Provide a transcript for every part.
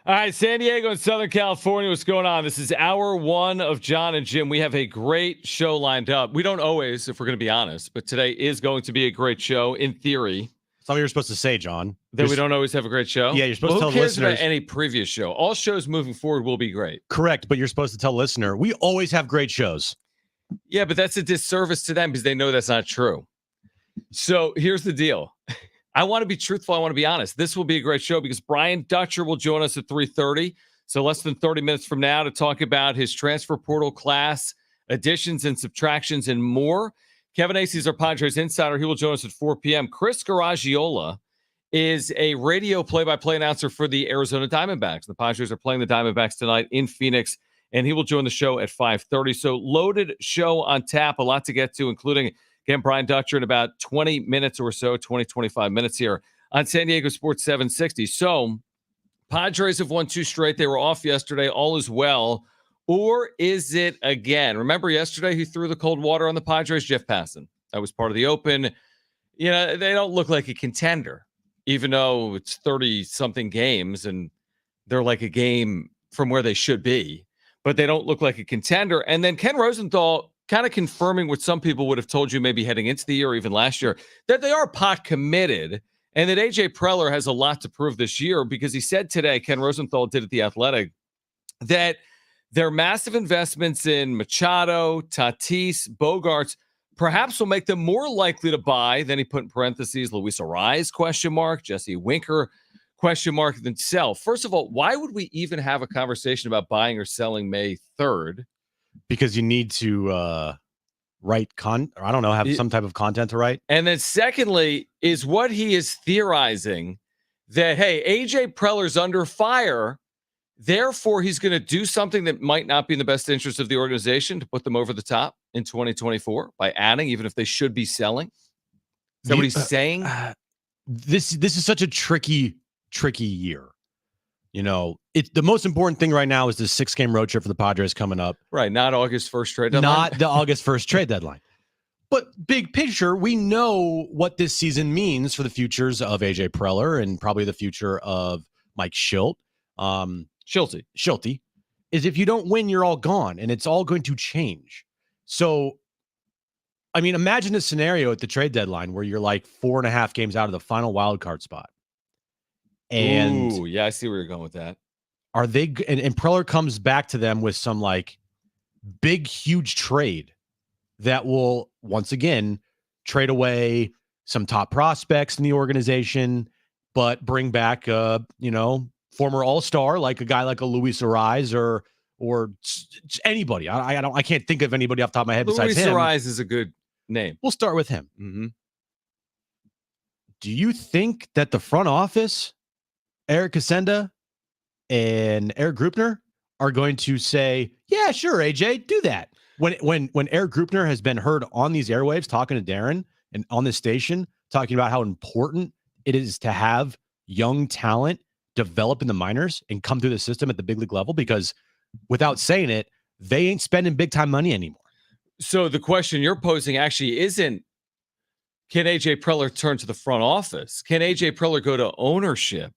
All right, San Diego and Southern California, what's going on? This is hour one of Jon and Jim. We have a great show lined up. We don't always, if we're going to be honest, but today is going to be a great show in theory. That's what you're supposed to say, John. That we don't always have a great show? Yeah, you're supposed to tell who cares listeners about any previous show? All shows moving forward will be great. Correct, but you're supposed to tell the listener, we always have great shows. Yeah, but that's a disservice to them because they know that's not true. So here's the deal. I want to be truthful. I want to be honest. This will be a great show because Brian Dutcher will join us at 3:30. So less than 30 minutes from now to talk about his transfer portal class, additions and subtractions, and more. Kevin Acee is our Padres Insider. He will join us at 4 p.m. Chris Garagiola is a radio play-by-play announcer for the Arizona Diamondbacks. The Padres are playing the Diamondbacks tonight in Phoenix, and he will join the show at 5:30. So loaded show on tap, a lot to get to, including, again, Brian Dutcher in about 20 minutes or so, 25 minutes here on San Diego Sports 760. So Padres have won 2 straight. They were off yesterday. All is well. Or is it again? Remember yesterday who threw the cold water on the Padres? Jeff Passan. That was part of the Open. You know, they don't look like a contender, even though it's 30-something games and they're like a game from where they should be. But they don't look like a contender. And then Ken Rosenthal kind of confirming what some people would have told you maybe heading into the year or even last year, that they are pot committed. And that A.J. Preller has a lot to prove this year because he said today, Ken Rosenthal did at The Athletic, that their massive investments in Machado, Tatis, Bogarts perhaps will make them more likely to buy. Then he put in parentheses, Luis Arraez, ? Jesse Winker, ? than sell. First of all, why would we even have a conversation about buying or selling May 3rd? Because you need to write have some type of content to write. And then secondly, is what he is theorizing that, hey, A.J. Preller's under fire, therefore he's going to do something that might not be in the best interest of the organization to put them over the top in 2024 by adding, even if they should be selling? Is that what he's saying? This is such a tricky year. You know, the most important thing right now is the 6-game road trip for the Padres coming up. Right, not August 1st trade deadline. Not the August 1st trade deadline. But big picture, we know what this season means for the futures of A.J. Preller and probably the future of Mike Schilt. Schilty. Is if you don't win, you're all gone, and it's all going to change. So, I mean, imagine a scenario at the trade deadline where you're like 4.5 games out of the final wild card spot. And ooh, yeah, I see where you're going with that. Are they and Preller comes back to them with some like big, huge trade that will once again trade away some top prospects in the organization, but bring back former all-star like a guy like a Luis Arraez or anybody. I can't think of anybody off the top of my head besides him. Luis Arraez is a good name. We'll start with him. Mm-hmm. Do you think that the front office, Eric Casenda and Eric Grupner, are going to say, yeah, sure, AJ, do that? When Eric Grupner has been heard on these airwaves talking to Darren and on this station, talking about how important it is to have young talent develop in the minors and come through the system at the big league level, because without saying it, they ain't spending big time money anymore. So the question you're posing actually isn't, can AJ Preller turn to the front office? Can AJ Preller go to ownership?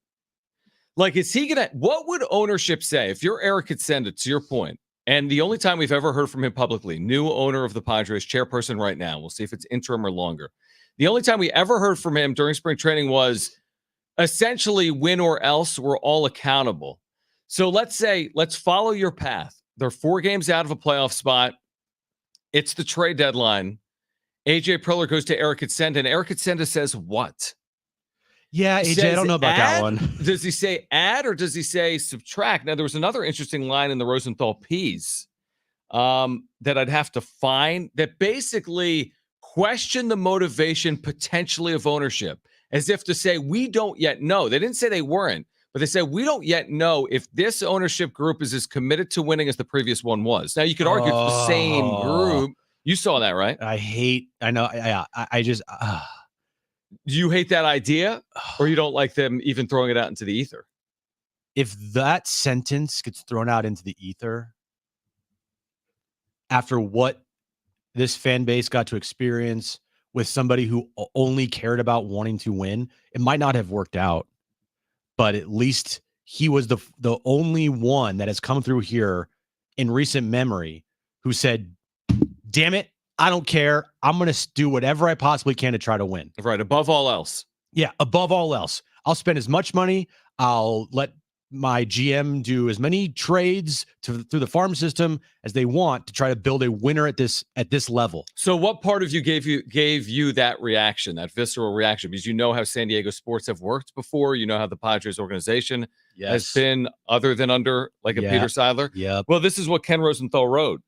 Like, is he going to, what would ownership say? If you're Eric Casenda, to your point, and the only time we've ever heard from him publicly, new owner of the Padres, chairperson right now, we'll see if it's interim or longer. The only time we ever heard from him during spring training was essentially win or else, we're all accountable. So let's follow your path. They're 4 games out of a playoff spot. It's the trade deadline. AJ Preller goes to Eric Casenda, and Eric Casenda says what? Yeah, AJ, I don't know about that one. Does he say add or does he say subtract? Now, there was another interesting line in the Rosenthal piece that I'd have to find that basically questioned the motivation potentially of ownership, as if to say, we don't yet know. They didn't say they weren't, but they said, we don't yet know if this ownership group is as committed to winning as the previous one was. Now, you could argue it's the same group. You saw that, right? I know. I just... Do you hate that idea, or you don't like them even throwing it out into the ether? If that sentence gets thrown out into the ether after what this fan base got to experience with somebody who only cared about wanting to win, it might not have worked out, but at least he was the only one that has come through here in recent memory who said, damn it, I don't care. I'm going to do whatever I possibly can to try to win. Right. Above all else. Yeah. Above all else, I'll spend as much money. I'll let my GM do as many trades through the farm system as they want to try to build a winner at this level. So what part of you gave you that reaction, that visceral reaction? Because you know how San Diego sports have worked before. You know how the Padres organization has been, other than under like a Peter Seidler. Yeah. Well, this is what Ken Rosenthal wrote.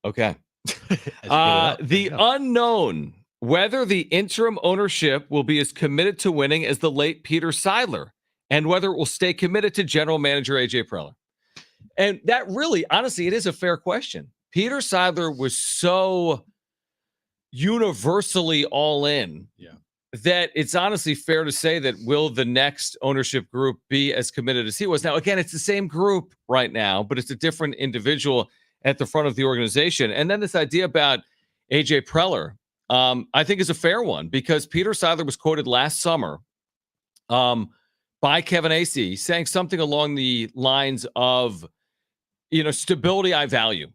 Okay. The unknown, whether the interim ownership will be as committed to winning as the late Peter Seidler, and whether it will stay committed to general manager AJ Preller. And that really, honestly, it is a fair question. Peter Seidler was so universally all in that it's honestly fair to say that will the next ownership group be as committed as he was? Now, again, it's the same group right now, but it's a different individual at the front of the organization. And then this idea about AJ Preller, I think is a fair one, because Peter Seidler was quoted last summer by Kevin Acee saying something along the lines of, stability I value.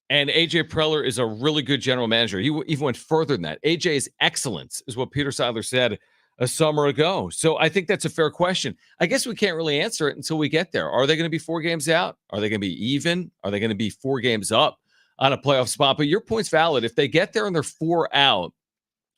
And AJ Preller is a really good general manager. He even went further than that. AJ's excellence is what Peter Seidler said a summer ago. So I think that's a fair question. I guess we can't really answer it until we get there. Are they going to be 4 games out? Are they going to be even? Are they going to be 4 games up on a playoff spot? But your point's valid. If they get there and they're 4 out,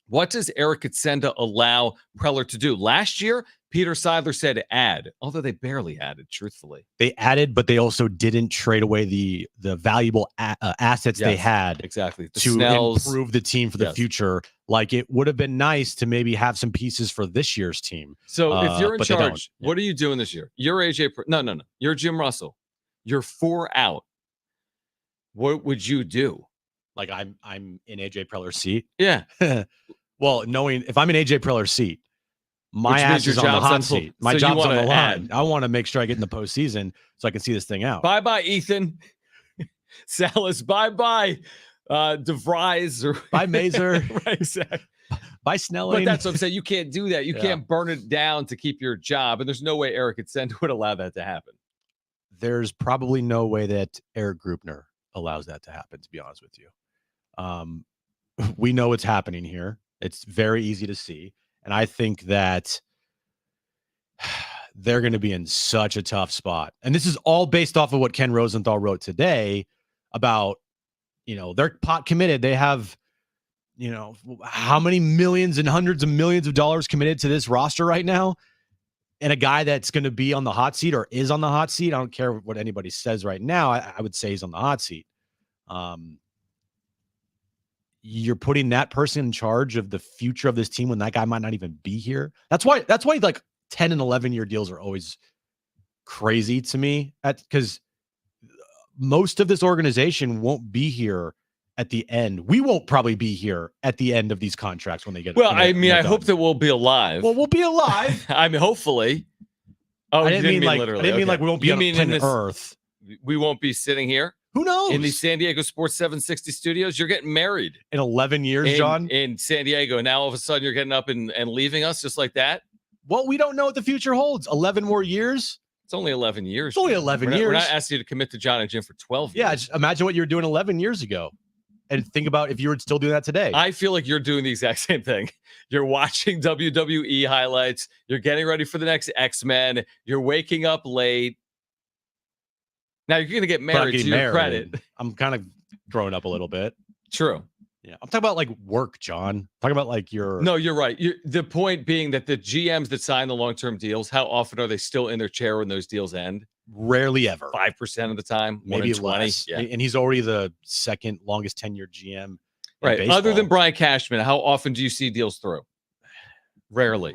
what does Eric Katsenda allow Preller to do? Last year, Peter Seidler said add, although they barely added, truthfully. They added, but they also didn't trade away the valuable assets they had exactly to improve the team for the future. Like, it would have been nice to maybe have some pieces for this year's team. So if you're in charge, what are you doing this year? You're AJ. No. You're Jim Russell. You're 4 out. What would you do? Like, I'm in AJ Preller's seat. Yeah. Well, knowing if I'm in AJ Preller's seat, my ass is on the hot seat. My job's on the line. I want to make sure I get in the postseason so I can see this thing out. Bye-bye, Ethan. Salas, bye-bye, DeVries. Or bye, Mazer. Right, exactly. Bye, Snelling. But that's what I'm saying. You can't do that. You can't burn it down to keep your job. And there's no way Eric Katsenda would allow that to happen. There's probably no way that Eric Grupner allows that to happen, to be honest with you. We know what's happening here. It's very easy to see. And I think that they're going to be in such a tough spot. And this is all based off of what Ken Rosenthal wrote today about, they're pot committed. They have, how many millions and hundreds of millions of dollars committed to this roster right now. And a guy that's going to be on the hot seat or is on the hot seat. I don't care what anybody says right now. I would say he's on the hot seat. You're putting that person in charge of the future of this team when that guy might not even be here. That's why like 10 and 11 year deals are always crazy to me, because most of this organization won't be here at the end. We won't probably be here at the end of these contracts when they get. Well, I hope that we'll be alive. Well, we'll be alive. I mean, hopefully. Oh, I didn't mean like literally. I didn't mean like we won't be on planet Earth. We won't be sitting here. Who knows? In the San Diego Sports 760 studios, you're getting married. In 11 years, John? In San Diego. Now, all of a sudden, you're getting up and leaving us just like that? Well, we don't know what the future holds. 11 more years? It's only 11 years. It's only 11 years. We're not asking you to commit to Jon and Jim for 12 years. Yeah, just imagine what you were doing 11 years ago. And think about if you were still doing that today. I feel like you're doing the exact same thing. You're watching WWE highlights. You're getting ready for the next X-Men. You're waking up late. Now you're going to get married, to your credit. I'm kind of growing up a little bit. True. Yeah. I'm talking about like work, John. I'm talking about like your. No, you're right. The point being that the GMs that sign the long-term deals, how often are they still in their chair when those deals end? Rarely ever. 5% of the time. Maybe 20. less. Yeah. And he's already the second longest tenured GM. Right. Baseball. Other than Brian Cashman, how often do you see deals through? Rarely.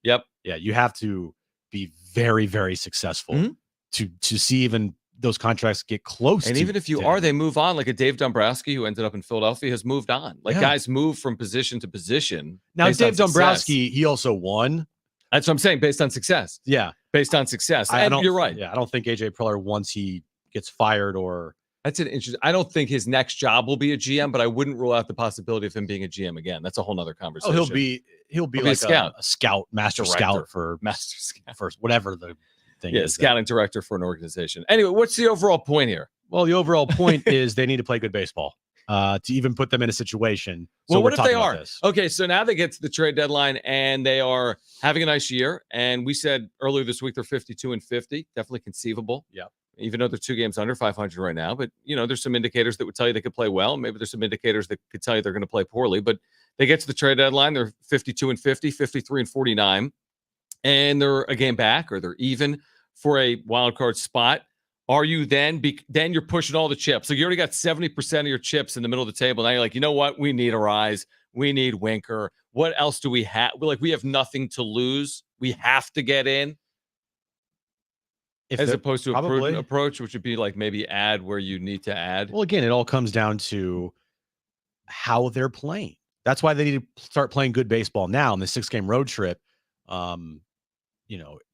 Yep. Yeah. You have to be very, very successful to see even those contracts get close. And even if you are, they move on. Like a Dave Dombrowski, who ended up in Philadelphia, has moved on. Like guys move from position to position. Now, Dave Dombrowski, he also won. That's what I'm saying, based on success. Yeah. Based on success. You're right. Yeah. I don't think AJ Preller, once he gets fired or. That's an interesting. I don't think his next job will be a GM, but I wouldn't rule out the possibility of him being a GM again. That's a whole nother conversation. Oh, he'll be He'll be like a scout, master Director. scout for first, whatever the thing is. Scouting director for an organization. Anyway, what's the overall point here? Well, the overall point is they need to play good baseball to even put them in a situation. Well, So what if they talking about are? this. Okay, so now they get to the trade deadline and they are having a nice year. And we said earlier this week they're 52-50, definitely conceivable. Yeah. Even though they're 2 games under 500 right now. But, there's some indicators that would tell you they could play well. Maybe there's some indicators that could tell you they're going to play poorly. But they get to the trade deadline, they're 52-50, 53-49. And they're a game back or they're even for a wild card spot. Are you then you're pushing all the chips? So you already got 70% of your chips in the middle of the table. Now you're like, you know what? We need a rise. We need Winker. What else do we have? We have nothing to lose. We have to get in. As opposed to a prudent approach, which would be like maybe add where you need to add. Well, again, it all comes down to how they're playing. That's why they need to start playing good baseball now in the 6-game road trip.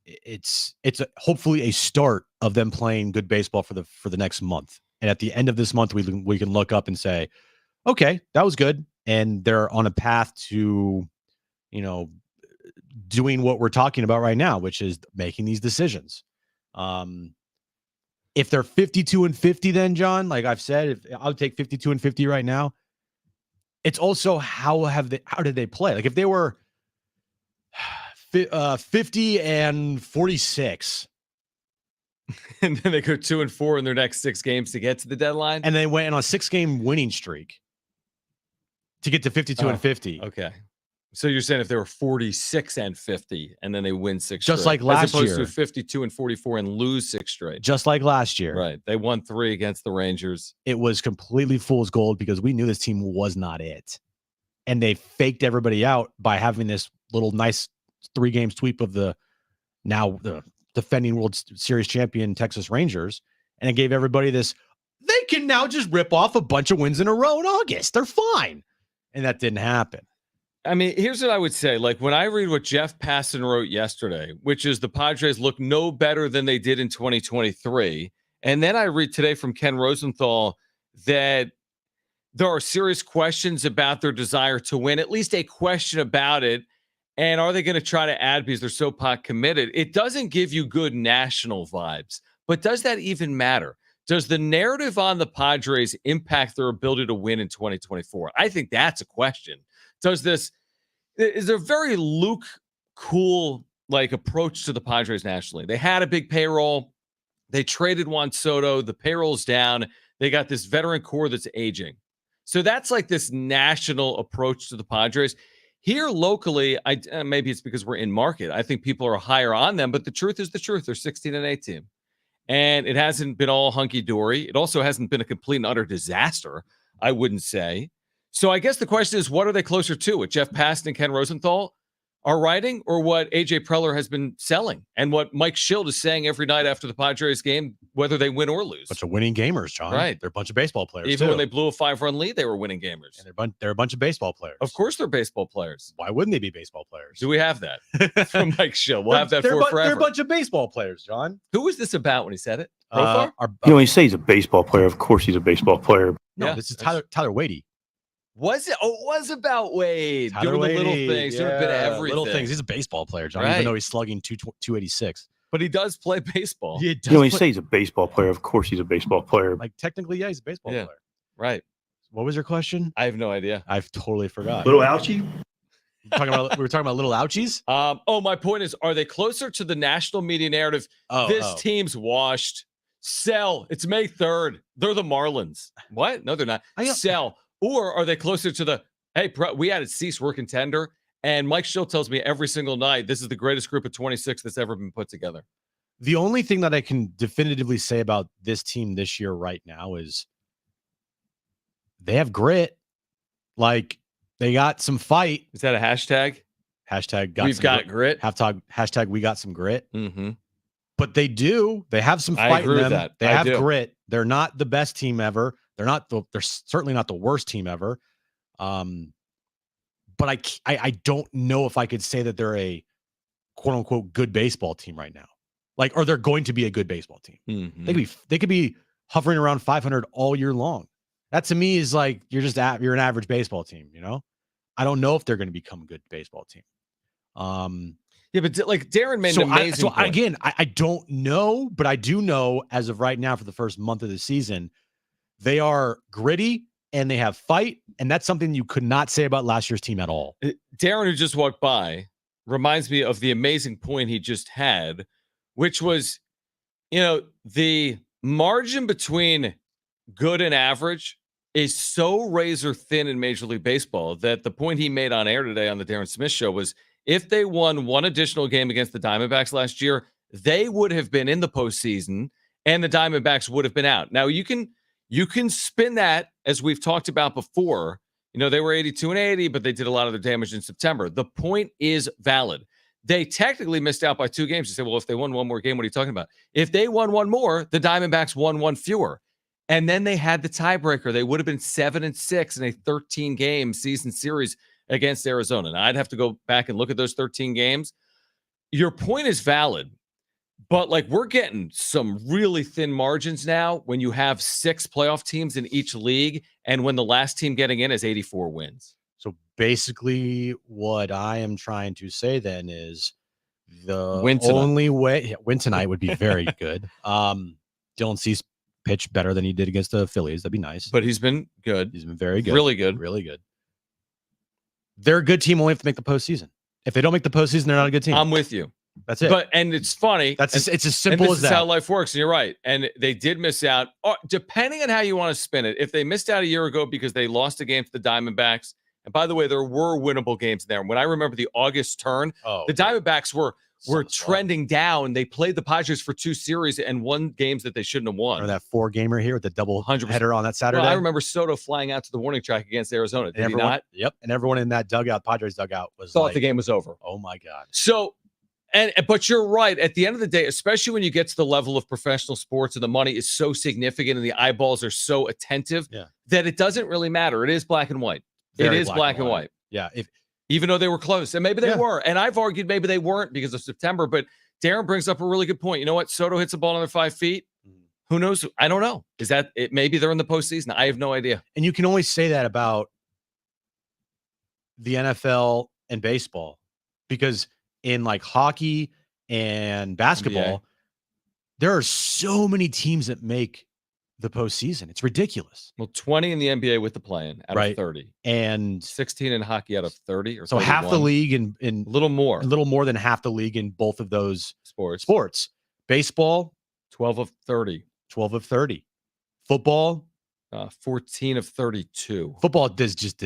It's hopefully a start of them playing good baseball for the next month. And at the end of this month, we can look up and say, okay, that was good. And they're on a path to, doing what we're talking about right now, which is making these decisions. If they're 52-50, then John, like I've said, if I'll take 52-50 right now, it's also how did they play? Like if they were 50-46, and then they go 2-4 in their next 6 games to get to the deadline, and they went on a 6-game winning streak to get to 52-50. Okay. So you're saying if they were 46-50 and then they win 6 just straight, like last as year, opposed to 52-44 and lose 6 straight, just like last year, right? They won 3 against the Rangers. It was completely fool's gold because we knew this team was not it, and they faked everybody out by having this little nice 3-game sweep of the defending World Series champion Texas Rangers, and it gave everybody this. They can now just rip off a bunch of wins in a row in August. They're fine, and that didn't happen. I mean, here's what I would say. Like when I read what Jeff Passan wrote yesterday, which is the Padres look no better than they did in 2023. And then I read today from Ken Rosenthal that there are serious questions about their desire to win, at least a question about it. And are they going to try to add because they're so pot committed? It doesn't give you good national vibes, but does that even matter? Does the narrative on the Padres impact their ability to win in 2024? I think that's a question. Is there a very Luke cool approach to the Padres nationally? They had a big payroll. They traded Juan Soto. The payroll's down. They got this veteran core that's aging. So that's like this national approach to the Padres. Here locally, maybe it's because we're in market. I think people are higher on them, but the truth is the truth. They're 16-8 team. And it hasn't been all hunky-dory. It also hasn't been a complete and utter disaster, I wouldn't say. So I guess the question is, what are they closer to? What Jeff Passan and Ken Rosenthal are writing, or what A.J. Preller has been selling, and what Mike Schild is saying every night after the Padres game, whether they win or lose? Bunch of winning gamers, John. Right. They're a bunch of baseball players, Even when they blew a 5-run lead, they were winning gamers. And they're a bunch of baseball players. Of course they're baseball players. Why wouldn't they be baseball players? Do we have that? From Mike Schild. We'll have that for forever. They're a bunch of baseball players, John. Who was this about when he said it? Profar? When you say he's a baseball player, of course he's a baseball player. No, this is Tyler Wadey. Was it? Oh, it was about Wade. Tyler doing Wadey, the little things. Doing a bit of everything. Little things. He's a baseball player, John, Right. even though he's slugging 286. But he does play baseball. Yeah, When you say he's a baseball player, of course he's a baseball player. like technically, yeah, he's a baseball player. Right. What was your question? I have no idea. I've totally forgot. Little ouchie? We were talking about little ouchies. My point is, are they closer to the national media narrative? This team's washed. Sell. It's May 3rd. They're the Marlins. What? No, they're not. Sell. Or are they closer to the, hey, we added Cease, we're contender. And Mike Schild tells me every single night, this is the greatest group of 26 that's ever been put together. The only thing that I can definitively say about this team this year right now is they have grit. Like, they got some fight. Is that a hashtag? Hashtag we've got grit. Hashtag we got some grit. Mm-hmm. But they do. They have some fight I agree in with them. that. They have grit. They're not the best team ever. They're certainly not the worst team ever. But I don't know if I could say that they're a quote unquote good baseball team right now. Like, or they're going to be a good baseball team. Mm-hmm. They could be hovering around 500 all year long. That to me is like you're an average baseball team, you know? I don't know if they're going to become a good baseball team. Yeah, but like Darren made an amazing point. Again, I don't know, but I do know as of right now for the first month of the season, they are gritty and they have fight. And that's something you could not say about last year's team at all. Darren, who just walked by, reminds me of the amazing point he just had, which was, the margin between good and average is so razor thin in Major League Baseball that the point he made on air today on the Darren Smith Show was if they won one additional game against the Diamondbacks last year, they would have been in the postseason and the Diamondbacks would have been out. Now you can spin that as we've talked about before. They were 82-80, but they did a lot of their damage in September. The point is valid. They technically missed out by 2 games. You say, well, if they won one more game, what are you talking about? If they won one more, the Diamondbacks won one fewer. And then they had the tiebreaker. They would have been 7-6 in a 13-game season series against Arizona. Now, I'd have to go back and look at those 13 games. Your point is valid, but we're getting some really thin margins now when you have 6 playoff teams in each league and when the last team getting in is 84 wins. So basically what I am trying to say then is the only way win tonight would be very good. Dylan Cease pitched better than he did against the Phillies. That'd be nice. But he's been good. He's been very good. Really good. Really good. They're a good team only if they make the postseason. If they don't make the postseason, they're not a good team. I'm with you. That's it. And it's funny. It's as simple as that. This is how life works. And you're right. And they did miss out. Depending on how you want to spin it, if they missed out a year ago because they lost a game to the Diamondbacks, and by the way, there were winnable games there. When I remember the August turn, the Diamondbacks were trending down. They played the Padres for 2 series and won games that they shouldn't have won. Or that 4-gamer here with the double header on that Saturday. Well, I remember Soto flying out to the warning track against Arizona. Did he not? Yep. And everyone in that dugout, Padres dugout, thought the game was over. Oh my God. So, but you're right. At the end of the day, especially when you get to the level of professional sports and the money is so significant and the eyeballs are so attentive that it doesn't really matter. It is black and white. It is black and white. Yeah. Even though they were close. And maybe they were. And I've argued maybe they weren't because of September. But Darren brings up a really good point. You know what? Soto hits a ball under 5 feet. Who knows? I don't know. Is that it? Maybe they're in the postseason. I have no idea. And you can only say that about the NFL and baseball because in hockey and basketball, NBA. There are so many teams that make the postseason. It's ridiculous. Well, 20 in the NBA with the play-in out of 30. And 16 in hockey out of 30 or so 31. half the league in a little more than half the league in both of those sports. Baseball, 12 of 30. Football, 14 of 32. Football is just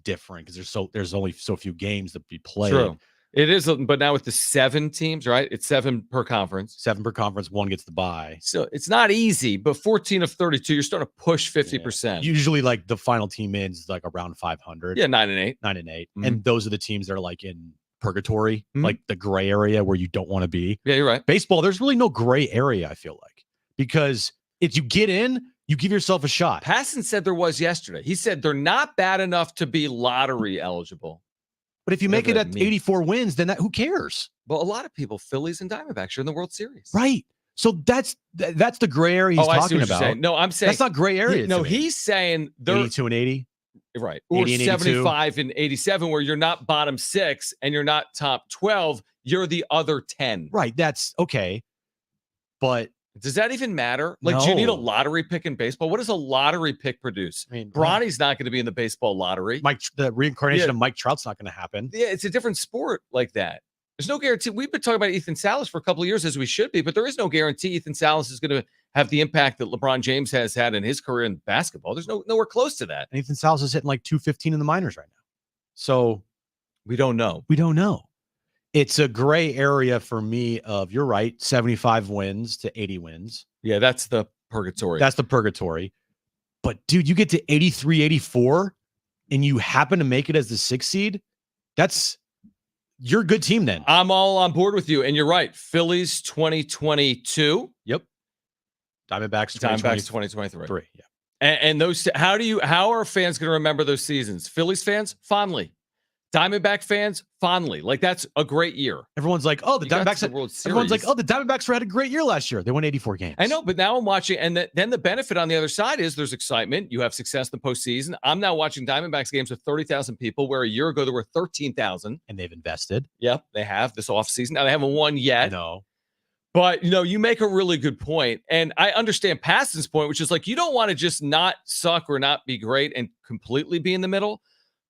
different because there's only so few games to be played. True. It is, but now with the 7 teams, right? It's 7 per conference. 7 per conference, 1 gets the bye. So it's not easy, but 14 of 32, you're starting to push 50%. Usually, the final team ends around 500. Yeah, 9-8. 9-8. Mm-hmm. And those are the teams that are in purgatory, the gray area where you don't want to be. Yeah, you're right. Baseball, there's really no gray area, I feel like, because if you get in, you give yourself a shot. Passan said there was yesterday. He said they're not bad enough to be lottery eligible. But if you make it at 84 wins, then who cares? Well, a lot of people, Phillies and Diamondbacks, are in the World Series. Right. So that's the gray area he's talking about. No, I'm saying that's not gray area. No, he's saying 82 and 80. Right. Or 75 and 87, where you're not bottom 6 and you're not top 12. You're the other 10. Right. That's okay. But does that even matter? Do you need a lottery pick in baseball? What does a lottery pick produce? Bronny's not going to be in the baseball lottery. The reincarnation of Mike Trout's not going to happen. Yeah, it's a different sport like that. There's no guarantee. We've been talking about Ethan Salas for a couple of years, as we should be, but there is no guarantee Ethan Salas is going to have the impact that LeBron James has had in his career in basketball. There's nowhere close to that. And Ethan Salas is hitting 215 in the minors right now. So we don't know. It's a gray area for me you're right, 75 wins to 80 wins. Yeah, that's the purgatory. But, dude, you get to 83, 84, and you happen to make it as the 6th seed, you're a good team then. I'm all on board with you, and you're right. Phillies 2022. Yep. Diamondbacks 2023. Yeah. And those, how are fans going to remember those seasons? Phillies fans, fondly. Diamondback fans fondly. Like, that's a great year. Everyone's like, oh, the You got to Diamondbacks. the World Series. Everyone's like, oh, the Diamondbacks had a great year last year. They won 84 games. I know, but now I'm watching, and then the benefit on the other side is there's excitement. You have success in the postseason. I'm now watching Diamondbacks games with 30,000 people, where a year ago there were 13,000. And they've invested. Yep, they have this offseason. Now, they haven't won yet. No. But, you make a really good point. And I understand Paston's point, which is like, you don't want to just not suck or not be great and completely be in the middle.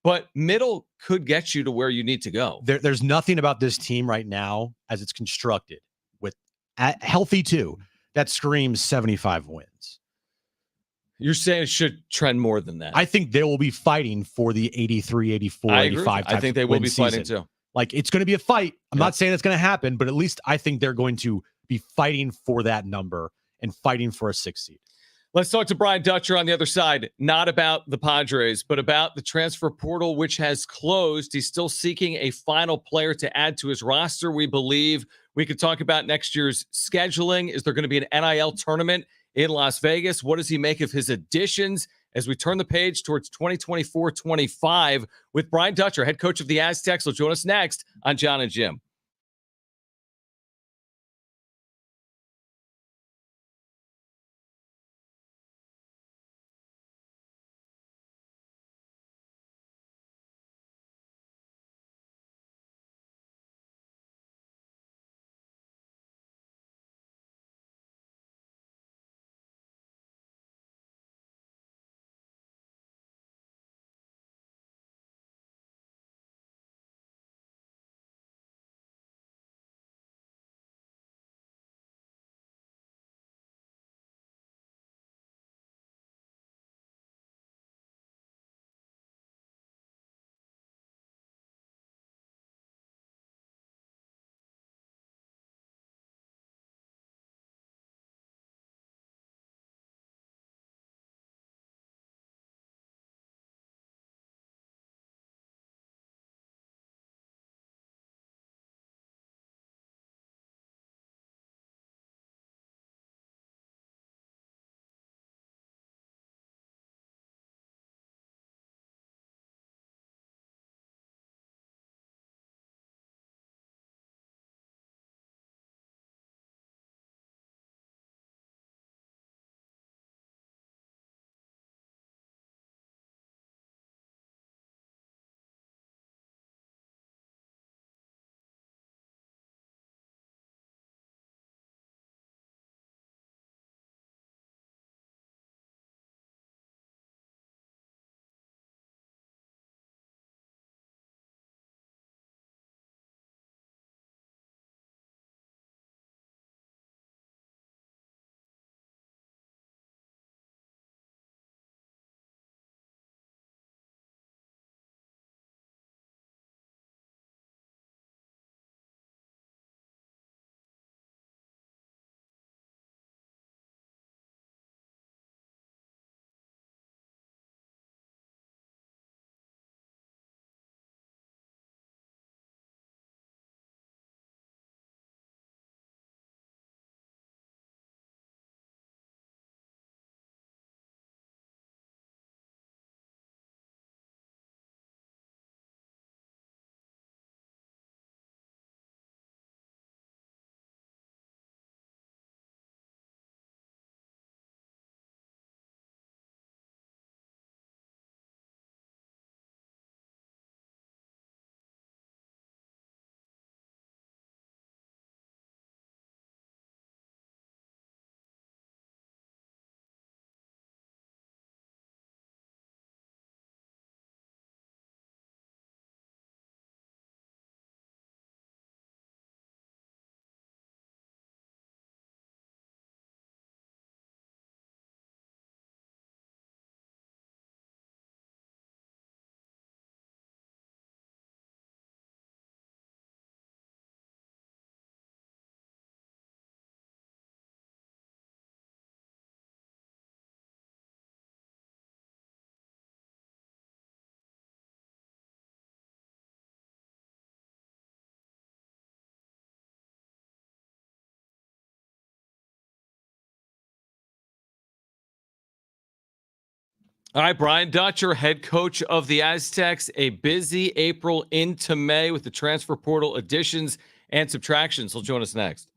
But middle could get you to where you need to go. There's nothing about this team right now, as it's constructed, with healthy too, that screams 75 wins. You're saying it should trend more than that. I think they will be fighting for the 83, 84, 85. I think they will be fighting too. Like, it's going to be a fight. I'm not saying it's going to happen, but at least I think they're going to be fighting for that number and fighting for a 6 seed. Let's talk to Brian Dutcher on the other side, not about the Padres, but about the transfer portal, which has closed. He's still seeking a final player to add to his roster, we believe. We could talk about next year's scheduling. Is there going to be an NIL tournament in Las Vegas? What does he make of his additions as we turn the page towards 2024-25 with Brian Dutcher, head coach of the Aztecs? Will join us next on Jon and Jim. All right, Brian Dutcher, head coach of the Aztecs. A busy April into May with the transfer portal additions and subtractions. He'll join us next.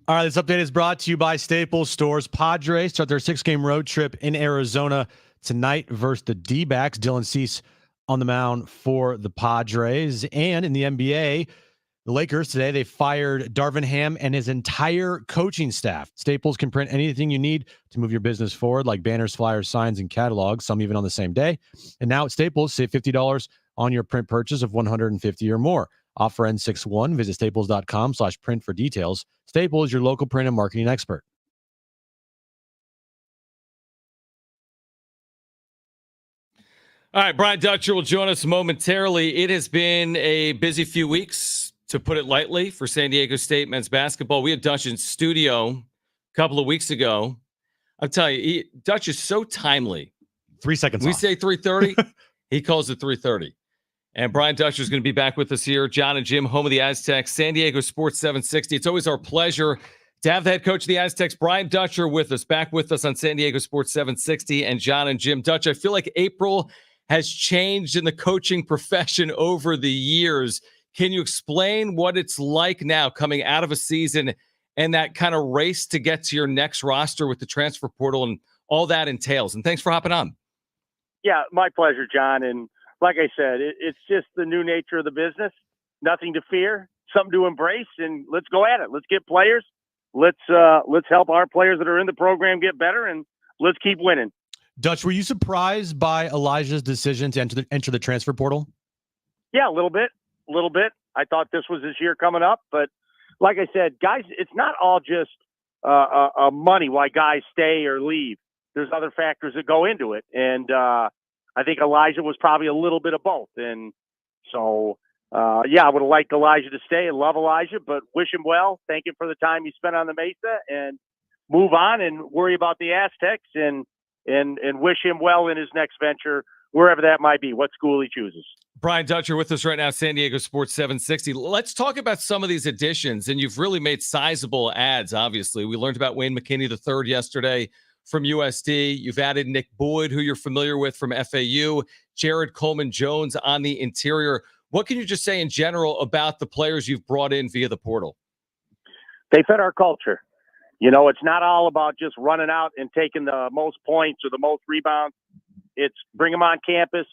All right, this update is brought to you by Staples Stores. Padres start their 6-game road trip in Arizona tonight versus the D-backs. Dylan Cease on the mound for the Padres. And in the NBA, the Lakers today, they fired Darvin Ham and his entire coaching staff. Staples can print anything you need to move your business forward, like banners, flyers, signs, and catalogs, some even on the same day. And now at Staples, save $50 on your print purchase of $150 or more. Offer ends 6/1. Visit staples.com/print for details. Staples, your local print and marketing expert. All right, Brian Dutcher will join us momentarily. It has been a busy few weeks, to put it lightly, for San Diego State men's basketball. We had Dutch in studio a couple of weeks ago. I'll tell you, Dutch is so timely. 3 seconds We off. say 3:30, he calls it 3:30. And Brian Dutcher is going to be back with us here. Jon and Jim, home of the Aztecs, San Diego Sports 760. It's always our pleasure to have the head coach of the Aztecs, Brian Dutcher, with us, back with us on San Diego Sports 760. And Jon and Jim. Dutch, I feel like April has changed in the coaching profession over the years. Can you explain what it's like now coming out of a season and that kind of race to get to your next roster with the transfer portal and all that entails? And thanks for hopping on. Yeah, my pleasure, Jon. And like I said, it's just the new nature of the business. Nothing to fear, something to embrace, and let's go at it. Let's get players. Let's help our players that are in the program get better, and let's keep winning. Dutch, were you surprised by Elijah's decision to enter the transfer portal? Yeah, a little bit. I thought this was his year coming up, but like I said, guys, it's not all just money why guys stay or leave. There's other factors that go into it, and I think Elijah was probably a little bit of both. And so, I would have liked Elijah to stay and love Elijah, but wish him well. Thank him for the time he spent on the Mesa, and move on and worry about the Aztecs and wish him well in his next venture, wherever that might be, what school he chooses. Brian Dutcher with us right now, San Diego Sports 760. Let's talk about some of these additions, and you've really made sizable adds, obviously. We learned about Wayne McKinney III yesterday from USD. You've added Nick Boyd, who you're familiar with from FAU, Jared Coleman-Jones on the interior. What can you just say in general about the players you've brought in via the portal? They fit our culture. It's not all about just running out and taking the most points or the most rebounds. It's bring them on campus.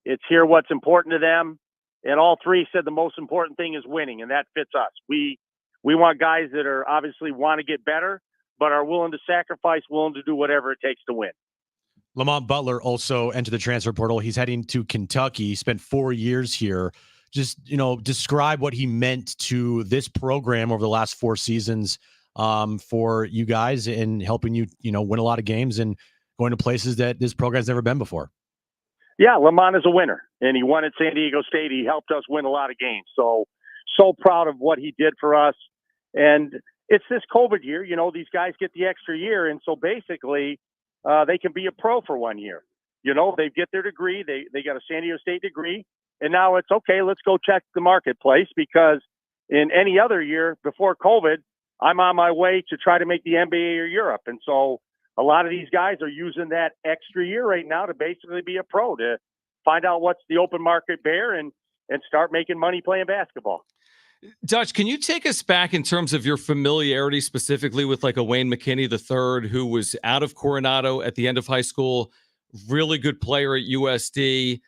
It's hear what's important to them. And all three said the most important thing is winning, and that fits us. We want guys that are obviously want to get better, but are willing to sacrifice, willing to do whatever it takes to win. Lamont Butler also entered the transfer portal. He's heading to Kentucky. He spent 4 years here. Just, describe what he meant to this program over the last 4 seasons for you guys in helping you, win a lot of games and going to places that this program's never been before. Yeah, Lamont is a winner, and he won at San Diego State. He helped us win a lot of games. So proud of what he did for us. And it's this COVID year. These guys get the extra year, and so basically they can be a pro for 1 year. They get their degree. They got a San Diego State degree, and now it's okay. Let's go check the marketplace, because in any other year before COVID, I'm on my way to try to make the NBA or Europe. And so a lot of these guys are using that extra year right now to basically be a pro, to find out what's the open market bear and start making money playing basketball. Dutch, can you take us back in terms of your familiarity specifically with like a Wayne McKinney III, who was out of Coronado at the end of high school, really good player at USD?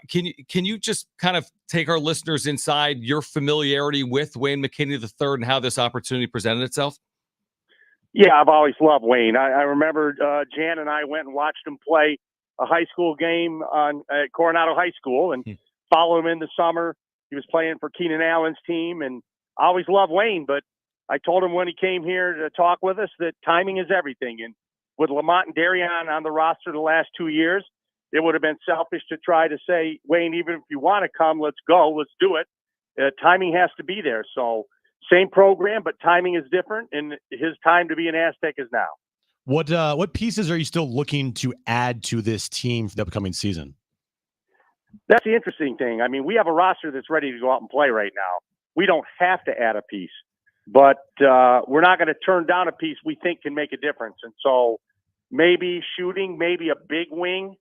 Can you just kind of take our listeners inside your familiarity with Wayne McKinney III and how this opportunity presented itself? Yeah, I've always loved Wayne. I remember Jan and I went and watched him play a high school game at Coronado High School and followed him in the summer. He was playing for Keenan Allen's team, and I always loved Wayne, but I told him when he came here to talk with us that timing is everything. And with Lamont and Darion on the roster the last 2 years, it would have been selfish to try to say, Wayne, even if you want to come, let's go, let's do it. Timing has to be there. So same program, but timing is different, and his time to be an Aztec is now. What pieces are you still looking to add to this team for the upcoming season? That's the interesting thing. I mean, we have a roster that's ready to go out and play right now. We don't have to add a piece, but we're not going to turn down a piece we think can make a difference. And so maybe shooting, maybe a big wing,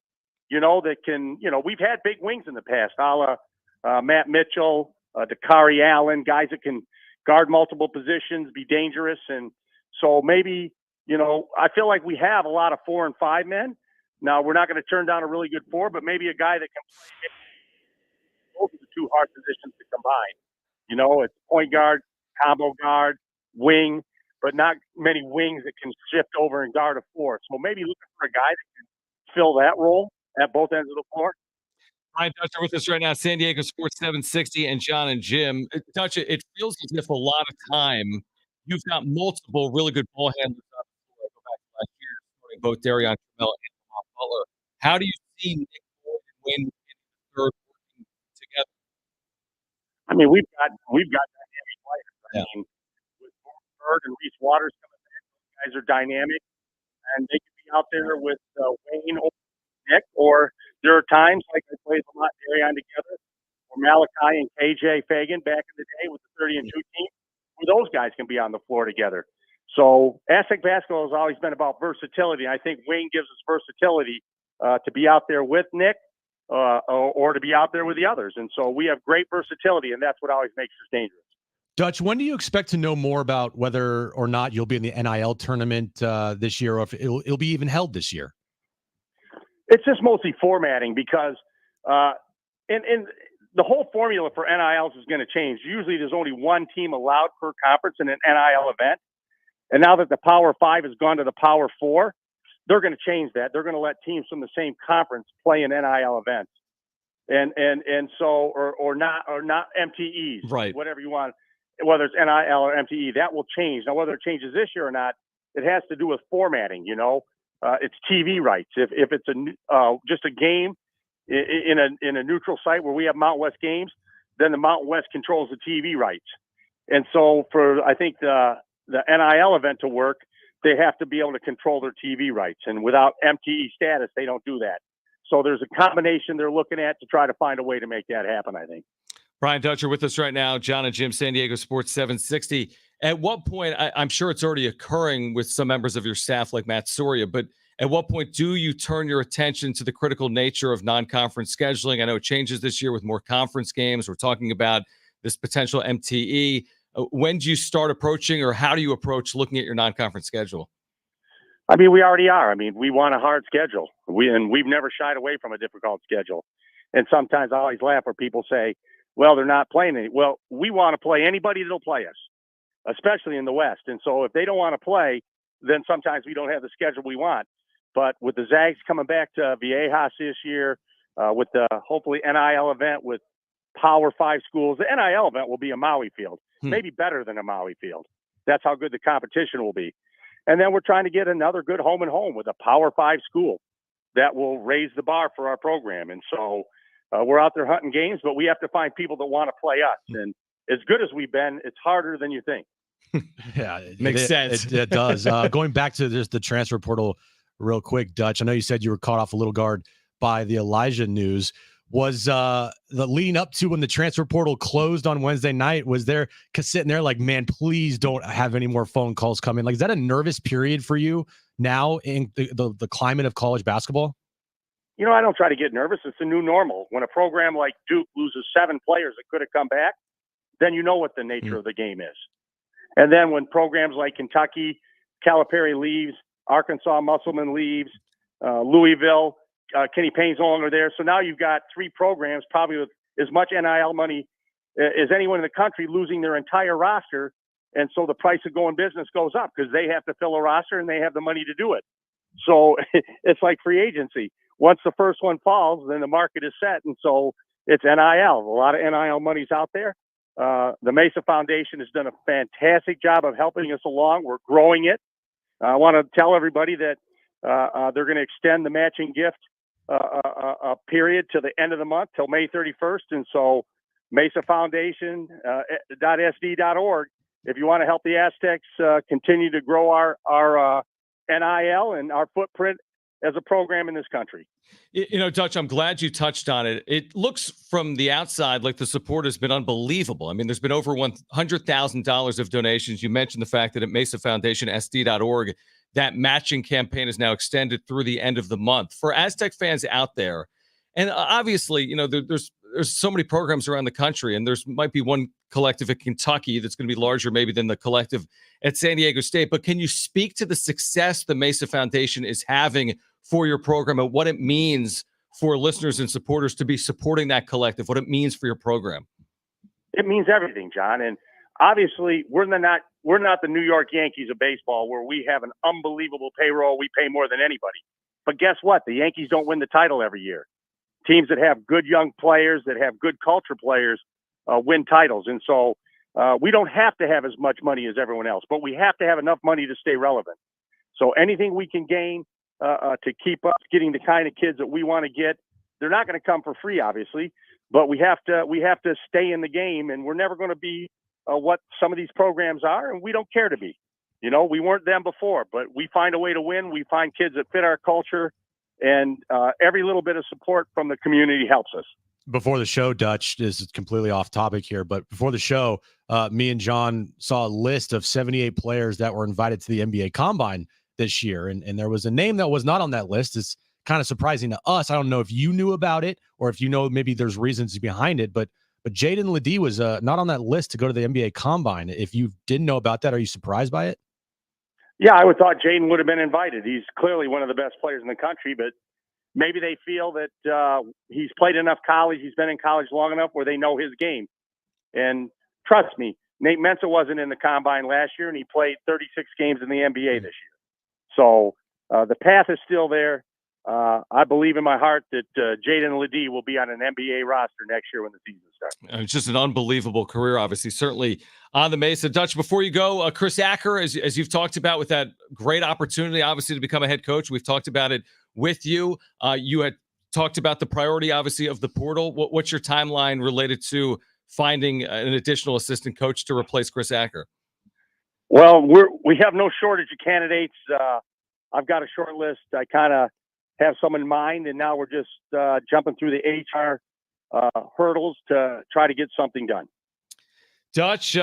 that can, we've had big wings in the past, a la Matt Mitchell, Dakari Allen, guys that can guard multiple positions, be dangerous. And so maybe, I feel like we have a lot of 4 and 5 men. Now, we're not going to turn down a really good 4, but maybe a guy that can play both of the 2 hard positions to combine. It's point guard, combo guard, wing, but not many wings that can shift over and guard a 4. So maybe looking for a guy that can fill that role at both ends of the floor. Brian Dutcher with us right now, San Diego Sports 760 and Jon and Jim. Dutcher, it feels as if a lot of time you've got multiple really good ball handlers on the floor. Go back to last year, starting both Darion Trammell and Lamont Butler. How do you see Nick Boyd and Wayne McKinney III working together? I mean, we've got dynamic players. Yeah. I mean, with Bird and Reese Waters coming back, those guys are dynamic, and they can be out there with Wayne or Nick, or there are times like I played Lamont and Darion together, or Malachi and KJ Fagan back in the day with the 30 and 2 team, where those guys can be on the floor together. So Aztec basketball has always been about versatility. I think Wayne gives us versatility to be out there with Nick or to be out there with the others. And so we have great versatility, and that's what always makes us dangerous. Dutch, when do you expect to know more about whether or not you'll be in the NIL tournament this year, or if it'll be even held this year? It's just mostly formatting, because and the whole formula for NILs is going to change. Usually there's only one team allowed per conference in an NIL event. And now that the Power 5 has gone to the Power 4, they're going to change that. They're going to let teams from the same conference play in NIL events. And so or not MTEs, right? Whatever you want, whether it's NIL or MTE, that will change. Now, whether it changes this year or not, it has to do with formatting. It's TV rights. If it's just a game in a neutral site where we have Mountain West games, then the Mountain West controls the TV rights. And so for I think the NIL event to work, they have to be able to control their TV rights. And without MTE status, they don't do that. So there's a combination they're looking at to try to find a way to make that happen, I think. Brian Dutcher with us right now, Jon and Jim, San Diego Sports 760. At what point, I'm sure it's already occurring with some members of your staff like Matt Soria, but At what point do you turn your attention to the critical nature of non-conference scheduling? I know it changes this year with more conference games. We're talking about this potential MTE. When do you start approaching, or how do you approach looking at your non-conference schedule? I mean, we already are. I mean, we want a hard schedule. We've never shied away from a difficult schedule. And sometimes I always laugh where people say, well, they're not playing any. Well, we want to play anybody that'll play us, especially in the West. And so if they don't want to play, then sometimes we don't have the schedule we want. But with the Zags coming back to Viejas this year, with the hopefully NIL event with Power 5 schools, the NIL event will be a Maui field, maybe better than a Maui field. That's how good the competition will be. And then we're trying to get another good home and home with a Power 5 school that will raise the bar for our program. And so we're out there hunting games, but we have to find people that want to play us. And as good as we've been, it's harder than you think. Yeah, Makes sense. It does. Going back to just the transfer portal real quick, Dutch, I know you said you were caught off a little guard by the Elijah news. Was the leading up to when the transfer portal closed on Wednesday night, was there sitting there like, man, please don't have any more phone calls come in? Like, is that a nervous period for you now in the climate of college basketball? You know, I don't try to get nervous. It's a new normal. When a program like Duke loses 7 players that could have come back, then you know what the nature of the game is. And then when programs like Kentucky, Calipari leaves, Arkansas Musselman leaves, Louisville, Kenny Payne's no longer there. So now you've got 3 programs probably with as much NIL money as anyone in the country losing their entire roster. And so the price of going business goes up because they have to fill a roster and they have the money to do it. So it's like free agency. Once the first one falls, then the market is set. And so it's NIL. A lot of NIL money's out there. The Mesa Foundation has done a fantastic job of helping us along. We're growing it. I want to tell everybody that they're going to extend the matching gift period to the end of the month till May 31st. And so Mesa Foundation, .sd.org, if you want to help the Aztecs continue to grow our NIL and our footprint as a program in this country. You know, Dutch, I'm glad you touched on it. It looks from the outside like the support has been unbelievable. I mean, there's been over $100,000 of donations. You mentioned the fact that at Mesa Foundation, SD.org, that matching campaign is now extended through the end of the month. For Aztec fans out there, and obviously, you know, there's so many programs around the country, and there's might be one collective at Kentucky that's going to be larger maybe than the collective at San Diego State. But can you speak to the success the Mesa Foundation is having for your program and what it means for listeners and supporters to be supporting that collective, what it means for your program? It means everything, John. And obviously, we're not the New York Yankees of baseball where we have an unbelievable payroll. We pay more than anybody. But guess what? The Yankees don't win the title every year. Teams that have good young players, that have good culture players, win titles. And so we don't have to have as much money as everyone else, but we have to have enough money to stay relevant. So anything we can gain to keep us getting the kind of kids that we want to get, they're not going to come for free, obviously, but we have to stay in the game, and we're never going to be what some of these programs are, and we don't care to be. You know, we weren't them before, but we find a way to win. We find kids that fit our culture, and every little bit of support from the community helps us. Before the show, Dutch, this is completely off topic here, but before the show, me and John saw a list of 78 players that were invited to the NBA Combine this year, and there was a name that was not on that list. It's kind of surprising to us. I don't know if you knew about it or if you know maybe there's reasons behind it, but Jaden Ledee was not on that list to go to the NBA Combine. If you didn't know about that, are you surprised by it? Yeah, I would thought Jaden would have been invited. He's clearly one of the best players in the country, but maybe they feel that he's played enough college, he's been in college long enough where they know his game. And trust me, Nate Mensah wasn't in the Combine last year, and he played 36 games in the NBA this year. So the path is still there. I believe in my heart that Jaden Ledee will be on an NBA roster next year when the season starts. It's just an unbelievable career, obviously, certainly on the Mesa. Dutch, before you go, Chris Acker, as you've talked about with that great opportunity, obviously, to become a head coach. We've talked about it with you. You had talked about the priority, obviously, of the portal. What's your timeline related to finding an additional assistant coach to replace Chris Acker? Well, we have no shortage of candidates. I've got a short list. I kind of have some in mind, and now we're just jumping through the HR hurdles to try to get something done. Dutch,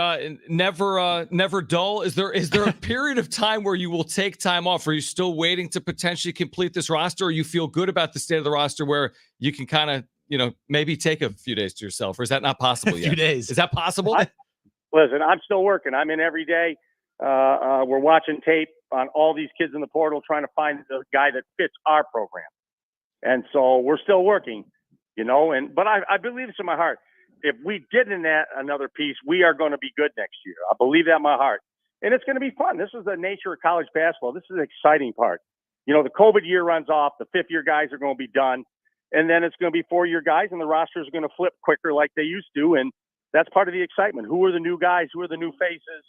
never dull. Is there a period of time where you will take time off? Are you still waiting to potentially complete this roster, or you feel good about the state of the roster where you can kind of, maybe take a few days to yourself, or is that not possible yet? A few days. Is that possible? Listen, I'm still working. I'm in every day. We're watching tape on all these kids in the portal, trying to find the guy that fits our program. And so we're still working, but I believe this in my heart. If we get in that another piece, we are going to be good next year. I believe that in my heart. And it's going to be fun. This is the nature of college basketball. This is the exciting part. The COVID year runs off. The fifth-year guys are going to be done. And then it's going to be four-year guys, and the rosters are going to flip quicker like they used to. And that's part of the excitement. Who are the new guys? Who are the new faces?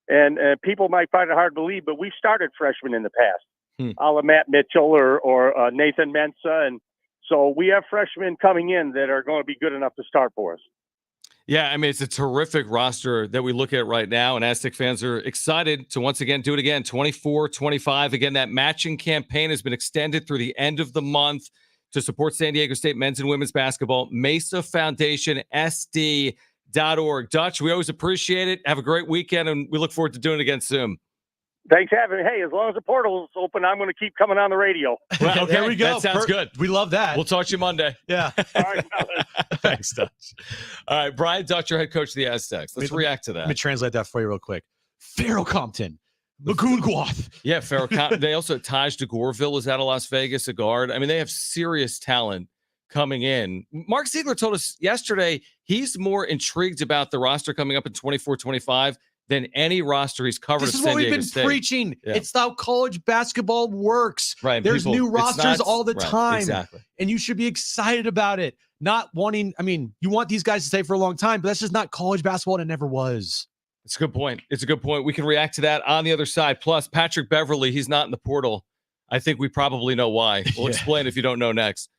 And people might find it hard to believe, but we've started freshmen in the past, a la Matt Mitchell or Nathan Mensah. And so we have freshmen coming in that are going to be good enough to start for us. Yeah, I mean, it's a terrific roster that we look at right now, and Aztec fans are excited to once again do it again, 24-25. Again, that matching campaign has been extended through the end of the month to support San Diego State men's and women's basketball. Mesa Foundation, SD.org. Dutch, we always appreciate it. Have a great weekend, and we look forward to doing it again soon. Thanks for having me. Hey, as long as the portal is open, I'm going to keep coming on the radio. Well, okay, there we go. That sounds good. We love that. We'll talk to you Monday. Yeah. All right, fellas. Thanks, Dutch. All right, Brian Dutcher, head coach of the Aztecs. Let's react to that. Let me translate that for you real quick. Farrell Compton. Magoon. Yeah, Farrell Compton. They also, Taj DeGorville is out of Las Vegas, a guard. I mean, they have serious talent coming in. Mark Ziegler told us yesterday he's more intrigued about the roster coming up in 24-25 than any roster he's covered. This is San what we've Diego been State. preaching. Yeah. It's how college basketball works. Right. There's new it's rosters not- all the right, time. Exactly. And you should be excited about it. Not wanting, you want these guys to stay for a long time, but that's just not college basketball, and it never was. It's a good point. We can react to that on the other side. Plus, Patrick Beverly, he's not in the portal. I think we probably know why. We'll explain if you don't know next.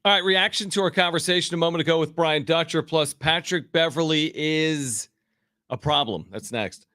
All right, reaction to our conversation a moment ago with Brian Dutcher plus Patrick Beverly is a problem. That's next.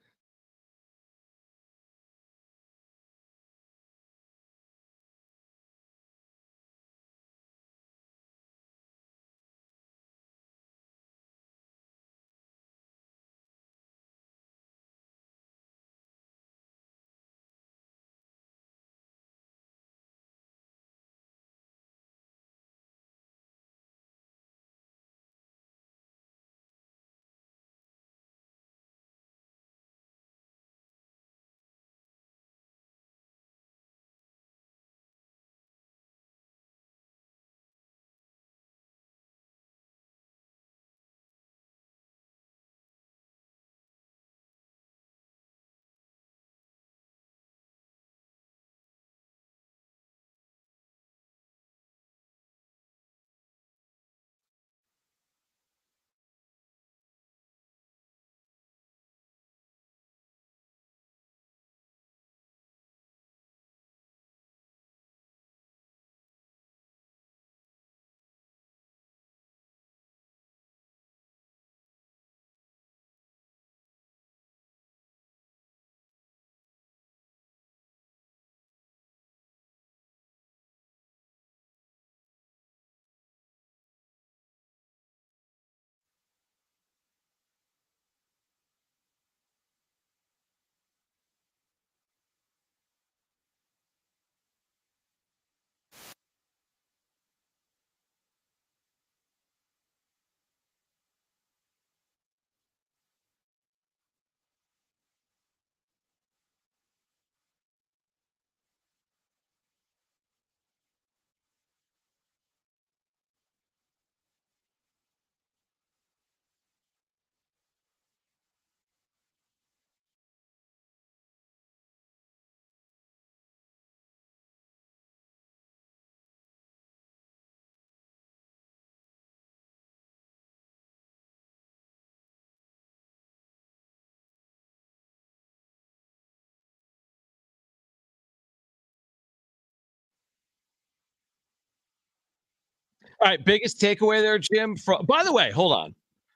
All right, biggest takeaway there, Jim. By the way, hold on.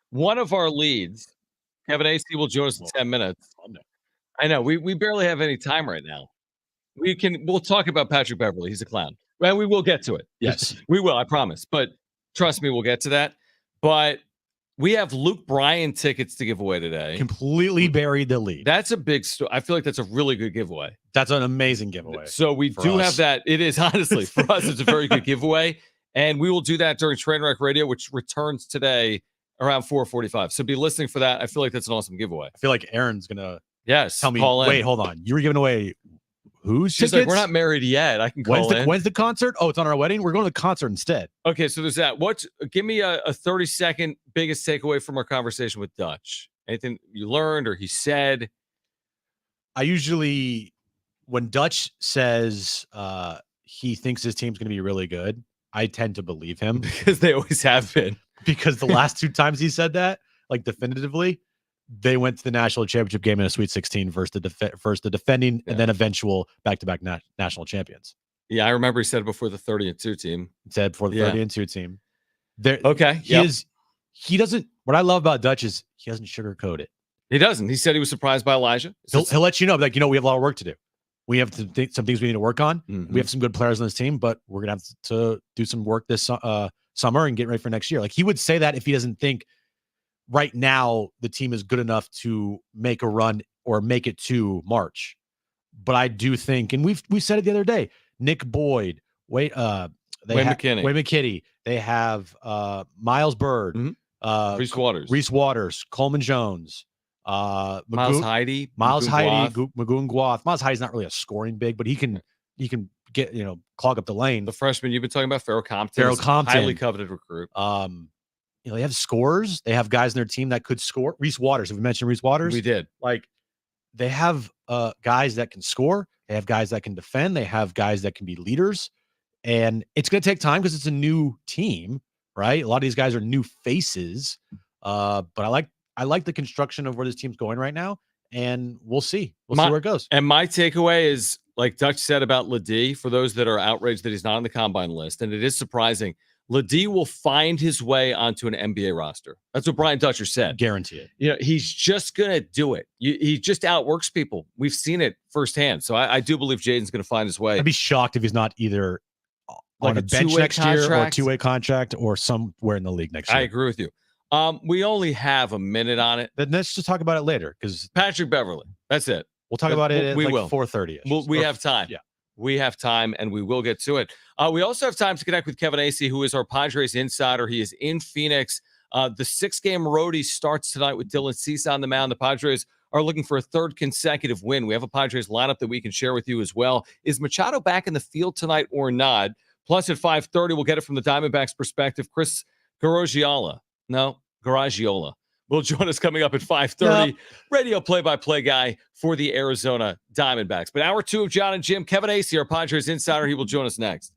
One of our leads, Kevin AC, will join us in 10 minutes. I know we barely have any time right now. We'll talk about Patrick Beverly. He's a clown. Well, we will get to it. Yes, we will. I promise. But trust me, we'll get to that. But we have Luke Bryan tickets to give away today. Completely buried the lead. That's a big story. I feel like that's a really good giveaway. That's an amazing giveaway. So we do have that. It is honestly for us. It's a very good giveaway, and we will do that during Trainwreck Radio, which returns today around 4:45. So be listening for that. I feel like that's an awesome giveaway. I feel like Aaron's gonna tell me. Call wait, in. hold on. You were giving away whose She's tickets? like, we're not married yet. I can call in. When's the concert? Oh, it's on our wedding. We're going to the concert instead. Okay, so there's that. Give me a 30-second biggest takeaway from our conversation with Dutch. Anything you learned or he said? I usually, when Dutch says he thinks his team's going to be really good, I tend to believe him because they always have been. Because the last two times he said that, like definitively, they went to the national championship game in a Sweet 16 versus the defending and then eventual back-to-back national champions. Yeah, I remember he said it before the 30-2 team. He said before the 30-2 team. He doesn't. What I love about Dutch is he doesn't sugarcoat it. He doesn't. He said he was surprised by Elijah. He'll let you know, like, we have a lot of work to do. We have some things we need to work on. Mm-hmm. We have some good players on this team, but we're gonna have to do some work this summer and get ready for next year. Like, he would say that if he doesn't think right now the team is good enough to make a run or make it to March. But I do think, and we said it the other day, Nick Boyd, Wade McKinney. They have Miles Bird, Reese Waters, Coleman Jones, Miles Heide, Magoo and Guath. Miles Heide's not really a scoring big, but he can get, clog up the lane. The freshman you've been talking about, Farrell Compton, highly coveted recruit. They have scorers. They have guys in their team that could score. Reese Waters. Have we mentioned Reese Waters? We did. Like, they have guys that can score. They have guys that can defend. They have guys that can be leaders. And it's going to take time because it's a new team, right? A lot of these guys are new faces. But I like the construction of where this team's going right now. And we'll see. We'll see where it goes. And my takeaway is, like Dutch said about Ladie, for those that are outraged that he's not on the combine list, and it is surprising. Ledee will find his way onto an NBA roster. That's what Brian Dutcher said. Guarantee it. You know, he's just going to do it. He just outworks people. We've seen it firsthand. So I do believe Jaden's going to find his way. I'd be shocked if he's not either Like on a a bench two-way next year or a contract. two-way contract or somewhere in the league next year. I agree with you. We only have a minute on it. Then let's just talk about it later because Patrick Beverly. That's it. we'll talk about it at We like will. 4:30. We have time. Yeah. We have time, and we will get to it. We also have time to connect with Kevin Acee, who is our Padres insider. He is in Phoenix. The 6-game roadie starts tonight with Dylan Cease on the mound. The Padres are looking for a third consecutive win. We have a Padres lineup that we can share with you as well. Is Machado back in the field tonight or not? Plus at 5:30, we'll get it from the Diamondbacks' perspective. Chris Garagiola will join us coming up at 5:30. Yep. Radio play-by-play guy for the Arizona Diamondbacks. But hour 2 of Jon and Jim, Kevin Acee, our Padres insider, he will join us next.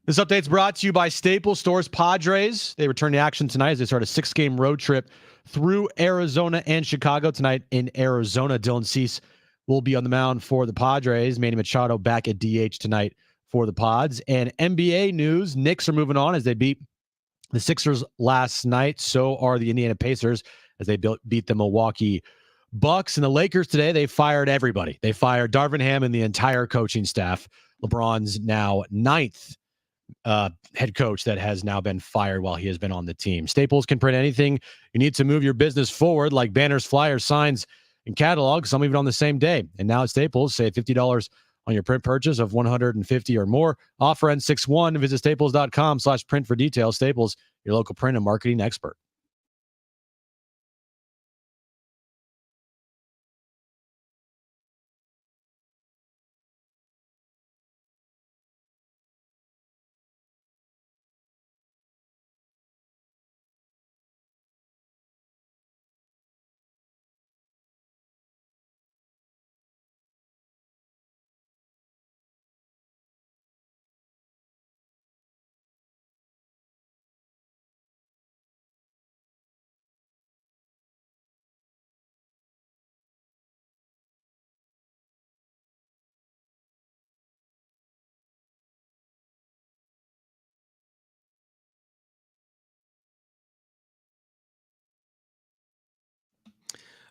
This update's brought to you by Staples Stores. Padres, they return to action tonight as they start a 6-game road trip through Arizona and Chicago. Tonight in Arizona, Dylan Cease will be on the mound for the Padres. Manny Machado back at DH tonight for the Pods. And NBA news, Knicks are moving on as they beat the Sixers last night. So are the Indiana Pacers as they beat the Milwaukee Bucks. And the Lakers today, they fired everybody. They fired Darvin Ham and the entire coaching staff. LeBron's now 9th head coach that has now been fired while he has been on the team. Staples can print anything you need to move your business forward, like banners, flyers, signs, and catalogs, some even on the same day. And now at Staples, save $50 on your print purchase of $150 or more. Offer ends 6/1. Visit staples.com/print for details. Staples, your local print and marketing expert.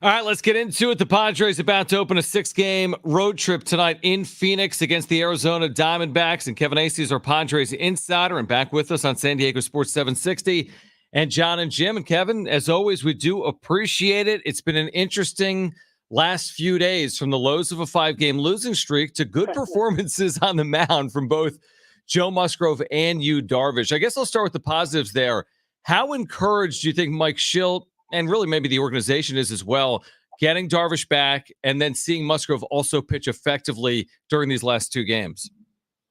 All right, let's get into it. The Padres about to open a 6-game road trip tonight in Phoenix against the Arizona Diamondbacks. And Kevin Acee is our Padres Insider and back with us on San Diego Sports 760. And Jon and Jim. And Kevin, as always, we do appreciate it. It's been an interesting last few days from the lows of a 5-game losing streak to good performances on the mound from both Joe Musgrove and Yu Darvish. I guess I'll start with the positives there. How encouraged do you think Mike Schilt and really maybe the organization is as well, getting Darvish back and then seeing Musgrove also pitch effectively during these last 2 games?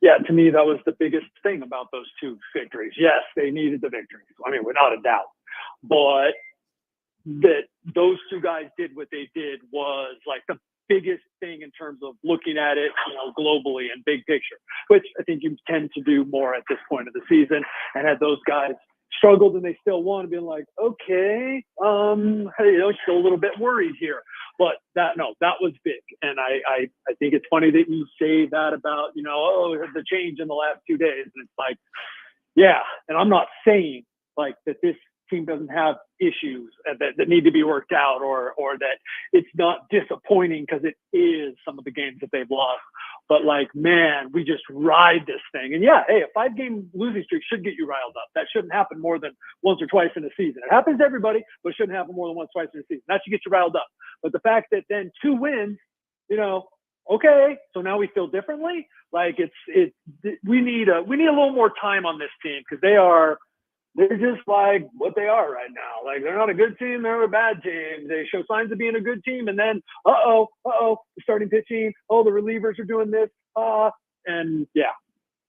Yeah, to me, that was the biggest thing about those 2 victories. Yes, they needed the victories. I mean, without a doubt. But that those 2 guys did what they did was like the biggest thing in terms of looking at it, globally and big picture, which I think you tend to do more at this point of the season. And had those guys struggled and they still won, being like, okay, still a little bit worried here. But that was big. And I think it's funny that you say that about, the change in the last 2 days. And it's like, yeah. And I'm not saying like that this team doesn't have issues that need to be worked out or that it's not disappointing because it is some of the games that they've lost. But like, man, we just ride this thing. And yeah, hey, a 5-game losing streak should get you riled up. That shouldn't happen more than once or twice in a season. It happens to everybody, but it shouldn't happen more than once, twice in a season. That should get you riled up. But the fact that then 2 wins, okay, so now we feel differently. Like we need a little more time on this team because they're just like what they are right now. Like they're not a good team, they're a bad team. They show signs of being a good team, and then the starting pitching, the relievers are doing this, and yeah.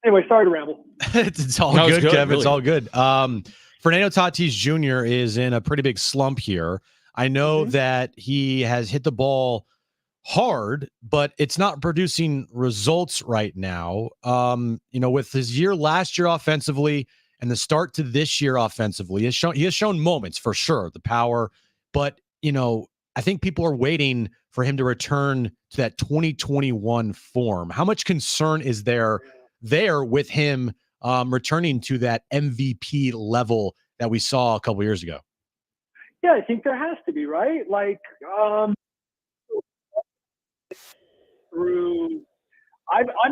Anyway, sorry to ramble. It's all good, Kev. Really. It's all good. Fernando Tatis Jr. is in a pretty big slump here. I know that he has hit the ball hard, but it's not producing results right now. With his year last year offensively and the start to this year offensively, he has shown moments for sure, the power, but I think people are waiting for him to return to that 2021 form. How much concern is there with him returning to that MVP level that we saw a couple years ago? Yeah, I think there has to be, right? Like I've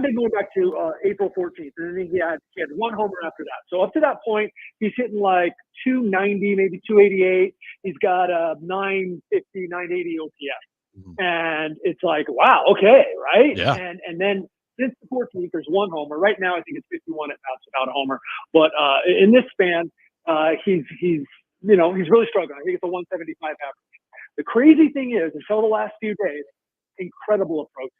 been going back to April 14th, and then he had 1 homer after that. So up to that point, he's hitting like 290, maybe 288. He's got a 950, 980 OPS. And it's like, wow, okay, right? Yeah. And then since the 14th, there's 1 homer. Right now, I think it's 51 at bats without a homer. But in this span, he's really struggling. I think it's a 175 average. The crazy thing is, until the last few days, incredible approach.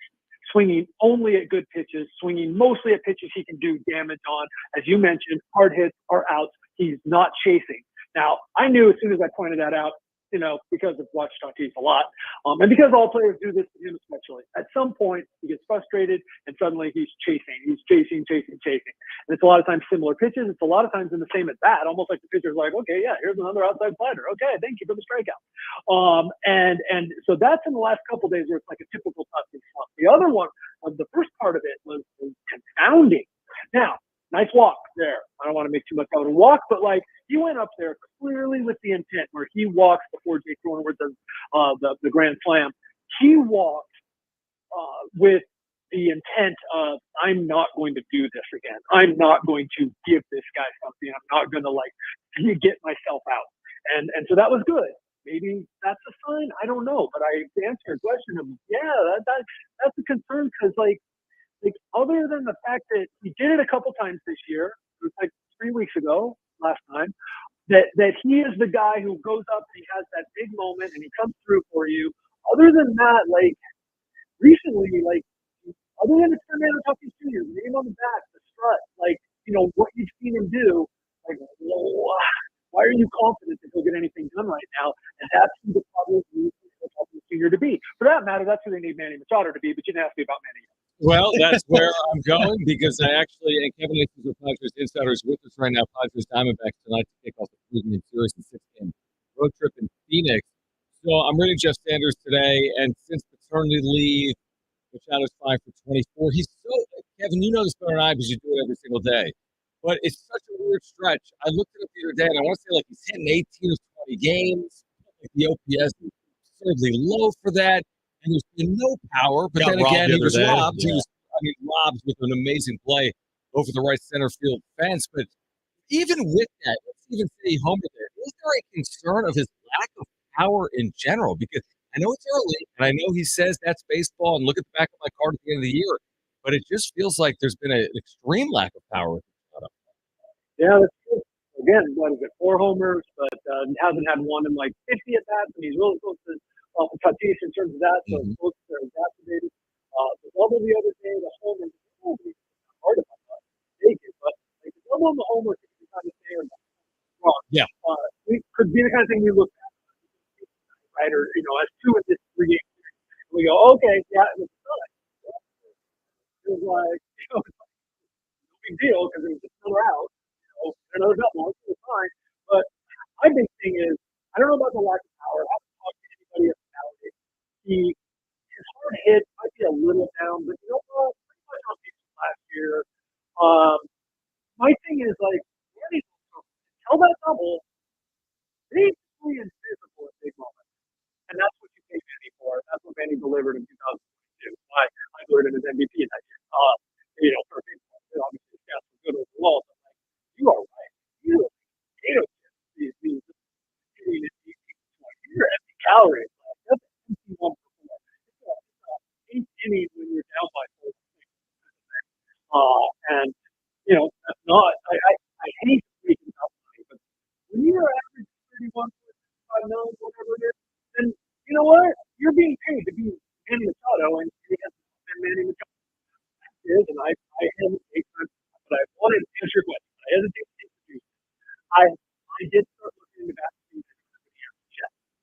Swinging only at good pitches, swinging mostly at pitches he can do damage on. As you mentioned, hard hits are outs. He's not chasing. Now, I knew as soon as I pointed that out, because I've watched Tatis a lot, and because all players do this to him especially, at some point he gets frustrated, and suddenly he's chasing. And it's a lot of times similar pitches. It's a lot of times in the same at bat, almost like the pitcher's like, okay, yeah, here's another outside slider. Okay, thank you for the strikeout. And so that's in the last couple of days where it's like a typical Tuscan slump. The other one, the first part of it was confounding. Now, nice walk there. I don't want to make too much out of a walk, but like he went up there clearly with the intent where he walks before Jake Cronenworth does the grand slam. He walked with the intent of, I'm not going to do this again. I'm not going to give this guy something. I'm not going to like get myself out. And so that was good. Maybe that's a sign. I don't know. But to answer your question of, that's a concern because like other than the fact that he did it a couple times this year, it was like 3 weeks ago, last time, that he is the guy who goes up and he has that big moment and he comes through for you. Other than that, like recently, like other than the Fernando Tatis Jr., the name on the back, the strut, like, you know, what you've seen him do, like, why are you confident that he'll get anything done right now? And that's who the Padres need Tatis Jr. to be. For that matter, that's who they need Manny Machado to be, but you didn't ask me about Manny. Well, that's where I'm going because and Kevin Nathan's with Padres Insider is with us right now. Padres Diamondbacks tonight to kick off the three-game series, the 6-game road trip in Phoenix. So I'm reading Jeff Sanders today, and since paternity leave, Machado's fine for 24. He's so, Kevin, you know this better than I because you do it every single day. But it's such a weird stretch. I looked at it the other day, and I want to say like he's hitting 18 of 20 games. Like the OPS is absurdly low for that, and there's been no power. But then again, he was robbed. Yeah. He was, robbed with an amazing play over the right center field fence. But even with that, let's even say homer there. Is there a concern of his lack of power in general? Because I know it's early, and I know he says that's baseball, and look at the back of my card at the end of the year, but it just feels like there's been an extreme lack of power with Machado. Yeah, that's true. Again, what is it, 4 homers, but hasn't had one in like 50 at bats, and he's really close to Tatis in terms of that, so it's close to their exacerbated. The double the other day, the homer, hard about that, take it, but like the double and the homer could be kind of fair. Yeah. It could be the kind of thing we look at. Right, or as 2 in this 3 game series, we go, okay, yeah, it was good. It was like, no big deal because it was just another out, another double, it was fine. But my big thing is, I don't know about the lack of power. I haven't talked to anybody about it. His hard hit might be a little down, but you know what? Pretty much on pace last year. My thing is like, tell that double, basically invisible at big moments. And that's what you pay Manny for. That's what Manny delivered in 2022. I delivered him as MVP in that year. For baseball, obviously the stats were good overall, but like, you are right. You are potato chips. You're empty calories. Like, that's an empty 1 for 4. It's 8 innings when you're down by 4. And that's not. I hate making up money, but when you're averaging 31.5 million, whatever it is, then you know what? You're being paid to be Manny Machado, and he has been Manny Machado. And I hesitate, but I wanted to answer your question. I hesitate to take the juice. I did start looking into backstage.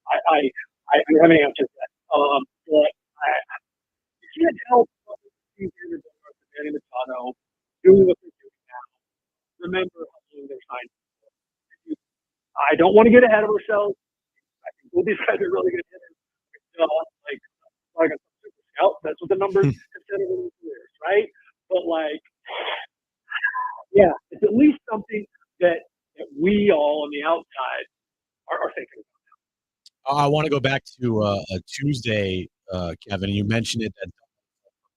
I don't have any answers yet. But you can't help but see Manny Machado doing what they're doing now. Remember how long they're signed. I don't want to get ahead of ourselves. I think all these guys are really going to hit it. Like a super scout. That's what the numbers consider in the careers, right? But like, yeah, it's at least something that we all on the outside are thinking about. I want to go back to a Tuesday, Kevin. You mentioned it that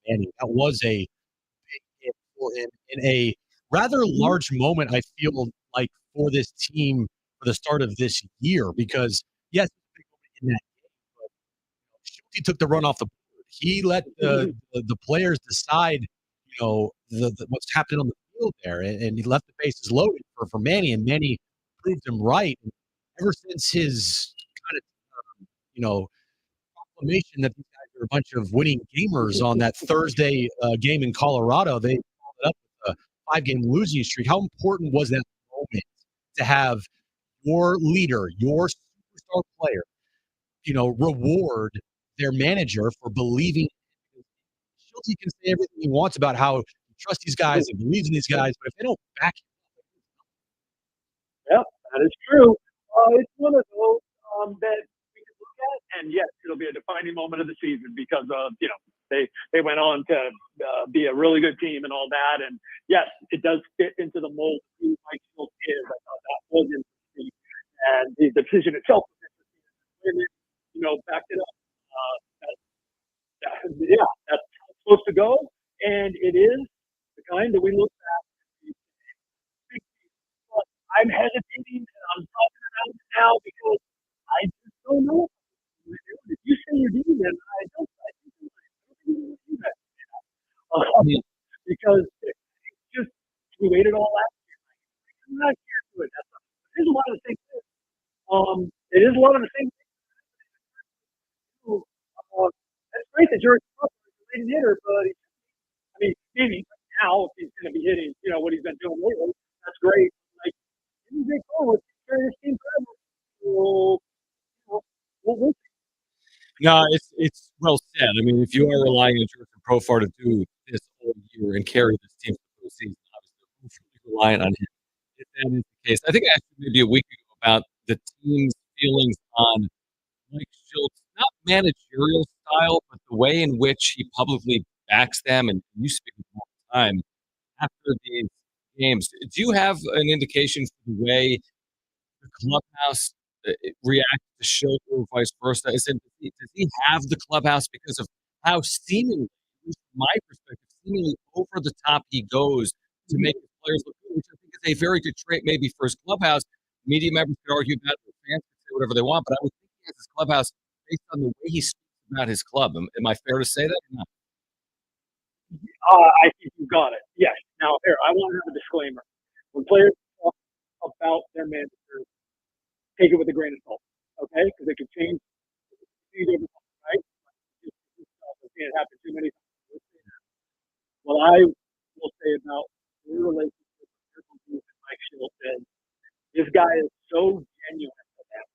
Manny. That was a big hit for him in a rather large moment. I feel like for this team for the start of this year, because yes, in that game, but he took the run off the board. He let the players decide, what's happening on the field there, and he left the bases loaded for Manny, and Manny proved him right. And ever since his kind of, proclamation that these guys are a bunch of winning gamers on that Thursday game in Colorado, they followed it up with a 5-game losing streak. How important was that moment to have your leader, your superstar player, reward their manager for believing? She'll he can say everything he wants about how he trusts these guys and believes in these guys, but if they don't back him, Yeah, that is true. It's one of those that we can look at, and yes, it'll be a defining moment of the season because of they went on to be a really good team and all that, and yes, it does fit into the mold of who Mike Schultz is. I thought that was interesting, and the decision itself was interesting. And it, backed it up. Yeah, that's how it's supposed to go, and it is the kind that we look at. But I'm hesitating and I'm talking about it now because I just don't know. If you say you do, then I don't. I think you don't do that. Because it's just we waited all last year. I'm not here to it. It is a lot of the same things. It is a lot of the same things. That's great that you're a leading hitter, but I mean, maybe now if he's going to be hitting, what he's been doing lately, that's great. Like, he's a forward, carry this team forever. So, we'll see. No, it's well said. I mean, if you are relying on Jurickson Profar to do this all year and carry this team through the season, obviously we're fully reliant on him. If that is the case, I think I asked you maybe a week ago about the team's feelings on Mike Schultz, not managerial style, but the way in which he publicly backs them, and you speak all the time after these games. Do you have an indication for the way the clubhouse reacts to Schultz or vice versa? Does he have the clubhouse because of how seemingly, at least from my perspective, seemingly over the top he goes to make the players look good, which I think is a very good trait maybe for his clubhouse. Media members could argue that, the fans could say whatever they want, but I would think he has his clubhouse based on the way he speaks about his club. Am I fair to say that? No. I think you got it. Yes. Now, here, I want to have a disclaimer. When players talk about their managers, take it with a grain of salt, okay? Because it can change everything, right? It happens too many times. What I will say about your relationship with Mike Schultz is this guy is so genuine to them,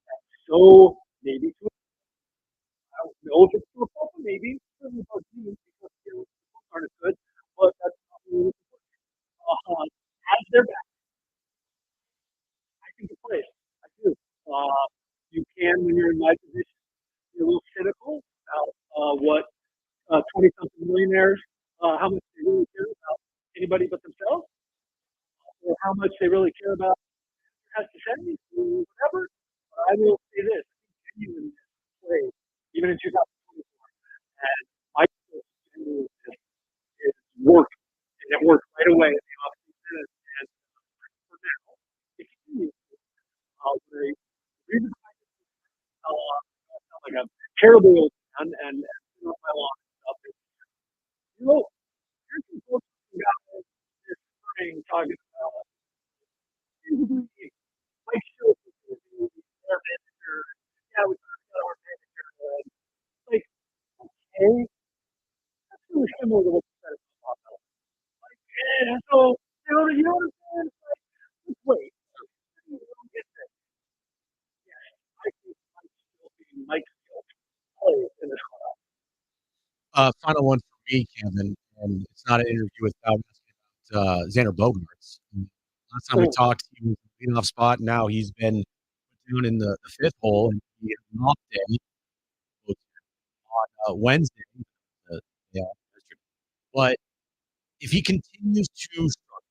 and so maybe to I don't know if it's to a fault, maybe certainly about humans because aren't as good, but that's not really as their back. I think it plays. I do. You can, when you're in my position, be a little cynical about what 20-something millionaires, how much they really care about anybody but themselves, or how much they really care about has to say, or whatever. But I will say this: genuine plays, even in 2024, and my genuineness is working, and it worked right away in the offseason, and for now, it continues. The reason like a terrible old man and my lawn and stuff. Here's some folks who got this spring talking about Mike Schultz is going to be our manager. Yeah, we got our manager. Like, okay, that's really similar to what you said about Pop. Like, so you know what I'm saying? It's like, just wait. You don't get this. Yeah, I think Mike Schultz being Mike Schultz plays in this club. Final one for me, Kevin, and it's not an interview without Xander Bogaerts. Last time we talked, he was in the leadoff spot. Now he's been down in the fifth hole, and he had an off day on Wednesday. Yeah, but if he continues to struggle,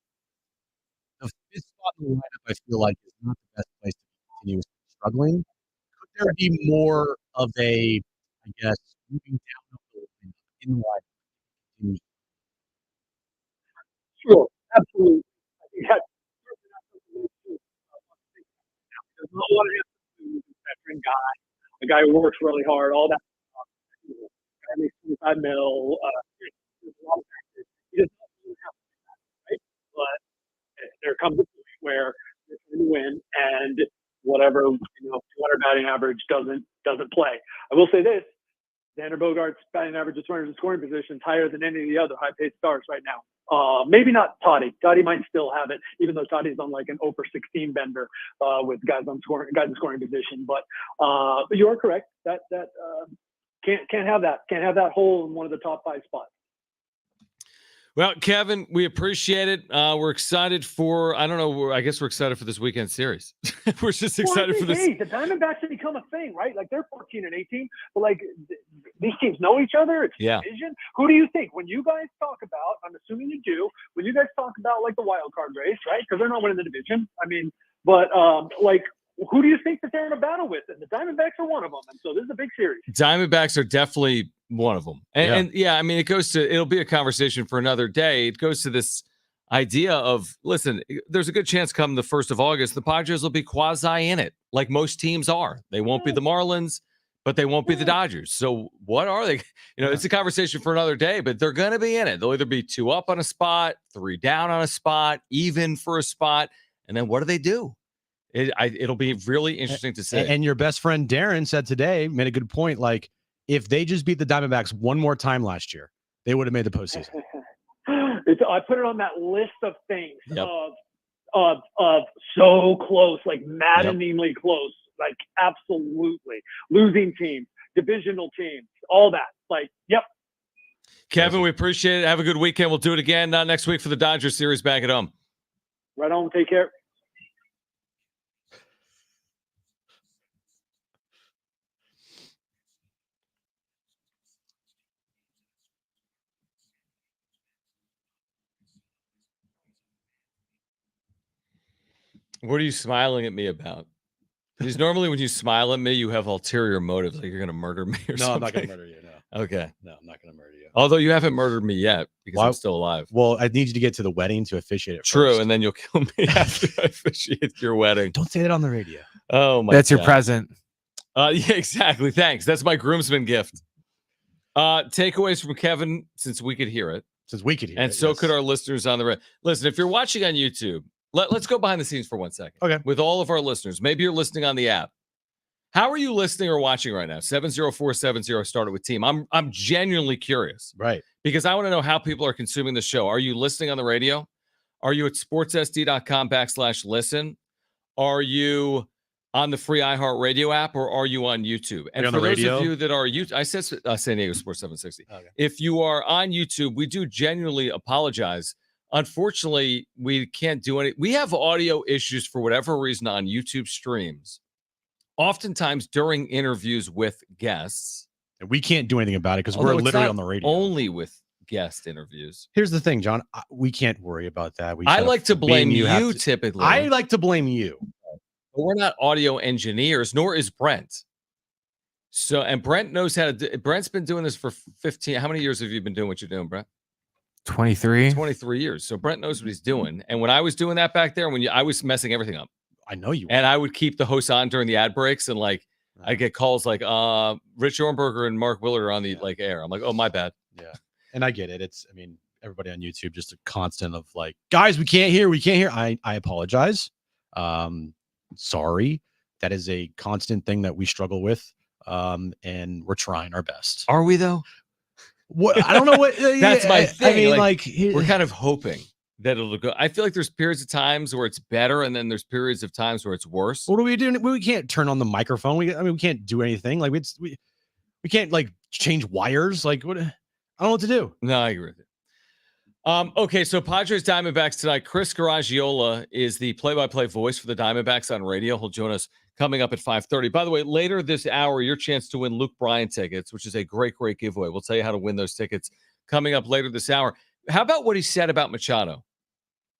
the fifth spot in the lineup, I feel like, is not the best place to continue struggling. Could there be more of a, I guess, moving down in the lineup? Sure, absolutely. I think that's certainly not something we do. There's not a lot of emphasis on a veteran guy, a guy who works really hard, all that stuff. Guy makes 25 mil. There's a lot of factors. He doesn't really have to do that, right? But there comes a point where you're trying to win, and whatever 200 batting average doesn't play. I will say this: Xander Bogaerts' batting average of 200 in scoring position is higher than any of the other high-paid stars right now. Maybe not Toddy. Toddy might still have it, even though Toddy's on like an 0 for 16 bender with guys in scoring position. But you are correct. That can't have that. Can't have that hole in one of the top 5 spots. Well, Kevin, we appreciate it. We're excited for, I don't know, I guess we're excited for this weekend series. We're just excited for this. Hey, the Diamondbacks have become a thing, right? Like they're 14-18, but like these teams know each other. It's division. Who do you think when you guys talk about? I'm assuming you do. When you guys talk about like the wild card race, right? Because they're not winning the division. I mean, but like. Who do you think that they're in a battle with? And the Diamondbacks are one of them. And so this is a big series. Diamondbacks are definitely one of them. And I mean, it'll be a conversation for another day. It goes to this idea of, listen, there's a good chance come the 1st of August, the Padres will be quasi in it, like most teams are. They won't be the Marlins, but they won't be the Dodgers. So what are they? It's a conversation for another day, but they're going to be in it. They'll either be 2 up on a spot, 3 down on a spot, even for a spot. And then what do? It'll be really interesting to see. And your best friend Darren said today, made a good point. Like, if they just beat the Diamondbacks one more time last year, they would have made the postseason. I put it on that list of things of so close, like maddeningly close, like absolutely losing teams, divisional teams, all that. Like, Kevin, we appreciate it. Have a good weekend. We'll do it again next week for the Dodgers series back at home. Right on. Take care. What are you smiling at me about? Because normally when you smile at me, you have ulterior motives, like you're going to murder me or something. No, I'm not going to murder you. No. Okay. No, I'm not going to murder you. Although you haven't murdered me yet because I'm still alive. Well, I need you to get to the wedding to officiate it. True, first. and then you'll kill me after I officiate your wedding. Don't say that on the radio. Oh my! That's your present. Yeah, exactly. Thanks. That's my groomsman gift. Takeaways from Kevin, since we could hear it. And so could our listeners on the radio. Listen, if you're watching on YouTube, let's go behind the scenes for 1 second. Okay. With all of our listeners, maybe you're listening on the app. How are you listening or watching right now? 70470 started with team. I'm genuinely curious. Right. Because I want to know how people are consuming the show. Are you listening on the radio? Are you at sportssd.com/listen? Are you on the free iHeartRadio app, or are you on YouTube? And for those of you that are I said San Diego Sports 760. Okay. If you are on YouTube, we do genuinely apologize. Unfortunately, we can't do any. We have audio issues for whatever reason on YouTube streams. Oftentimes during interviews with guests. And we can't do anything about it because we're literally on the radio. Only with guest interviews. Here's the thing, John. We can't worry about that. I like to blame you typically. I like to blame you. But we're not audio engineers, nor is Brent. So, and Brent knows how to do. Brent's been doing this for 15. How many years have you been doing what you're doing, Brent? 23. 23 years. So Brent knows what he's doing. And when I was doing that back there, I was messing everything up. I know you. And I would keep the hosts on during the ad breaks, and like I get calls like, Rich Ornberger and Mark Willard are on the air. I'm like, oh, my bad. Yeah. And I get it. Everybody on YouTube, just a constant of like, guys, we can't hear. I apologize. Sorry. That is a constant thing that we struggle with. And we're trying our best. Are we though? What I don't know what that's my thing. I mean, we're kind of hoping that it'll go. I feel like there's periods of times where it's better, and then there's periods of times where it's worse. What are we doing? We can't turn on the microphone. We can't do anything. Like we can't like change wires. Like what? I don't know what to do. No, I agree with you. Okay, so Padres Diamondbacks tonight. Chris Garagiola is the play-by-play voice for the Diamondbacks on radio. He'll join us coming up at 5:30. By the way, later this hour, your chance to win Luke Bryan tickets, which is a great giveaway. We'll tell you how to win those tickets coming up later this hour. How about what he said about Machado?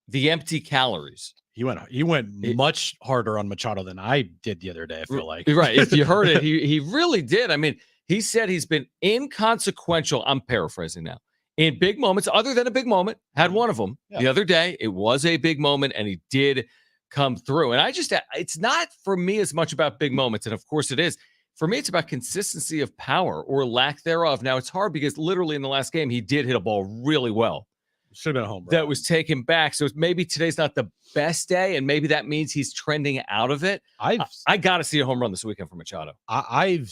The empty calories. He went much harder on Machado than I did the other day, I feel like. Right. If you heard it, he really did. I mean, he said he's been inconsequential. I'm paraphrasing now. In big moments, other than a big moment, had one of them the other day. It was a big moment, and he did come through. And it's not for me as much about big moments. And of course it is. For me, it's about consistency of power or lack thereof. Now, it's hard because literally in the last game, he did hit a ball really well. Should have been a home run. That was taken back. So maybe today's not the best day, and maybe that means he's trending out of it. I got to see a home run this weekend from Machado. I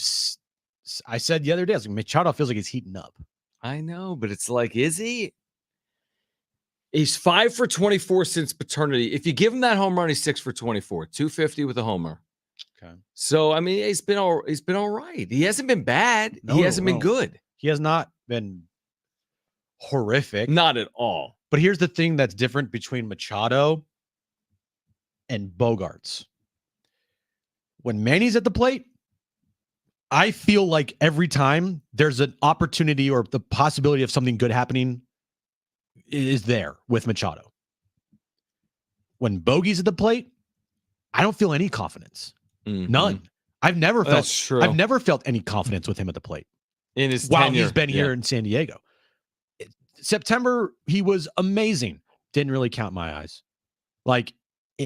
said the other day, I was like, Machado feels like he's heating up. I know, but it's like, is he? He's 5 for 24 since paternity. If you give him that home run, he's 6 for 24, 250 with a homer. Okay. So I mean, he's been all right. He hasn't been bad. He hasn't been good. He has not been horrific. Not at all. But here's the thing that's different between Machado and Bogarts. When Manny's at the plate, I feel like every time there's an opportunity or the possibility of something good happening is there with Machado. When Bogey's at the plate, I don't feel any confidence. Mhm. None. I've never That's true. I've never felt any confidence with him at the plate In his while tenure. he's been here in San Diego. September, he was amazing. Didn't really count my eyes. Like,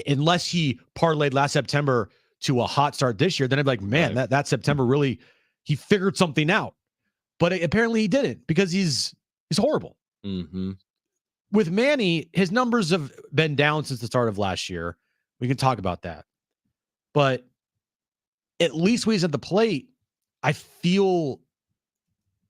unless he parlayed last September to a hot start this year, then I'd be like, man, that September really, he figured something out. But apparently he didn't, because he's horrible. Mm-hmm. With Manny, his numbers have been down since the start of last year. We can talk about that. But at least when he's at the plate, I feel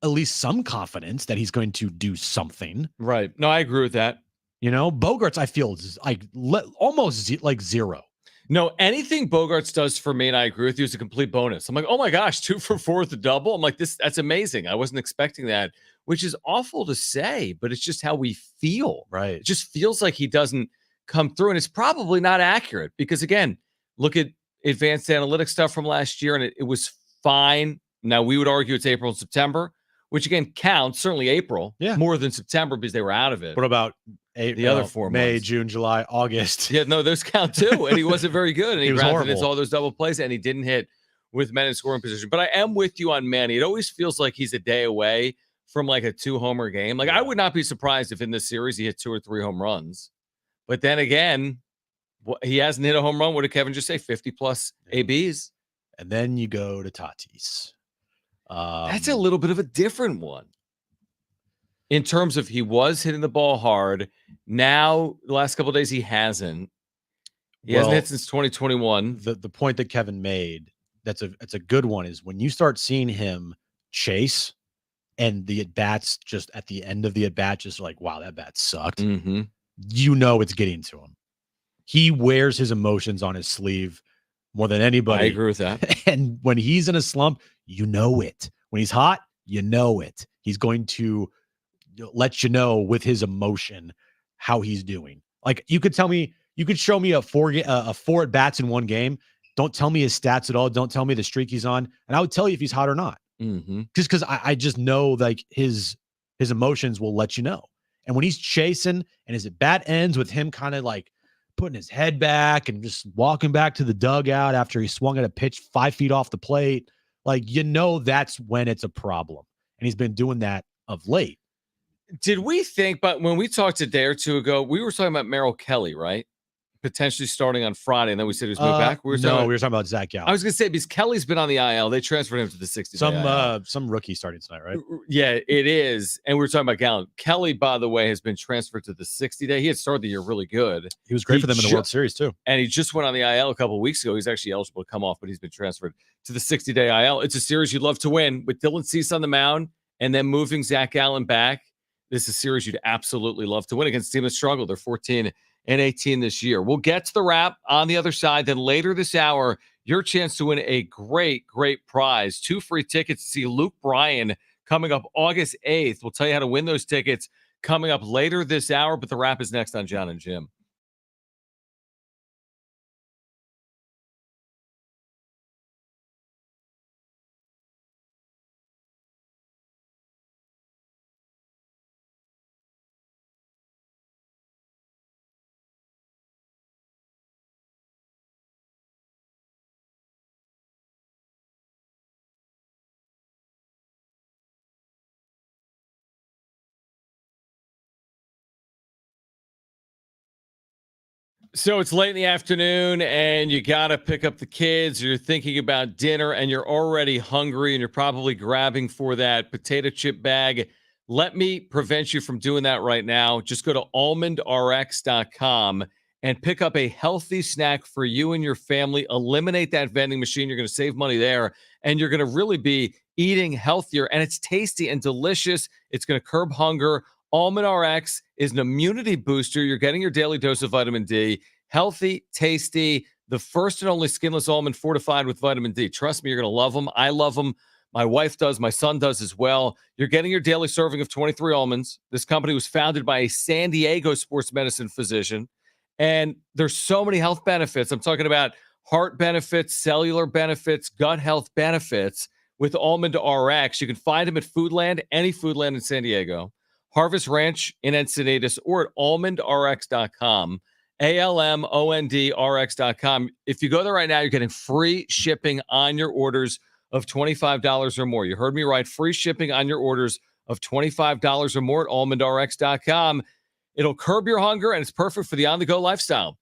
at least some confidence that he's going to do something. Right. No, I agree with that. You know, Bogarts, I feel is like almost like zero. No, anything Bogarts does for me, and I agree with you, is a complete bonus. I'm like, oh my gosh, 2 for 4 with a double. I'm like, that's amazing. I wasn't expecting that, which is awful to say, but it's just how we feel. Right. It just feels like he doesn't come through, and it's probably not accurate because, again, look at advanced analytics stuff from last year, and it was fine. Now, we would argue it's April and September, which, again, counts, certainly April, more than September because they were out of it. What about the other 4 May, months? June, July, August? Yeah, no, those count too. And he wasn't very good. And he was grounded into horrible. all those double plays, and he didn't hit with men in scoring position. But I am with you on Manny. It always feels like he's a day away from like a 2-homer game. Like, I would not be surprised if in this series he hit 2 or 3 home runs. But then again, he hasn't hit a home run. What did Kevin just say? 50+ ABs. And then you go to Tatis. That's a little bit of a different one. In terms of he was hitting the ball hard. Now, the last couple of days, he hasn't. He hasn't hit since 2021. The point that Kevin made, that's a good one, is when you start seeing him chase and the at-bats just at the end of the at-bat, just like, wow, that bat sucked. Mm-hmm. You know it's getting to him. He wears his emotions on his sleeve more than anybody. I agree with that. And when he's in a slump, you know it. When he's hot, you know it. He's going to let you know with his emotion how he's doing. Like, you could show me a 4 at bats in one game. Don't tell me his stats at all. Don't tell me the streak he's on, and I would tell you if he's hot or not. Mm-hmm. Just because I just know, like, his emotions will let you know. And when he's chasing and his at bat ends with him kind of like putting his head back and just walking back to the dugout after he swung at a pitch 5 feet off the plate, like, you know, that's when it's a problem. And he's been doing that of late. Did we think, but when we talked a day or two ago, we were talking about Merrill Kelly, right? Potentially starting on Friday, and then we said he was moved back. We were talking about Zach Gallen. I was going to say, because Kelly's been on the IL. They transferred him to the 60-day IL. Some rookie starting tonight, right? Yeah, it is. And we were talking about Gallen. Kelly, by the way, has been transferred to the 60-day. He had started the year really good. He was great for them in the World Series, too. And he just went on the IL a couple of weeks ago. He's actually eligible to come off, but he's been transferred to the 60-day IL. It's a series you'd love to win with Dylan Cease on the mound and then moving Zach Gallen back. This is a series you'd absolutely love to win against a team that struggled. They're 14-18 this year. We'll get to the wrap on the other side. Then later this hour, your chance to win a great, great prize. 2 free tickets to see Luke Bryan coming up August 8th. We'll tell you how to win those tickets coming up later this hour, but the wrap is next on Jon and Jim. So it's late in the afternoon and you got to pick up the kids. You're thinking about dinner and you're already hungry and you're probably grabbing for that potato chip bag. Let me prevent you from doing that right now. Just go to almondrx.com and pick up a healthy snack for you and your family. Eliminate that vending machine. You're going to save money there and you're going to really be eating healthier, and it's tasty and delicious. It's going to curb hunger. Almond RX is an immunity booster. You're getting your daily dose of vitamin D. Healthy, tasty, the first and only skinless almond fortified with vitamin D. Trust me, you're going to love them. I love them. My wife does. My son does as well. You're getting your daily serving of 23 almonds. This company was founded by a San Diego sports medicine physician. And there's so many health benefits. I'm talking about heart benefits, cellular benefits, gut health benefits with Almond RX. You can find them at Foodland, any Foodland in San Diego, Harvest Ranch in Encinitas, or at almondrx.com. ALMONDRX.com. If you go there right now, you're getting free shipping on your orders of $25 or more. You heard me right. Free shipping on your orders of $25 or more at almondrx.com. It'll curb your hunger, and it's perfect for the on-the-go lifestyle.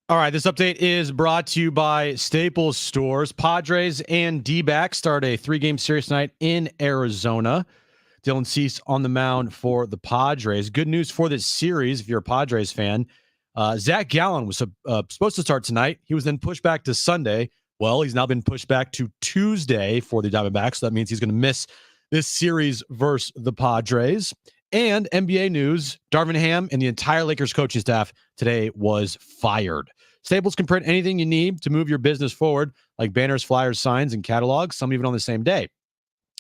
All right, this update is brought to you by Staples Stores. Padres and D-backs start a 3-game series tonight in Arizona. Dylan Cease on the mound for the Padres. Good news for this series, if you're a Padres fan. Zach Gallen was supposed to start tonight. He was then pushed back to Sunday. Well, he's now been pushed back to Tuesday for the Diamondbacks. So that means he's going to miss this series versus the Padres. And NBA news, Darvin Ham and the entire Lakers coaching staff today was fired. Staples can print anything you need to move your business forward, like banners, flyers, signs, and catalogs, some even on the same day.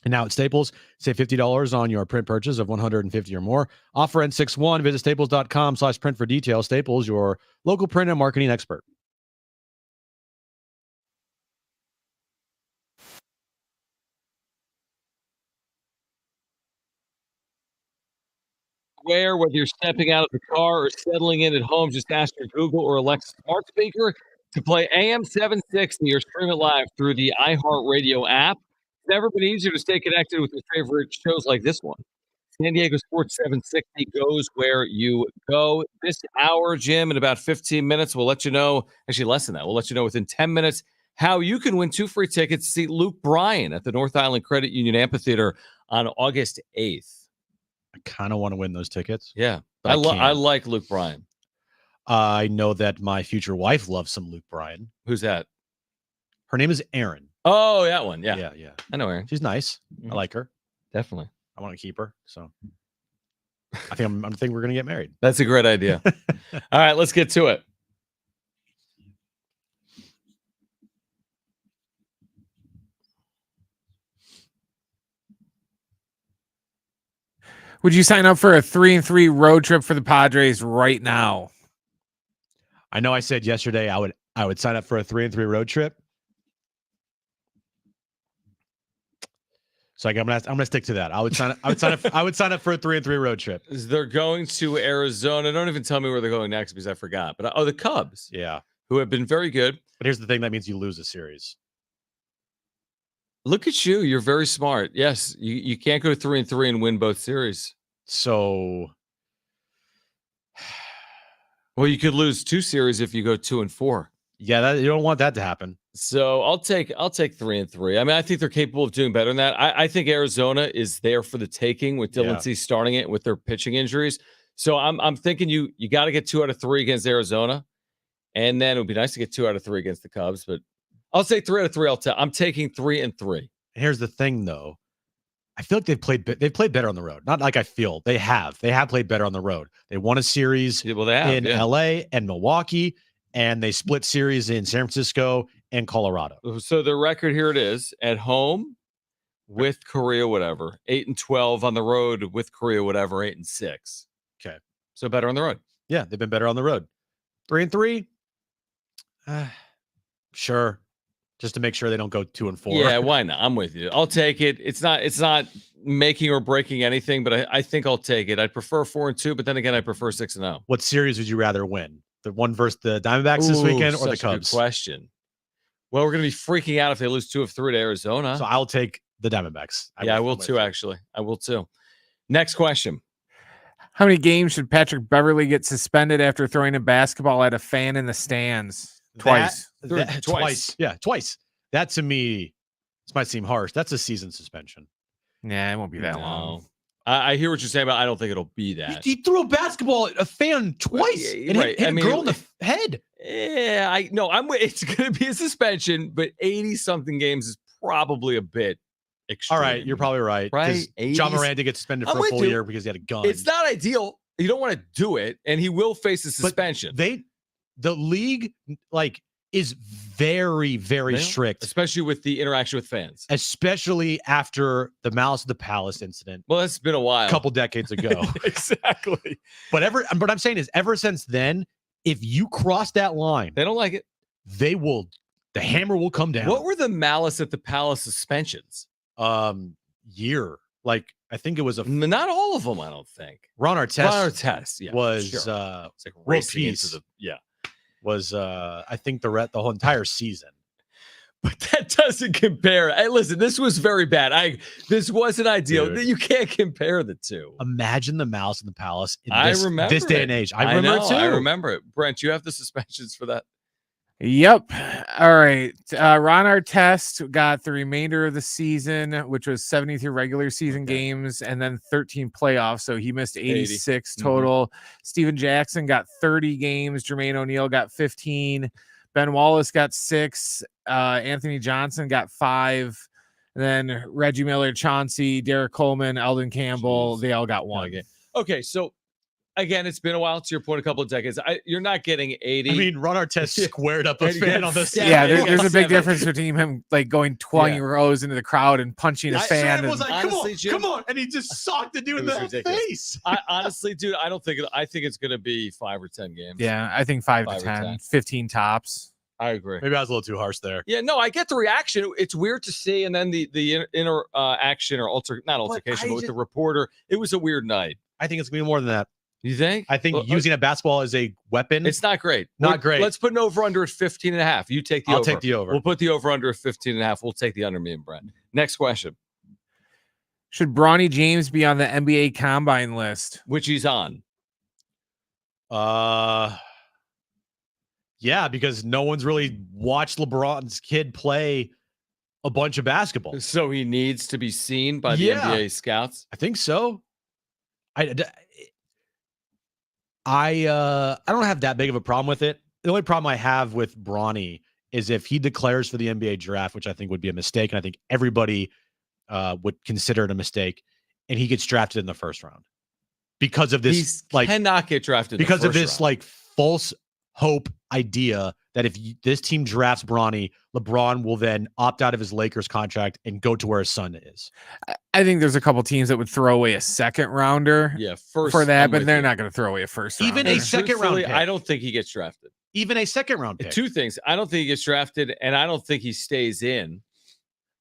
And now at Staples, save $50 on your print purchase of $150 or more. Offer ends 6/1. Visit staples.com/print for details. Staples, your local print and marketing expert. Whether you're stepping out of the car or settling in at home, just ask your Google or Alexa smart speaker to play AM 760 or stream it live through the iHeartRadio app. It's never been easier to stay connected with your favorite shows like this one. San Diego Sports 760 goes where you go. This hour, Jim, in about 15 minutes, we'll let you know, actually less than that, we'll let you know within 10 minutes how you can win 2 free tickets to see Luke Bryan at the North Island Credit Union Amphitheater on August 8th. I kind of want to win those tickets. Yeah, but I like Luke Bryan. I know that my future wife loves some Luke Bryan. Who's that? Her name is Erin. Oh, that one. Yeah. Yeah. I know Erin. She's nice. Mhm. I like her. Definitely. I want to keep her. So I think I'm thinking we're going to get married. That's a great idea. All right, let's get to it. Would you sign up for a 3-3 road trip for the Padres right now? I know I said yesterday I would sign up for a 3-3 road trip. So I'm gonna stick to that. I would sign up for a 3-3 road trip. They're going to Arizona. Don't even tell me where they're going next because I forgot. But the Cubs. Yeah. Who have been very good. But here's the thing, that means you lose a series. Look at you. You're very smart. Yes, you can't go 3-3 and win both series. So, well, you could lose 2 series if you go 2-4. Yeah, you don't want that to happen. So I'll take 3-3. I mean, I think they're capable of doing better than that. I think Arizona is there for the taking with Dylan Cease starting it with their pitching injuries. So I'm thinking you got to get 2 out of 3 against Arizona, and then it would be nice to get 2 out of 3 against the Cubs. But I'll say 3 out of 3. I'm taking 3-3. Here's the thing, though. I feel like they've played better on the road. Not like I feel. They have played better on the road. They won a series in LA and Milwaukee, and they split series in San Francisco and Colorado. So the record here it is: at home with Korea, whatever, 8-12; on the road with Korea, whatever, 8-6. Okay, so better on the road. Yeah, they've been better on the road. 3-3. Sure. Just to make sure they don't go 2-4. Yeah, why not? I'm with you. I'll take it. It's not making or breaking anything, but I think I'll take it. I'd prefer 4-2, but then again, I prefer 6-0. What series would you rather win? The one versus the Diamondbacks this weekend or the Cubs? Good question. Well, we're going to be freaking out if they lose 2 of 3 to Arizona. So I'll take the Diamondbacks. I will too, actually. I will too. Next question. How many games should Patrick Beverly get suspended after throwing a basketball at a fan in the stands? Twice. Twice. Yeah, twice. That to me, this might seem harsh. That's a season suspension. Yeah, it won't be that long. I hear what you're saying, but I don't think it'll be that. He threw a basketball at a fan twice and hit a girl in the head. Yeah, it's going to be a suspension, but 80-something games is probably a bit extreme. All right, you're probably right. Right? John Morant gets suspended for a full year because he had a gun. It's not ideal. You don't want to do it, and he will face a suspension. But the league, is very, very strict, especially with the interaction with fans, especially after the Malice of the Palace incident. Well, that's been a while, a couple decades ago. Exactly. But what I'm saying is, ever since then, if you cross that line, they don't like it. The hammer will come down. What were the Malice at the Palace suspensions? Year. I think it was not all of them. I don't think. Ron Artest. Yeah, was it's like world peace. Was I think the whole entire season. But that doesn't compare. Hey, listen, this was very bad. This wasn't ideal. Dude. You can't compare the two. Imagine the Mouse in the Palace in I remember this day and age. I remember it too. I remember it. Brent, you have the suspensions for that? Yep. All right. Ron Artest got the remainder of the season, which was 73 regular season games and then 13 playoffs. So he missed 86 total. Steven Jackson got 30 games. Jermaine O'Neal got 15. Ben Wallace got 6. Anthony Johnson got 5. And then Reggie Miller, Chauncey, Derek Coleman, Eldon Campbell, they all got 1 game. Okay, so again, it's been a while. To your point, a couple of decades. You're not getting 80. I mean, Ron Artest squared up a And he fan got on the seven. Yeah, He there's got a big 7. difference between him like going 20 rows into the crowd and punching a fan. Sam was And, like, honestly, Jim, come on. And he just socked the dude in was the ridiculous. face. Honestly, dude, I don't think I think it's going to be 5 or 10 games. yeah, I think 5 5 to or 10, 10. 15 tops. I agree. Maybe I was a little too harsh there. Yeah, no, I get the reaction. It's weird to see, and then the inner action or not altercation, but with the reporter, it was a weird night. I think it's going to be more than that. You think? I think using a basketball as a weapon. It's not great. Not great. Let's put an over under at 15.5. You take the I'll over. take the over. We'll put the over under at 15.5. We'll take the under, me and Brent. Next question. Should Bronny James be on the NBA Combine list? Which he's on. Yeah, because no one's really watched LeBron's kid play a bunch of basketball. So he needs to be seen by the Yeah. NBA scouts. I think so. I don't have that big of a problem with it. The only problem I have with Bronny is if he declares for the NBA draft, which I think would be a mistake, and I think everybody would consider it a mistake, and he gets drafted in the first round because of this, cannot get drafted because in of the this first round. false hope idea that if this team drafts Bronny, LeBron will then opt out of his Lakers contract and go to where his son is. I think there's a couple teams that would throw away a second rounder for that, but they're not going to throw away a first rounder. Even a second round pick. I don't think he gets drafted. Even a second round pick. 2 things. I don't think he gets drafted, and I don't think he stays in.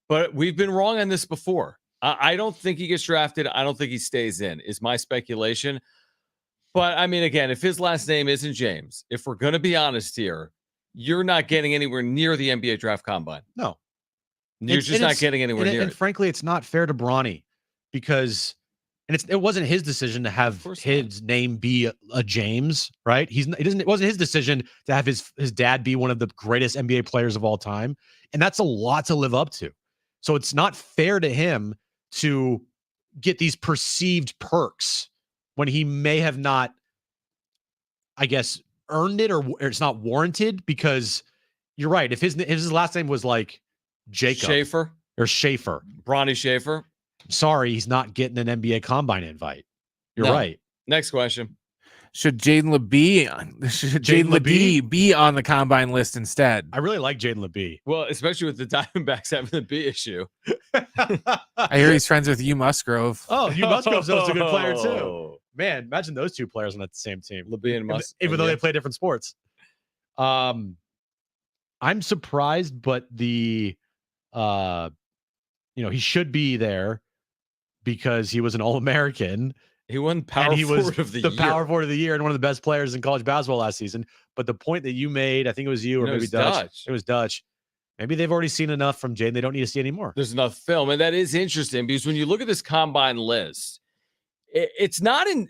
But we've been wrong on this before. I don't think he gets drafted. I don't think he stays in, is my speculation. But, I mean, again, if his last name isn't James, if we're going to be honest here, you're not getting anywhere near the NBA draft combine. No. You're just not getting anywhere near and it. frankly, it's not fair to Bronny because it wasn't his decision to have his name be a James, right? It wasn't his decision to have his dad be one of the greatest NBA players of all time. And that's a lot to live up to. So it's not fair to him to get these perceived perks when he may have not, I guess, earned it or it's not warranted, because you're right. If his last name was like Jacob Schaefer or Schaefer, Bronny Schaefer, sorry, he's not getting an NBA Combine invite. You're right. Next question. Should Jaden LeBee be on the Combine list instead? I really like Jaden LeBee. Well, especially with the Diamondbacks having the B issue. I hear he's friends with Hugh Musgrove. Oh, Hugh Musgrove's also a good player too. Man, imagine those 2 players on the same team. LeBee and even though they play different sports. I'm surprised, but he should be there because he was an All-American. He won Power Forward of the Year. Power Forward of the Year and one of the best players in college basketball last season. But the point that you made, I think it was you or maybe Dutch. It was Dutch. Maybe they've already seen enough from Jaden. They don't need to see anymore. There's enough film. And that is interesting because when you look at this combine list, it's an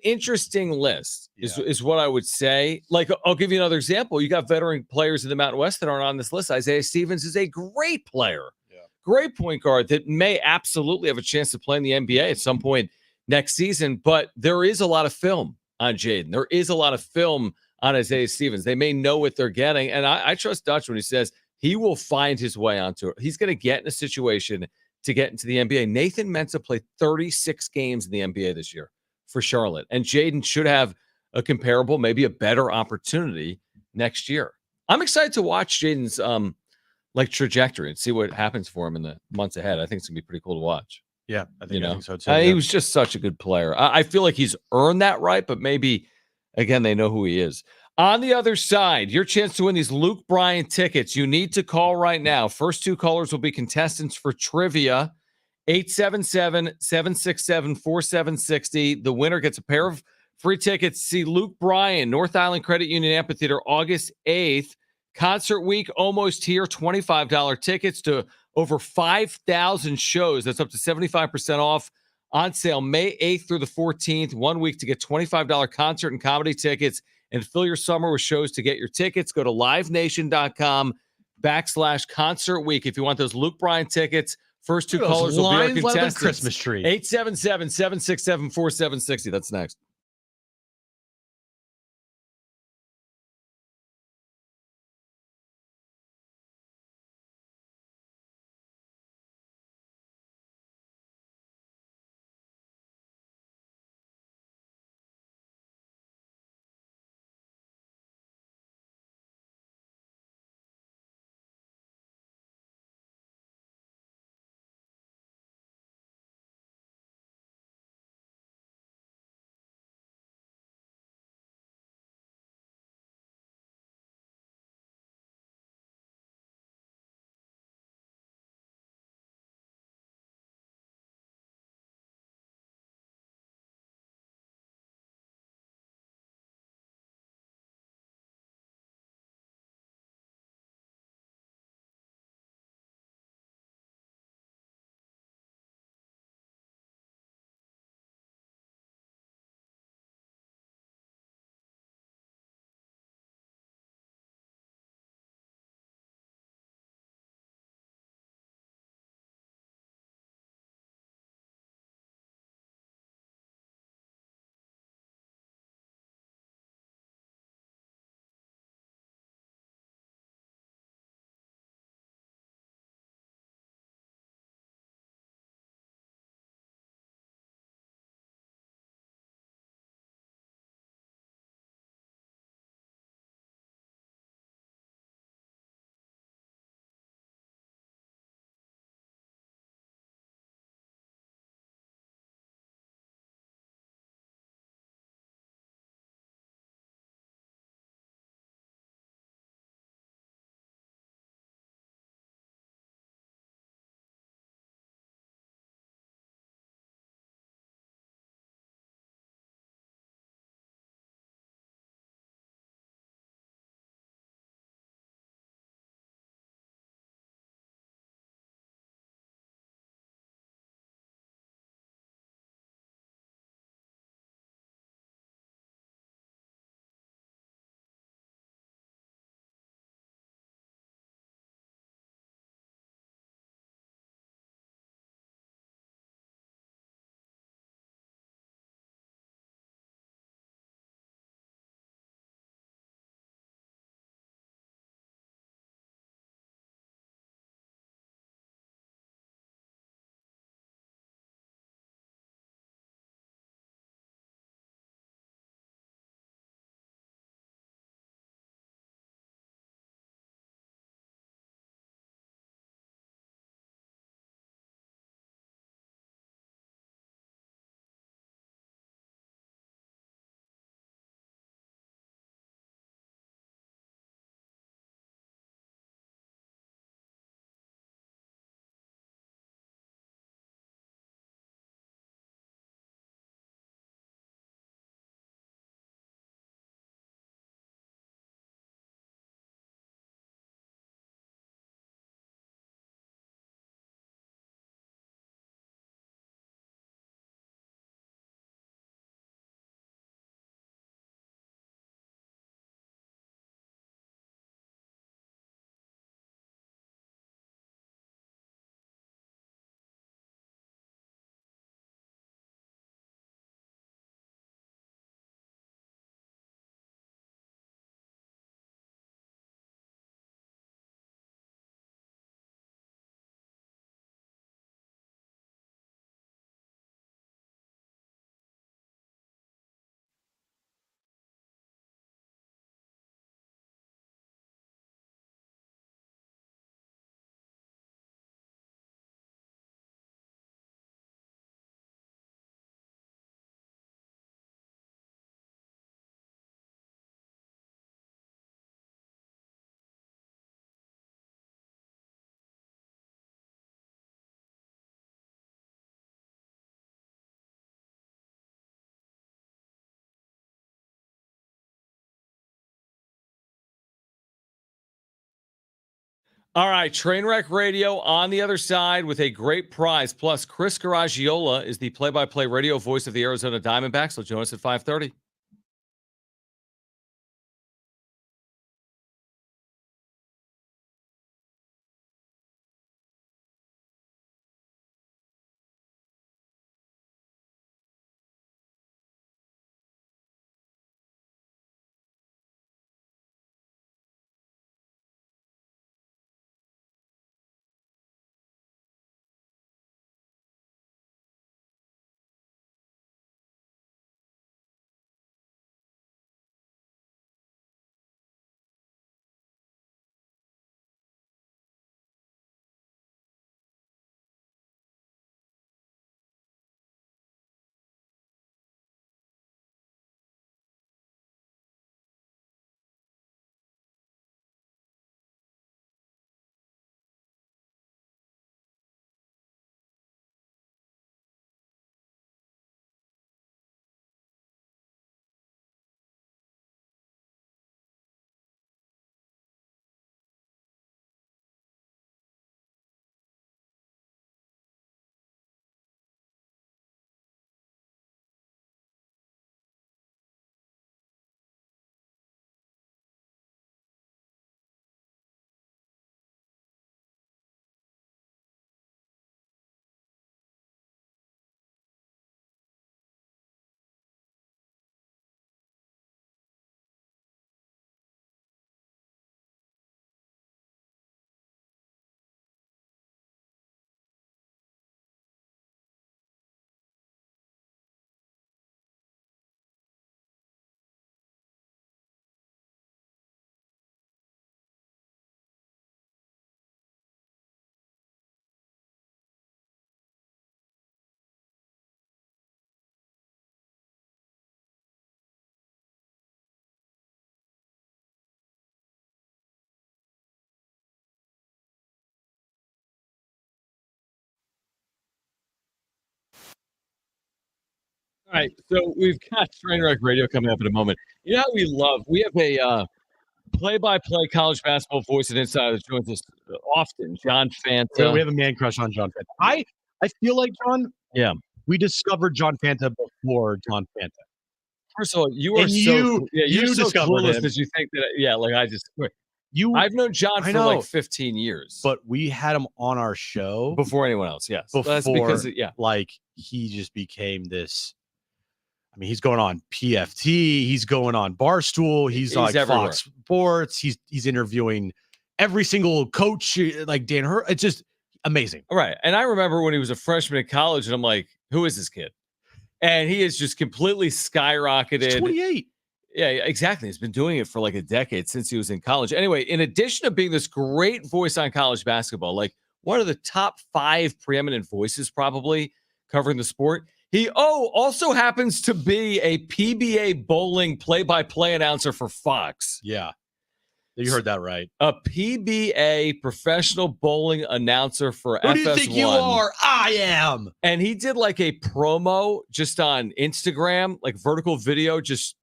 interesting list is what I would say. Like, I'll give you another example. You got veteran players in the Mountain West that aren't on this list. Isaiah Stevens is a great player, great point guard that may absolutely have a chance to play in the NBA at some point next season. But there is a lot of film on Jaden. There is a lot of film on Isaiah Stevens. They may know what they're getting. And I trust Dutch when he says he will find his way onto it. He's going to get in a situation to get into the NBA. Nathan Mensah played 36 games in the NBA this year for Charlotte. And Jaden should have a comparable, maybe a better opportunity next year. I'm excited to watch Jaden's trajectory and see what happens for him in the months ahead. I think it's going to be pretty cool to watch. Yeah, I think so too. He was just such a good player. I feel like he's earned that right, but maybe, again, they know who he is. On the other side, your chance to win these Luke Bryan tickets. You need to call right now. First 2 callers will be contestants for trivia. 877-767-4760. The winner gets a pair of free tickets to see Luke Bryan, North Island Credit Union Amphitheater, August 8th. Concert week almost here. $25 tickets to over 5,000 shows. That's up to 75% off On sale May 8th through the 14th, 1 week to get $25 concert and comedy tickets and fill your summer with shows. To get your tickets, go to livenation.com/concert week. If you want those Luke Bryan tickets, first two callers will be our lines, let 'em in contestants. Christmas tree. 877-767-4760. That's next. All right, Trainwreck Radio on the other side with a great prize. Plus, Chris Garagiola is the play-by-play radio voice of the Arizona Diamondbacks. So join us at 5:30. All right, so we've got Trainwreck Radio coming up in a moment. You know how we have a play-by-play college basketball voice and insider that joins us often, John Fanta. We have a man crush on John Fanta. I feel like, John, Yeah. we discovered John Fanta before John Fanta. First of all, you are And you're you so discovered clueless him. that you think that, like I just, I've known John for like 15 years. But we had him on our show before anyone else, yes. before, That's because, like, he just became this. I mean, he's going on PFT. He's going on Barstool. He's like everywhere. Fox Sports. He's interviewing every single coach, like Dan Hur. It's just amazing. Right. And I remember when he was a freshman in college, and I'm like, who is this kid? And he is just completely skyrocketed. He's 28. Yeah, exactly. He's been doing it for like a decade since he was in college. Anyway, in addition to being this great voice on college basketball, like one of the top 5 preeminent voices probably covering the sport, he also happens to be a PBA bowling play-by-play announcer for Fox. Yeah. You heard that right. A PBA professional bowling announcer for FS1. Who do you think you are? I am. And he did like a promo just on Instagram, like vertical video, just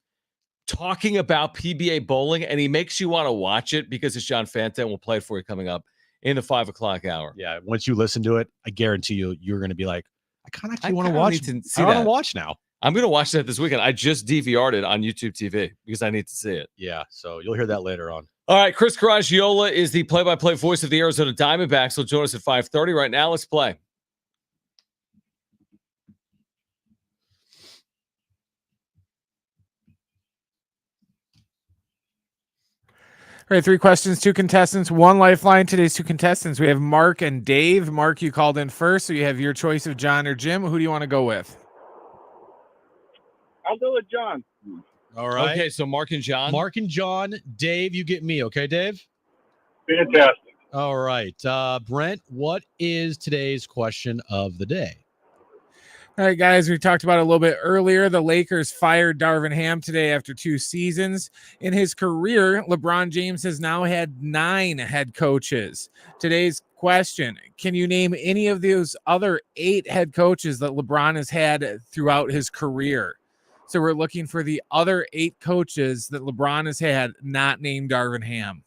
talking about PBA bowling. And he makes you want to watch it because it's John Fanta, and we'll play it for you coming up in the 5 o'clock hour. Yeah. Once you listen to it, I guarantee you're going to be like, I kind of actually want to watch. I want to watch now. I'm going to watch that this weekend. I just DVR'd it on YouTube TV because I need to see it. Yeah. So you'll hear that later on. All right, Chris Garagiola is the play-by-play voice of the Arizona Diamondbacks. He'll join us at 5:30. Right now, let's play. All right, 3 questions, 2 contestants, 1 lifeline. Today's 2 contestants, we have Mark and Dave. Mark, you called in first, so you have your choice of John or Jim. Who do you want to go with? I'll go with John. All right. Okay, so Mark and John. Mark and John. Dave, you get me. Okay, Dave? Fantastic. All right. Brent, what is today's question of the day? All right, guys, we talked about it a little bit earlier. The Lakers fired Darvin Ham today after 2 seasons. In his career, LeBron James has now had 9 head coaches. Today's question, can you name any of those other 8 head coaches that LeBron has had throughout his career? So we're looking for the other 8 coaches that LeBron has had, not named Darvin Ham.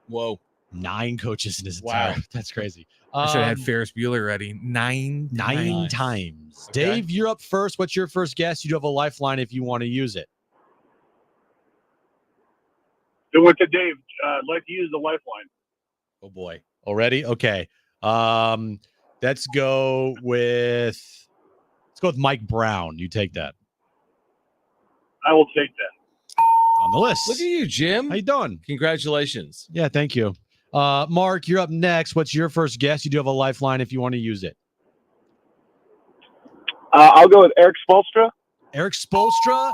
Whoa. 9 coaches in his Wow. entire. That's crazy. I should have had Ferris Bueller ready. 9 9 times. times. Okay. Dave, you're up first. What's your first guess? You do have a lifeline if you want to use it. It went to Dave. I'd like to use the lifeline. Oh boy. Already? Okay. Let's go with Mike Brown. You take that. I will take that. On the list. Look at you, Jim. How you doing? Congratulations. Yeah, thank you. Mark, you're up next. What's your first guess? You do have a lifeline if you want to use it. I'll go with Eric Spoelstra. Eric Spoelstra?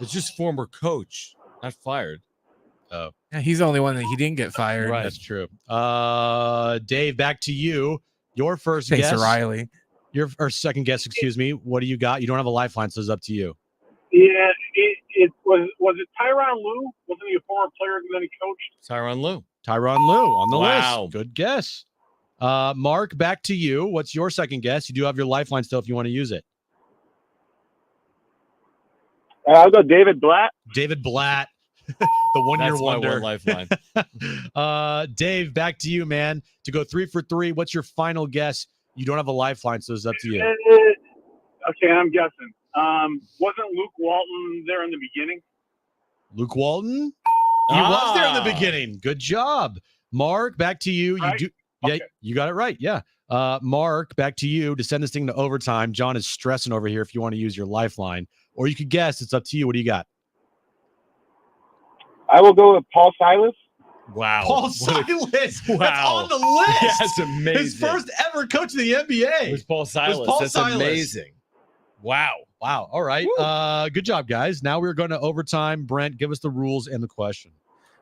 It's just former coach, not fired. Oh, Yeah, he's the only one that he didn't get fired. Right. that's true. Dave, back to you. Your first Thanks, guess. Riley. Or second guess, excuse me. What do you got? You don't have a lifeline, so it's up to you. Yeah, it was it Tyronn Lue? Wasn't he a former player and then he coached? Tyronn Lue. Tyronn Lue on the Wow. list. Good guess. Mark, back to you. What's your second guess? You do have your lifeline still if you want to use it. I'll go David Blatt. David Blatt, the one-year That's my wonder. one lifeline. Dave, back to you, man. To go 3 for 3, what's your final guess? You don't have a lifeline, so it's up to you. Okay, I'm guessing. Wasn't Luke Walton there in the beginning? Luke Walton? He was there in the Ah. beginning. Good job. Mark, back to you. Right? Yeah, Okay. you got it right. Yeah. Mark, back to you to send this thing to overtime. John is stressing over here if you want to use your lifeline. Or you could guess. It's up to you. What do you got? I will go with Paul Silas. Wow. Paul What Silas. That's Wow. on the list. Yeah, that's amazing. His first ever coach of the NBA. It was Paul Silas. Paul That's Silas. amazing. Wow. Wow. All right. Good job, guys. Now we're going to overtime. Brent, give us the rules and the question.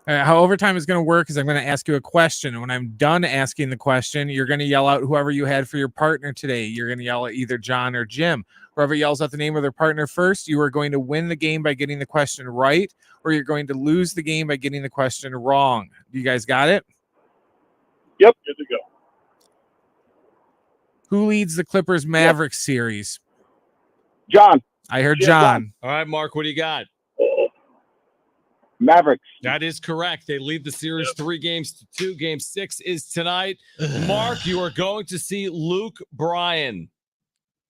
All right, how overtime is going to work is I'm going to ask you a question. When I'm done asking the question, you're going to yell out whoever you had for your partner today. You're going to yell at either John or Jim. Whoever yells out the name of their partner first, you are going to win the game by getting the question right, or you're going to lose the game by getting the question wrong. You guys got it? Yep, good to go. Who leads the Clippers Mavericks series? John. I heard Yeah, John. All right, Mark, what do you got? Mavericks. That is correct. They lead the series 3-2. Game 6 is tonight. Mark, you are going to see Luke Bryan.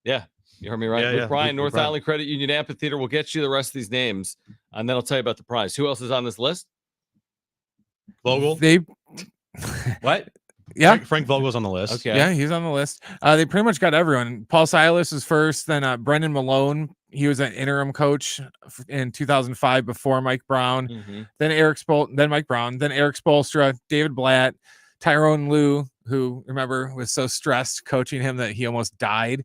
Yeah, you heard me right. Yeah, Luke yeah. Bryan, Luke North Bryan. Island Credit Union Amphitheater. We'll get you the rest of these names, and then I'll tell you about the prize. Who else is on this list? Vogel? They, What? yeah, Frank Vogel's on the list. Okay. yeah, he's on the list. They pretty much got everyone. Paul Silas is first, then Brendan Malone. He was an interim coach in 2005 before Mike Brown. Mhm. Then Mike Brown, then Eric Spoelstra, David Blatt, Tyronn Lue, who remember was so stressed coaching him that he almost died.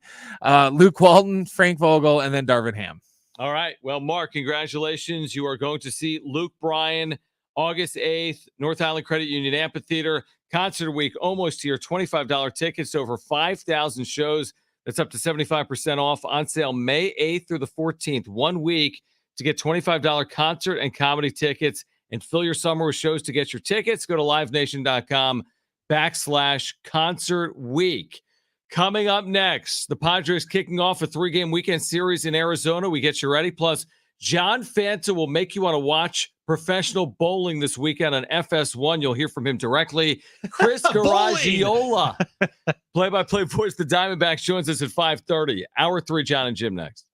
Luke Walton, Frank Vogel, and then Darvin Ham. All right. Well, Mark, congratulations. You are going to see Luke Bryan August 8th, North Island Credit Union Amphitheater. Concert week, almost here. $25 tickets, over 5,000 shows. That's up to 75% off. On sale May 8th through the 14th. 1 week to get $25 concert and comedy tickets and fill your summer with shows. To get your tickets, go to livenation.com/concert week. Coming up next, the Padres kicking off a 3-game weekend series in Arizona. We get you ready. Plus, John Fanta will make you want to watch professional bowling this weekend on FS1. You'll hear from him directly. Chris Garagiola, play-by-play voice, the Diamondbacks, joins us at 5:30. Hour 3, John and Jim next.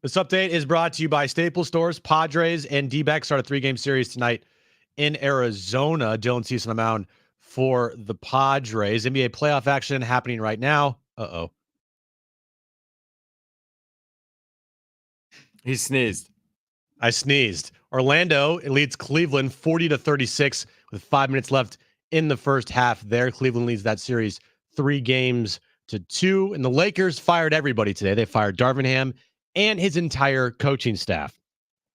This update is brought to you by Staples Stores. Padres and D-backs start a 3-game series tonight in Arizona. Dylan Cease on the mound for the Padres. NBA playoff action happening right now. Uh-oh. He sneezed. I sneezed. Orlando leads Cleveland 40-36 with 5 minutes left in the first half there. Cleveland leads that series 3-2. And the Lakers fired everybody today. They fired Darvin Ham and his entire coaching staff.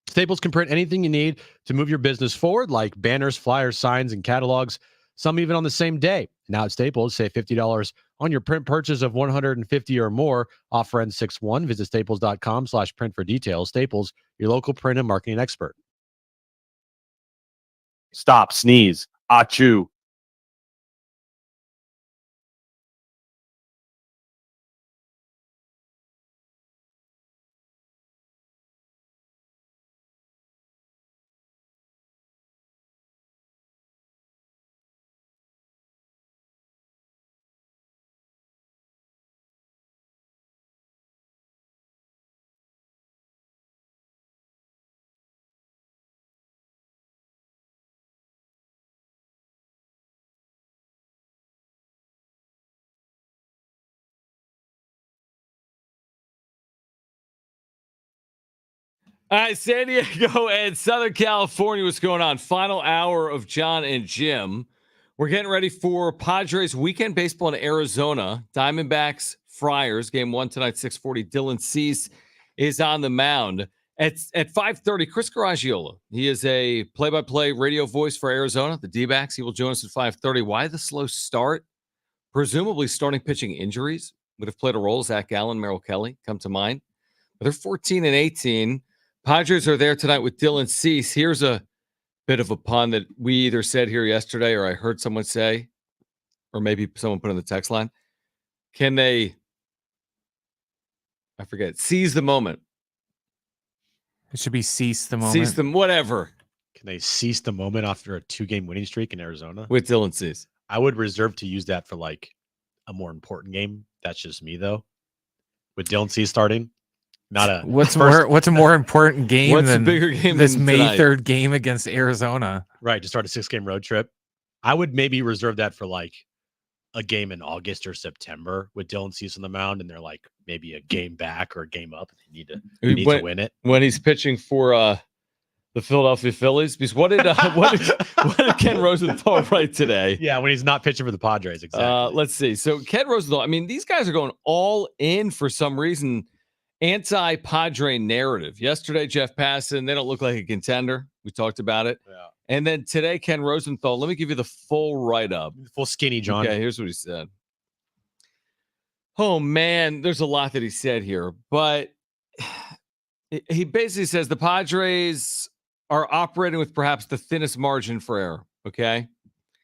Staples can print anything you need to move your business forward, like banners, flyers, signs, and catalogs, some even on the same day. Now at Staples, save $50 on your print purchase of $150 or more. Offer ends 6/1. Visit staples.com/print for details. Staples, your local print and marketing expert. Stop, sneeze, achoo. All right, San Diego and Southern California, what's going on? Final hour of Jon and Jim. We're getting ready for Padres weekend baseball in Arizona. Diamondbacks, Friars, game 1 tonight, 6:40. Dylan Cease is on the mound. At 5:30, Chris Garagiola. He is a play-by-play radio voice for Arizona, the D-backs. He will join us at 5:30. Why the slow start? Presumably starting pitching injuries would have played a role. Zach Gallen, Merrill Kelly come to mind. But they're 14-18. Padres are there tonight with Dylan Cease. Here's a bit of a pun that we either said here yesterday or I heard someone say, or maybe someone put in the text line. Can they, I forget, seize the moment? It should be cease the moment. Seize them, whatever. Can they cease the moment after a 2-game winning streak in Arizona? With Dylan Cease. I would reserve to use that for like a more important game. That's just me though. With Dylan Cease starting. Not a what's a more important game what's than a bigger game this than May tonight? 3rd game against Arizona? Right, to start a 6-game road trip. I would maybe reserve that for like a game in August or September with Dylan Cease on the mound, and they're like maybe a game back or a game up. They need to win it when he's pitching for the Philadelphia Phillies. Because what did Ken Rosenthal write today? Yeah, when he's not pitching for the Padres. Exactly. Let's see. So Ken Rosenthal. I mean, these guys are going all in for some reason. Anti-Padre narrative. Yesterday, Jeff Passan, they don't look like a contender. We talked about it. Yeah. And then today, Ken Rosenthal. Let me give you the full write-up. Full skinny, John. Okay, here's what he said. Oh, man, there's a lot that he said here. But he basically says the Padres are operating with perhaps the thinnest margin for error. Okay?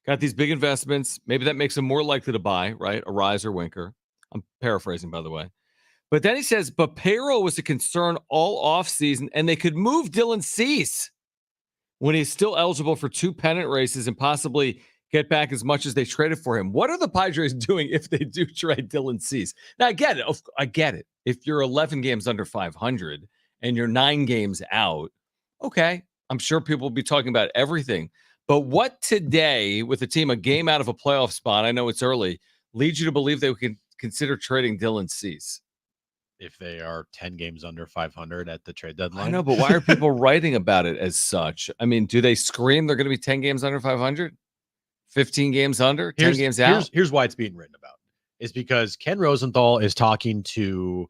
Got these big investments. Maybe that makes them more likely to buy, right? A Rise or Winker. I'm paraphrasing, by the way. But then he says, but payroll was a concern all offseason, and they could move Dylan Cease when he's still eligible for 2 pennant races and possibly get back as much as they traded for him. What are the Padres doing if they do trade Dylan Cease? Now, I get it. I get it. If you're 11 games under 500 and you're 9 games out, okay, I'm sure people will be talking about everything. But what today, with a team a game out of a playoff spot, I know it's early, leads you to believe they can consider trading Dylan Cease? If they are 10 games under 500 at the trade deadline. I know, but why are people writing about it as such? I mean, do they scream they're going to be 10 games under 500? 15 games under? 10 games out? Here's why it's being written about. It's because Ken Rosenthal is talking to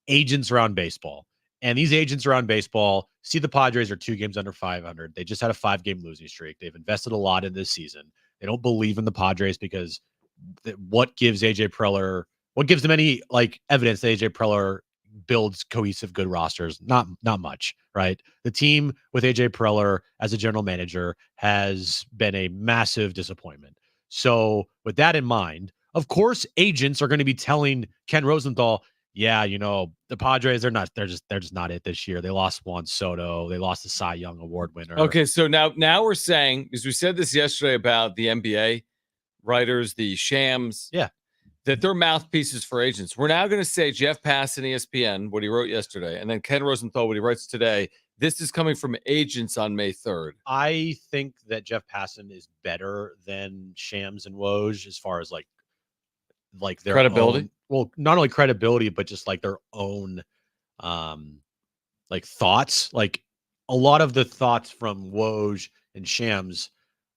agents around baseball. And these agents around baseball see the Padres are 2 games under 500. They just had a 5-game losing streak. They've invested a lot in this season. They don't believe in the Padres because what gives them any like evidence that AJ Preller builds cohesive, good rosters? Not much, right? The team with AJ Preller as a general manager has been a massive disappointment. So with that in mind, of course, agents are going to be telling Ken Rosenthal, yeah, the Padres, they're just not it this year. They lost Juan Soto. They lost the Cy Young Award winner. Okay, so now we're saying, because we said this yesterday about the NBA writers, the shams. Yeah. that they're mouthpieces for agents. We're now going to say Jeff Passan, ESPN, what he wrote yesterday, and then Ken Rosenthal, what he writes today. This is coming from agents on May 3rd. I think that Jeff Passan is better than Shams and Woj as far as like their Credibility? own, well, not only credibility, but just like their own like thoughts. Like a lot of the thoughts from Woj and Shams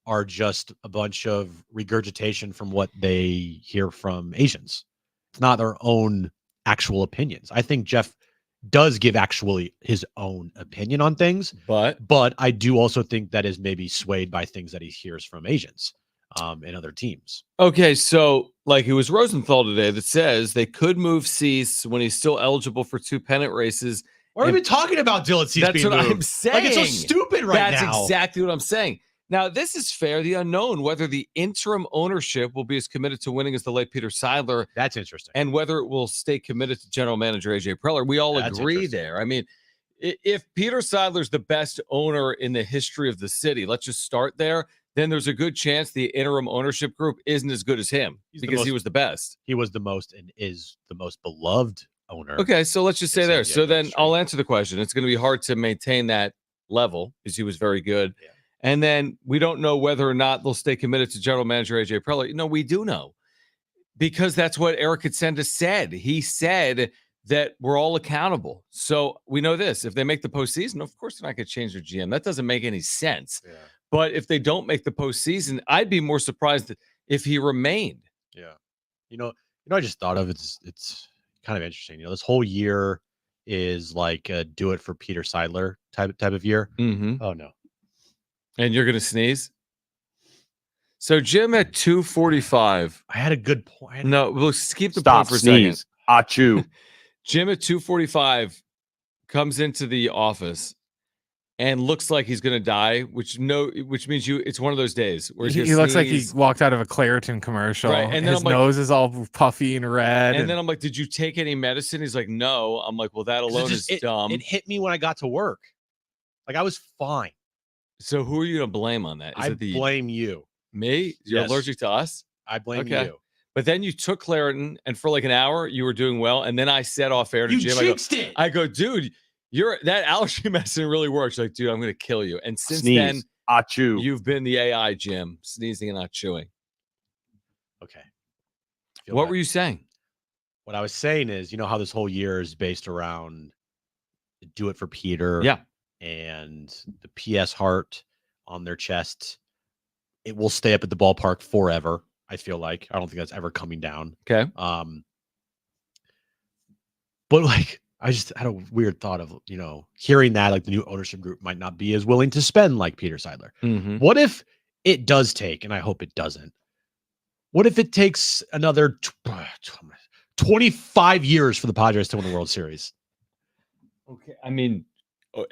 are just a bunch of regurgitation from what they hear from agents. It's not their own actual opinions. I think Jeff does give actually his own opinion on things, but I do also think that is maybe swayed by things that he hears from agents and other teams. Okay, so like it was Rosenthal today that says they could move Cease when he's still eligible for 2 pennant races. Why are we talking about Dylan Cease? That's being what moved? I'm saying. Like, it's so stupid right now. That's exactly what I'm saying. Now, this is fair. The unknown, whether the interim ownership will be as committed to winning as the late Peter Seidler. That's interesting. And whether it will stay committed to general manager AJ Preller. We all That's agree there. I mean, if Peter Seidler's the best owner in the history of the city, let's just start there, then there's a good chance the interim ownership group isn't as good as him because he was the best. He was the most and is the most beloved owner. Okay, so let's just say there. So then history. I'll answer the question. It's going to be hard to maintain that level because he was very good. Yeah. And then we don't know whether or not they'll stay committed to general manager AJ Preller. No, we do know because that's what Eric Katsenda said. He said that we're all accountable. So we know this. If they make the postseason, of course they're not going to change their GM. That doesn't make any sense. Yeah. But if they don't make the postseason, I'd be more surprised if he remained. Yeah. You know, I just thought of it's kind of interesting. You know, this whole year is like a do it for Peter Seidler type of year. Mm-hmm. Oh no. And you're going to sneeze? So Jim at 245. I had a good point. No, we'll keep the Stop, point for a sneeze. second. Achoo. Jim at 245 comes into the office and looks like he's going to die, which means it's one of those days where he looks like he walked out of a Claritin commercial. Right, and then his nose is all puffy and red. And then I'm like, did you take any medicine? He's like, no. I'm like, well, that alone is dumb. It hit me when I got to work. Like I was fine. So who are you going to blame on that? I blame you. Me? You're Yes. allergic to us? I blame Okay. you. But then you took Claritin, and for like an hour, you were doing well. And then I said off air to You Jim, jinxed it. I go, dude, that allergy medicine really works. Like, dude, I'm going to kill you. And since Sneeze. then, Achoo. you've been the AI, Jim, sneezing and not chewing. Okay. What were you saying? What I was saying is, you know how this whole year is based around do it for Peter. Yeah. And the PS heart on their chest. It will stay up at the ballpark forever. I feel like I don't think that's ever coming down. Okay. But like I just had a weird thought of, you know, hearing that like the new ownership group might not be as willing to spend like Peter Seidler. Mm-hmm. What if it does take, and I hope it doesn't, what if it takes another 25 years for the Padres to win the World Series? Okay. I mean,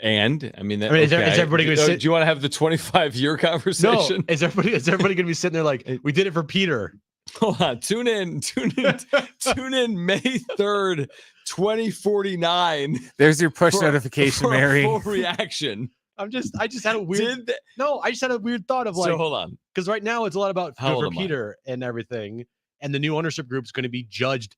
is everybody going to sit? Do you want to have the 25-year conversation? No. Is everybody going to be sitting there like, we did it for Peter? Hold on. Tune in May 3rd, 2049. There's your push notification, for Mary. A full reaction. I just had a weird I just had a weird thought of like, so hold on. Because right now it's a lot about How old for am I? Peter and everything. And the new ownership group is going to be judged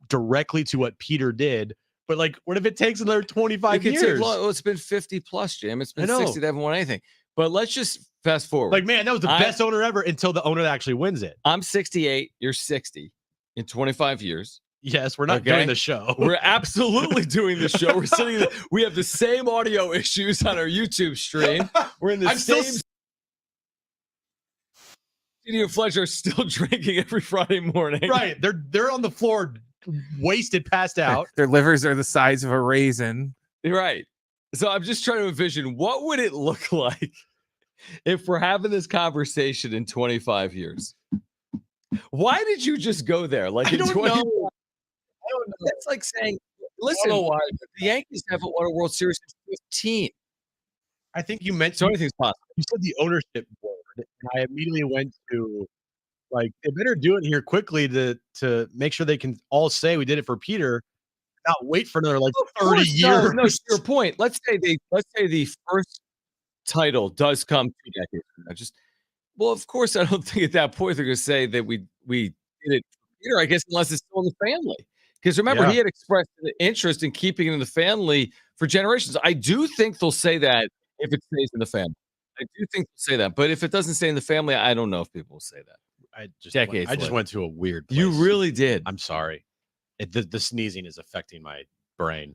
directly to what Peter did. But like, what if it takes another 25 years? It's been 50 plus, Jim. It's been I know. 60. They haven't won anything. But let's just fast forward. Like, man, that was the best owner ever until the owner that actually wins it. I'm 68. You're 60 in 25 years. Yes, we're not doing the show. We're absolutely doing the show. We're sitting there. We have the same audio issues on our YouTube stream. We're in the same. Studio and Fletcher are still drinking every Friday morning. Right. They're on the floor, wasted, passed out. Their livers are the size of a raisin. Right. So I'm just trying to envision what would it look like if we're having this conversation in 25 years. Why did you just go there? Like, I don't know. I don't know. That's like saying, listen, the Yankees haven't won a World Series in 15. I think you meant So anything's possible. You said the ownership board, and I immediately went to like, they better do it here quickly to make sure they can all say we did it for Peter, not wait for another like 30 years. No, to your point. Let's say the first title does come 2 decades from now. Well, of course, I don't think at that point they're going to say that we did it for Peter, I guess, unless it's still in the family. Because remember, he had expressed an interest in keeping it in the family for generations. I do think they'll say that if it stays in the family. I do think they'll say that. But if it doesn't stay in the family, I don't know if people will say that. I just Decades went to a weird place. You really did. I'm sorry. The sneezing is affecting my brain.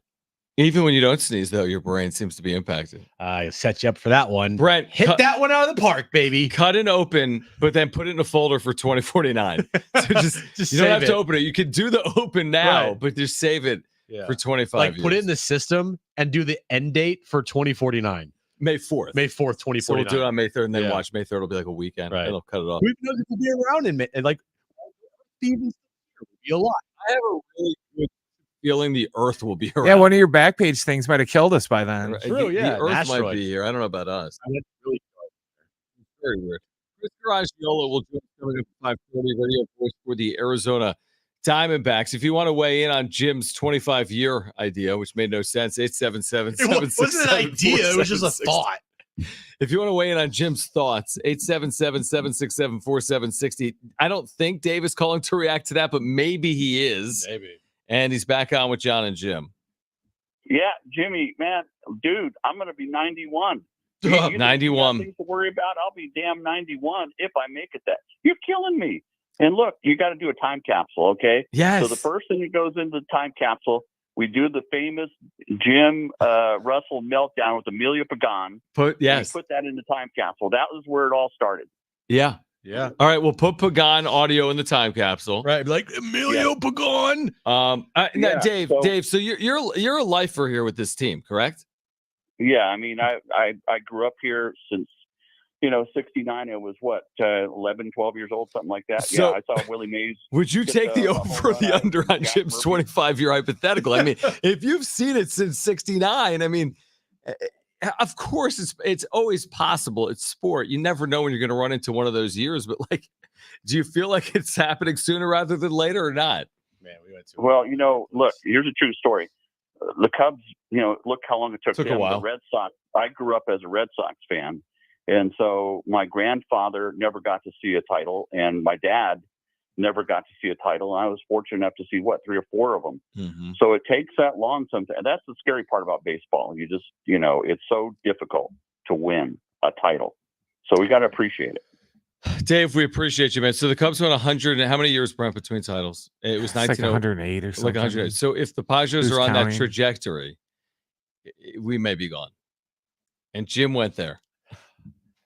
Even when you don't sneeze, though, your brain seems to be impacted. I set you up for that one. Brent, hit that one out of the park, baby. Cut it open, but then put it in a folder for 2049. So just you don't have to open it. You can do the open now, but just save it for 25 years. Put it in the system and do the end date for 2049. May 4th. May 4th, 2049. So we'll do it on May 3rd and then watch May 3rd. It'll be like a weekend. Right. It'll cut it off. Who knows if we'll be around in May? And like, Steven will be a lot. I have a really good feeling the Earth will be around. Yeah, one of your back page things might have killed us by then. True, The Earth might be here. I don't know about us. Very weird. Chris Garagiola will join us coming up at 5:40. Radio voice for the Arizona Diamondbacks. If you want to weigh in on Jim's 25-year idea, which made no sense, 877 It wasn't an idea. It was just a thought. If you want to weigh in on Jim's thoughts, 877-767-4760. I don't think Dave is calling to react to that, but maybe he is. Maybe. And he's back on with Jon and Jim. Yeah, Jimmy, man, dude, I'm going to be 91. You think 91. Things to worry about. I'll be damn 91 if I make it that. You're killing me. And look, you got to do a time capsule, okay? Yes. So the first thing that goes into the time capsule, we do the famous Jim Russell meltdown with Amelia Pagan. Put We put that in the time capsule. That was where it all started. Yeah. Yeah. All right, we'll put Pagan audio in the time capsule. Right. Like Emilio Pagan. Now, Dave, so- so you're a lifer here with this team, correct? Yeah, I mean, I grew up here since, 69. I was, 11, 12 years old, something like that. So- I saw Willie Mays. Would you Just, take the a over home or run the out of under on Jack Jim's Murphy. 25-year hypothetical? I mean, if you've seen it since 69, I mean, of course it's always possible. It's sport. You never know when you're going to run into one of those years, but like, do you feel like it's happening sooner rather than later or not? Man, we went to Well, look, here's a true story. The Cubs, look how long it took Took a them. while. The Red Sox, I grew up as a Red Sox fan. And so my grandfather never got to see a title, and my dad never got to see a title. And I was fortunate enough to see, 3 or 4 of them. Mm-hmm. So it takes that long sometimes. That's the scary part about baseball. You just, it's so difficult to win a title. So we got to appreciate it. Dave, we appreciate you, man. So the Cubs won 100. And how many years, Brent, between titles? It was It's like 1908. 108 or something. Like 108. So if the Padres Who's are on that counting? trajectory, we may be gone. And Jim went there.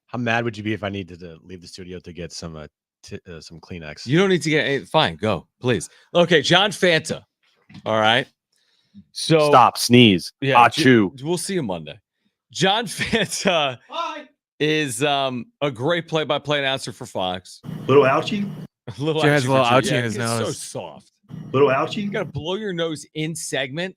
How mad would you be if I needed to leave the studio to get some Kleenex? You don't need to get fine. Go, please. Okay, John Fanta. All right. So Stop, sneeze, achoo. We'll see you Monday. John Fanta is a great play-by-play announcer for Fox. Little ouchie, A little Jim has a little for Jim. ouchie in his it's so nose. soft. little You ouchie. got to blow your nose in segment.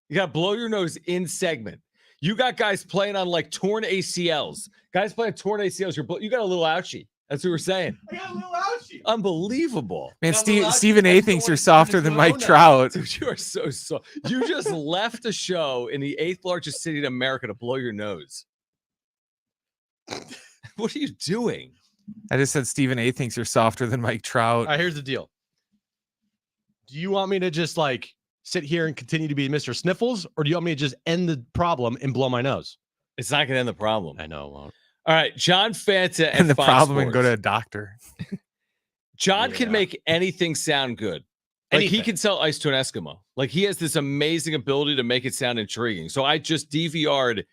You got to blow your nose in segment. You got guys playing on like torn ACLs. Guys playing torn ACLs. You got a little ouchie. That's what we're saying. I got a little ouchie. Unbelievable. Man, Now, little ouchie Stephen A is thinks going you're softer into than his Mike own now. Trout. Dude, you are so soft. You just left a show in the 8th largest city in America to blow your nose. What are you doing? I just said Stephen A thinks you're softer than Mike Trout. All right, here's the deal. Do you want me to just like sit here and continue to be Mr. Sniffles, or do you want me to just end the problem and blow my nose? It's not going to end the problem. I know it won't. All right, John Fanta and the Fox problem and go to Sports. a doctor. John can Yeah. make anything sound good. Like he Anything. can sell ice to an Eskimo. Like he has this amazing ability to make it sound intriguing. So I just DVR'd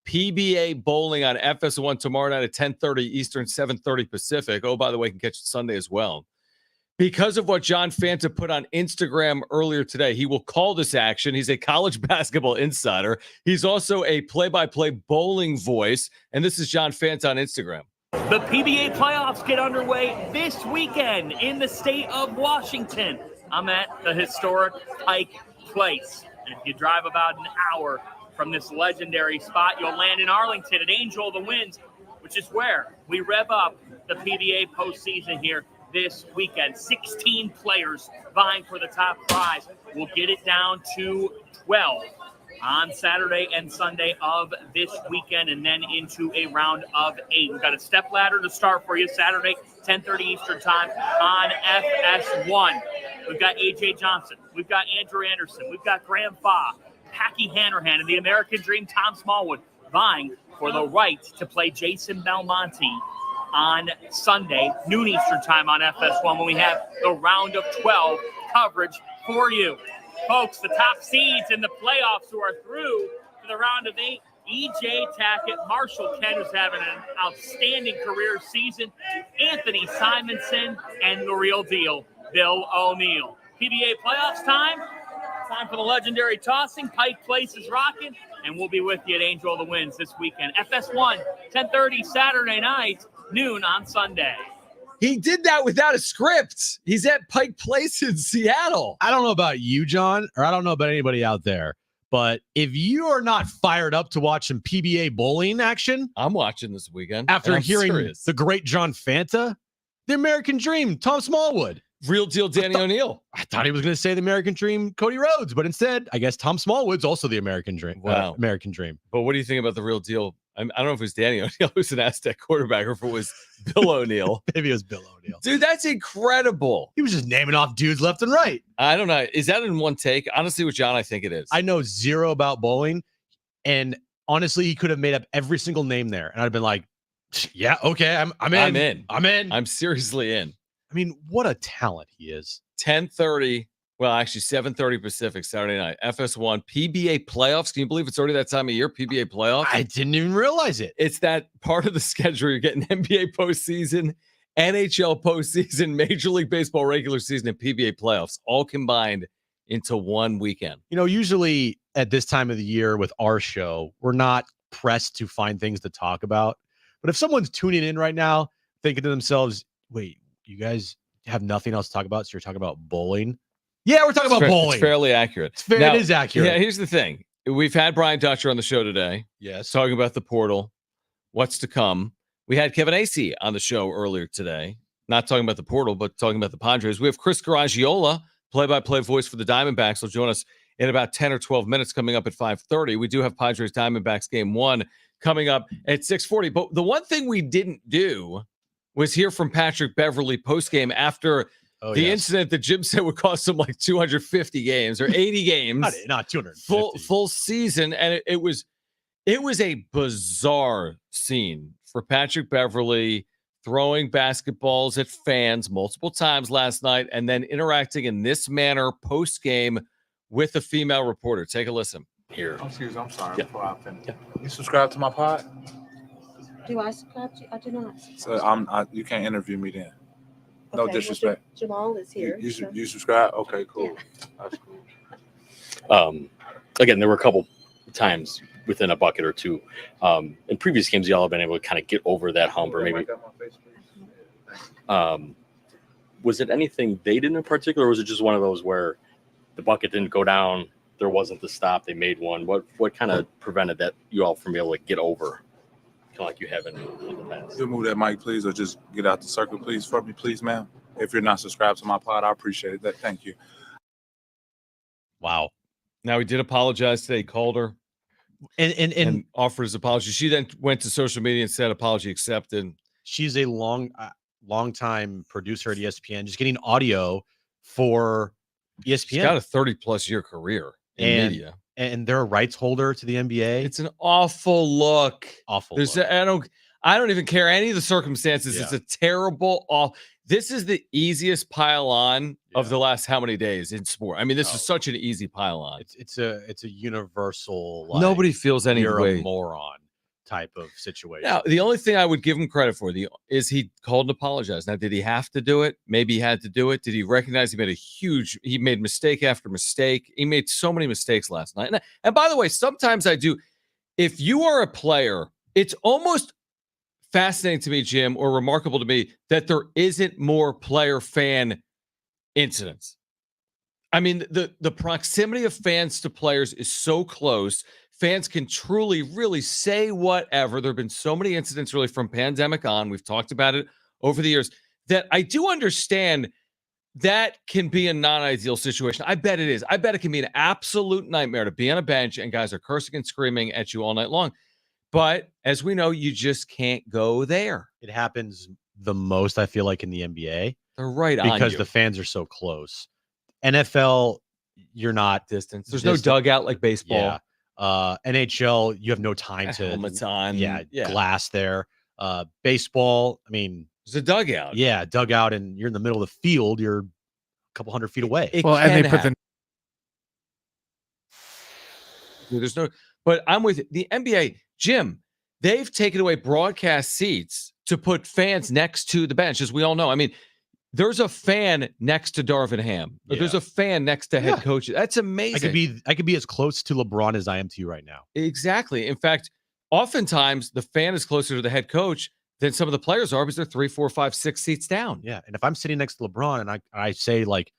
PBA bowling on FS1 tomorrow night at 10:30 Eastern, 7:30 Pacific. Oh, by the way, you can catch it Sunday as well. Because of what John Fanta put on Instagram earlier today, he will call this action. He's a college basketball insider. He's also a play-by-play bowling voice. And this is John Fanta on Instagram. The PBA playoffs get underway this weekend in the state of Washington. I'm at the historic Pike Place. And if you drive about an hour from this legendary spot, you'll land in Arlington at Angel of the Winds, which is where we rev up the PBA postseason here this weekend. 16 players vying for the top prize. We'll get it down to 12 on Saturday and Sunday of this weekend, and then into a round of 8. We've got a step ladder to start for you Saturday 10:30 Eastern time on FS1. We've got A.J. Johnson. We've got Andrew Anderson. We've got Graham Fa, Packy Hanrahan, and the American Dream, Tom Smallwood, vying for the right to play Jason Belmonte on Sunday, noon Eastern time on FS1, when we have the round of 12 coverage for you. Folks, the top seeds in the playoffs who are through to the round of 8, E.J. Tackett, Marshall Kent, who's having an outstanding career season, Anthony Simonson, and the real deal, Bill O'Neill. PBA playoffs time for the legendary tossing. Pike Place is rocking, and we'll be with you at Angel of the Winds this weekend. FS1, 10:30 Saturday night, noon on Sunday. He did that without a script. He's at Pike Place in Seattle. I don't know about you, John, or I don't know about anybody out there, but if you are not fired up to watch some PBA bowling action, I'm watching this weekend. After hearing the great John Fanta, the American Dream, Tom Smallwood. Real deal, Danny O'Neill. I thought he was going to say the American Dream, Cody Rhodes, but instead, I guess Tom Smallwood's also the American Dream. Wow. American Dream. But what do you think about the real deal? I don't know if it was Danny O'Neill who's an Aztec quarterback or if it was Bill O'Neill. Maybe it was Bill O'Neill. Dude, that's incredible. He was just naming off dudes left and right. I don't know. Is that in one take? Honestly, with John, I think it is. I know zero about bowling. And honestly, he could have made up every single name there. And I'd have been like, yeah, okay, I'm in. I'm in. I'm seriously in. I mean, what a talent he is. 10:30. Well, actually, 7:30 Pacific, Saturday night. FS1, PBA playoffs. Can you believe it's already that time of year, PBA playoffs? I didn't even realize it. It's that part of the schedule. You're getting NBA postseason, NHL postseason, Major League Baseball regular season, and PBA playoffs all combined into one weekend. You know, usually at this time of the year with our show, we're not pressed to find things to talk about. But if someone's tuning in right now thinking to themselves, wait, you guys have nothing else to talk about, so you're talking about bowling? Yeah, we're talking about bowling. It's fairly accurate. It is accurate. Yeah, here's the thing. We've had Brian Dutcher on the show today. Yes. Talking about the portal, what's to come. We had Kevin Acee on the show earlier today. Not talking about the portal, but talking about the Padres. We have Chris Garagiola, play-by-play voice for the Diamondbacks. He'll join us in about 10 or 12 minutes coming up at 5:30. We do have Padres Diamondbacks game 1 coming up at 6:40. But the one thing we didn't do was hear from Patrick Beverly postgame after the incident that Jim said would cost him like 250 games or 80 games. not 250. Full season. And it was a bizarre scene for Patrick Beverly throwing basketballs at fans multiple times last night and then interacting in this manner post-game with a female reporter. Take a listen. Here. I'm sorry. Yeah. Before I finish. Yeah. You subscribe to my pod? Do I subscribe to? I do not. So you can't interview me then. No disrespect. Well, Jamal is here. You subscribe? Okay, cool. Yeah. That's cool. Again, there were a couple times within a bucket or two. In previous games, y'all have been able to kind of get over that hump, or maybe. Was it anything they did in particular, or was it just one of those where the bucket didn't go down, there wasn't the stop, they made one? What kind of prevented that you all from being able to get over, kind of like you have in the past? You move that mic, please, or just get out the circle, please, for me, please, ma'am. If you're not subscribed to my pod, I appreciate that. Thank you. Wow. Now, he did apologize today. He called her and offered his apology. She then went to social media and said apology accepted. She's a long-time producer at ESPN, just getting audio for ESPN. She's got a 30-plus year career in media. And they're a rights holder to the NBA. It's an awful look. Awful look. I don't even care any of the circumstances. Yeah. It's a terrible This is the easiest pile on of the last how many days in sport. I mean, this is such an easy pile on. It's a universal. Nobody feels any you're way. A moron type of situation. Now, the only thing I would give him credit for is he called and apologized. Now, did he have to do it? Maybe he had to do it. Did he recognize he made mistake after mistake? He made so many mistakes last night. And by the way, sometimes I do. If you are a player, it's almost fascinating to me, Jim, or remarkable to me that there isn't more player-fan incidents. I mean, the proximity of fans to players is so close. Fans can truly, really say whatever. There have been so many incidents really from pandemic on. We've talked about it over the years that I do understand that can be a non-ideal situation. I bet it is. I bet it can be an absolute nightmare to be on a bench and guys are cursing and screaming at you all night long. But as we know, you just can't go there. It happens the most, I feel like, in the NBA. They're right on because you. the fans are so close. NFL, you're not distance. There's no dugout like baseball. Yeah. NHL, you have no time to helmets on. Yeah, glass there. Baseball, I mean, there's a dugout. Yeah, dugout, and you're in the middle of the field. You're a couple hundred feet away. And they put there's no. But I'm with you. The NBA, Jim. They've taken away broadcast seats to put fans next to the bench, as we all know. I mean, there's a fan next to Darvin Ham. Or there's a fan next to head coach. That's amazing. I could be as close to LeBron as I am to you right now. Exactly. In fact, oftentimes the fan is closer to the head coach than some of the players are because they're 3, 4, 5, 6 seats down. Yeah. And if I'm sitting next to LeBron and I say like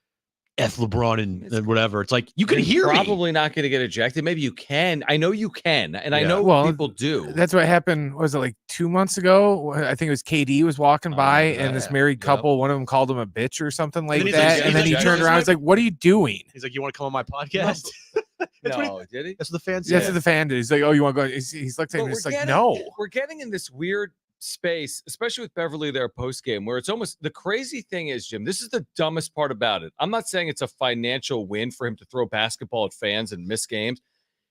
F LeBron and whatever, it's like you can hear me. Probably not going to get ejected. Maybe you can. I know you can. And I know people do. That's what happened. Was it like 2 months ago? I think it was KD was walking by and this married couple, one of them called him a bitch or something like that. And then he turned around. He's like, what are you doing? He's like, you want to come on my podcast? Did he? That's what the fans said. That's what the fan did. He's like, oh, you want to go? He's like, no. We're getting in this weird space, especially with Beverly there post game, where it's almost the crazy thing is, Jim, this is the dumbest part about it. I'm not saying it's a financial win for him to throw basketball at fans and miss games.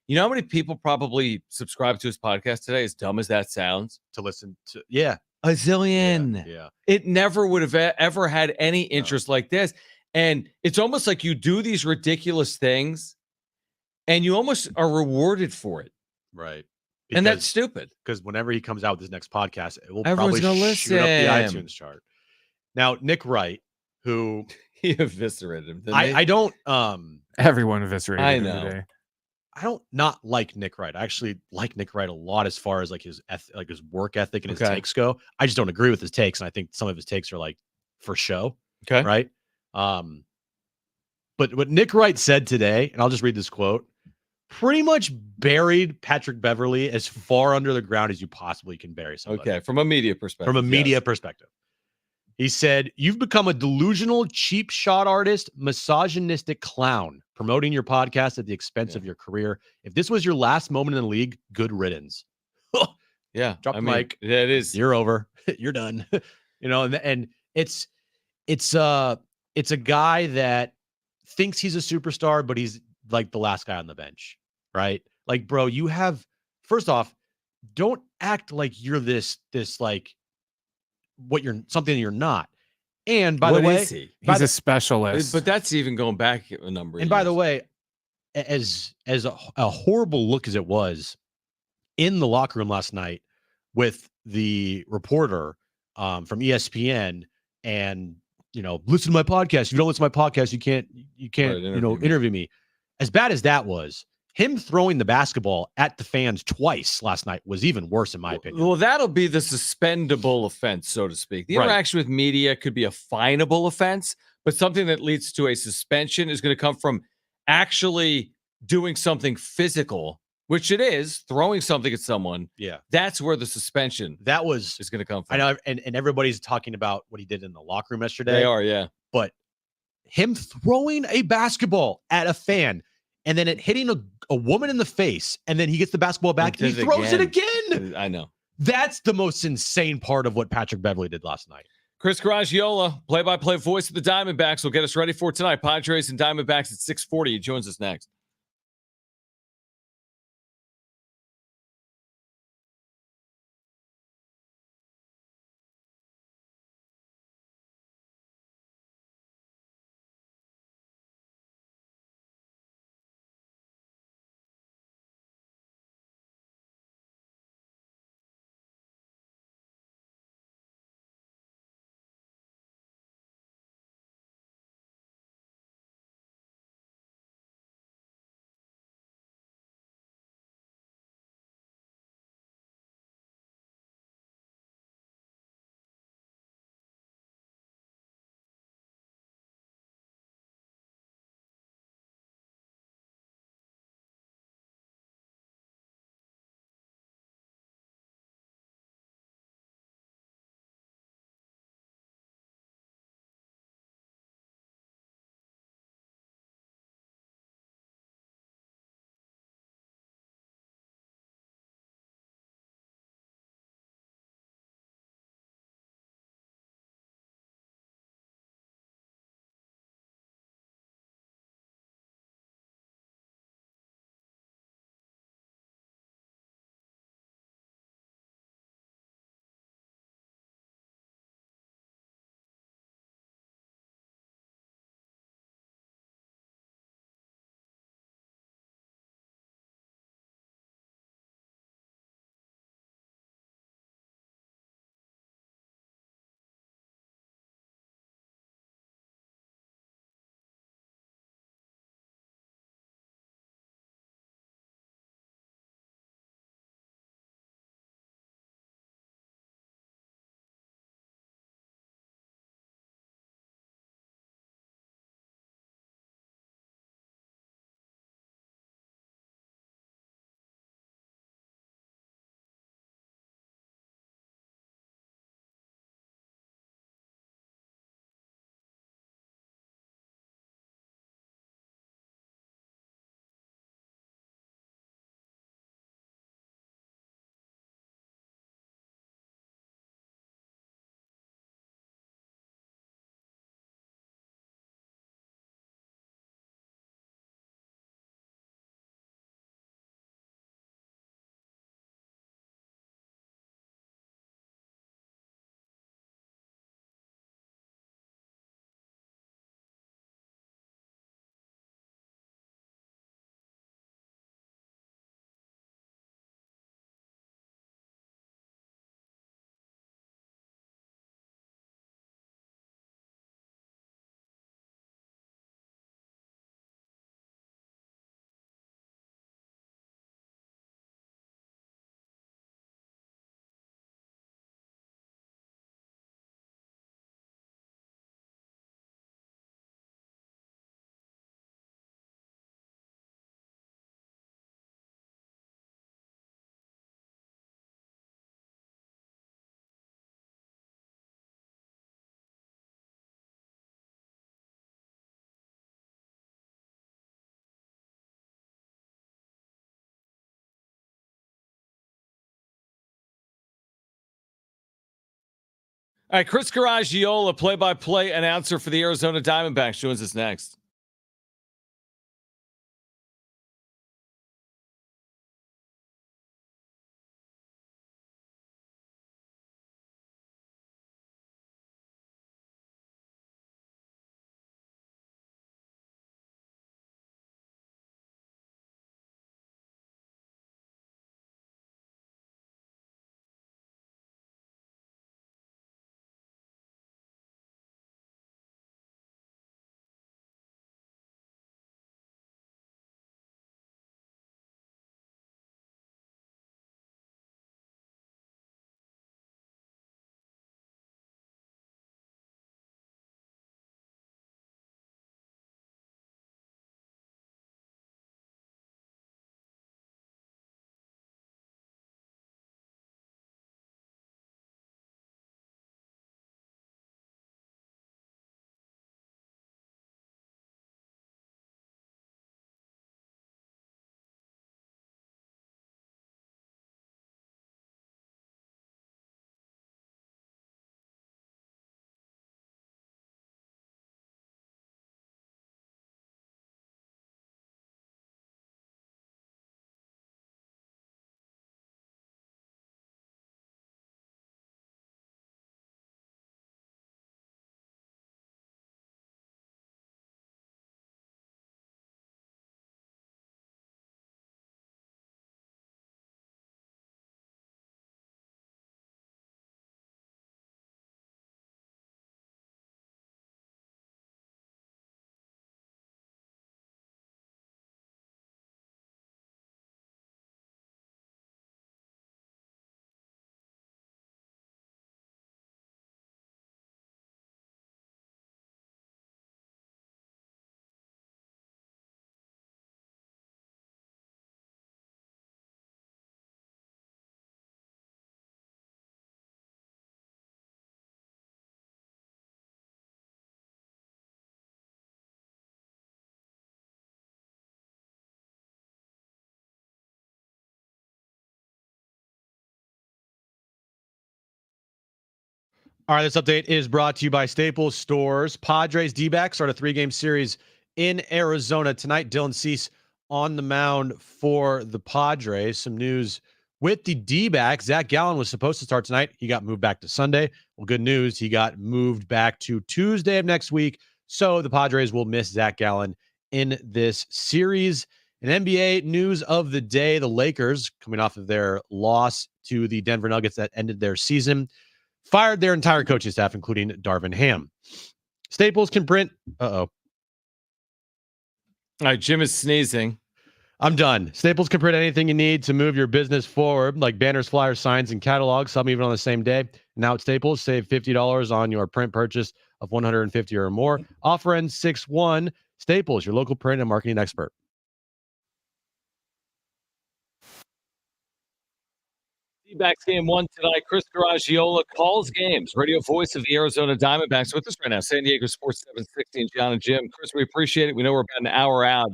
You know how many people probably subscribe to his podcast today, as dumb as that sounds? To listen to, a zillion. Yeah. It never would have ever had any interest like this. And it's almost like you do these ridiculous things and you almost are rewarded for it. Right. And that's stupid. Because whenever he comes out with his next podcast, it will Everyone's probably gonna shoot up the listen. iTunes chart. Now, Nick Wright, who he eviscerated him. I don't everyone eviscerated I him know. today. I don't not like Nick Wright. I actually like Nick Wright a lot as far as like his his work ethic and his takes go. I just don't agree with his takes, and I think some of his takes are like for show. Okay. Right. But what Nick Wright said today, and I'll just read this quote, pretty much buried Patrick Beverly as far under the ground as you possibly can bury somebody. Okay, from a media perspective. From a media perspective. He said, you've become a delusional, cheap shot artist, misogynistic clown, promoting your podcast at the expense of your career. If this was your last moment in the league, good riddance. Yeah. Drop the mic. Yeah, it is. You're over. You're done. You know, and it's a guy that thinks he's a superstar, but he's like the last guy on the bench, right? Like, bro, you have, first off, don't act like you're this like what you're something you're not. And by the way, he's a specialist. But that's even going back a number of and years. by the way, as a horrible look as it was in the locker room last night with the reporter from ESPN and, you know, listen to my podcast. If you don't listen to my podcast, you can't interview me. As bad as that was, him throwing the basketball at the fans twice last night was even worse, in my opinion. Well, that'll be the suspendable offense, so to speak. The interaction with media could be a finable offense, but something that leads to a suspension is going to come from actually doing something physical, which it is, throwing something at someone. Yeah. That's where the suspension is going to come from. I know, and everybody's talking about what he did in the locker room yesterday. They are, yeah. But him throwing a basketball at a fan and then it hitting a woman in the face, and then he gets the basketball back and he throws it again. I know. That's the most insane part of what Patrick Beverly did last night. Chris Garagiola, play-by-play voice of the Diamondbacks, will get us ready for tonight. Padres and Diamondbacks at 6:40. He joins us next. All right, Chris Garagiola, play-by-play announcer for the Arizona Diamondbacks, joins us next. All right, this update is brought to you by Staples Stores. Padres D-backs start a 3-game series in Arizona tonight. Dylan Cease on the mound for the Padres. Some news with the D-backs. Zach Gallen was supposed to start tonight. He got moved back to Sunday. Well, good news. He got moved back to Tuesday of next week. So the Padres will miss Zach Gallen in this series. And NBA news of the day, the Lakers, coming off of their loss to the Denver Nuggets that ended their season, fired their entire coaching staff, including Darvin Ham. Staples can print. All right, Jim is sneezing. I'm done. Staples can print anything you need to move your business forward, like banners, flyers, signs, and catalogs, some even on the same day. Now at Staples, save $50 on your print purchase of $150 or more. Offer ends 6/1. Staples, your local print and marketing expert. D-backs game 1 tonight. Chris Garagiola calls games. Radio voice of the Arizona Diamondbacks with us right now. San Diego Sports 716, Jon and Jim. Chris, we appreciate it. We know we're about an hour out.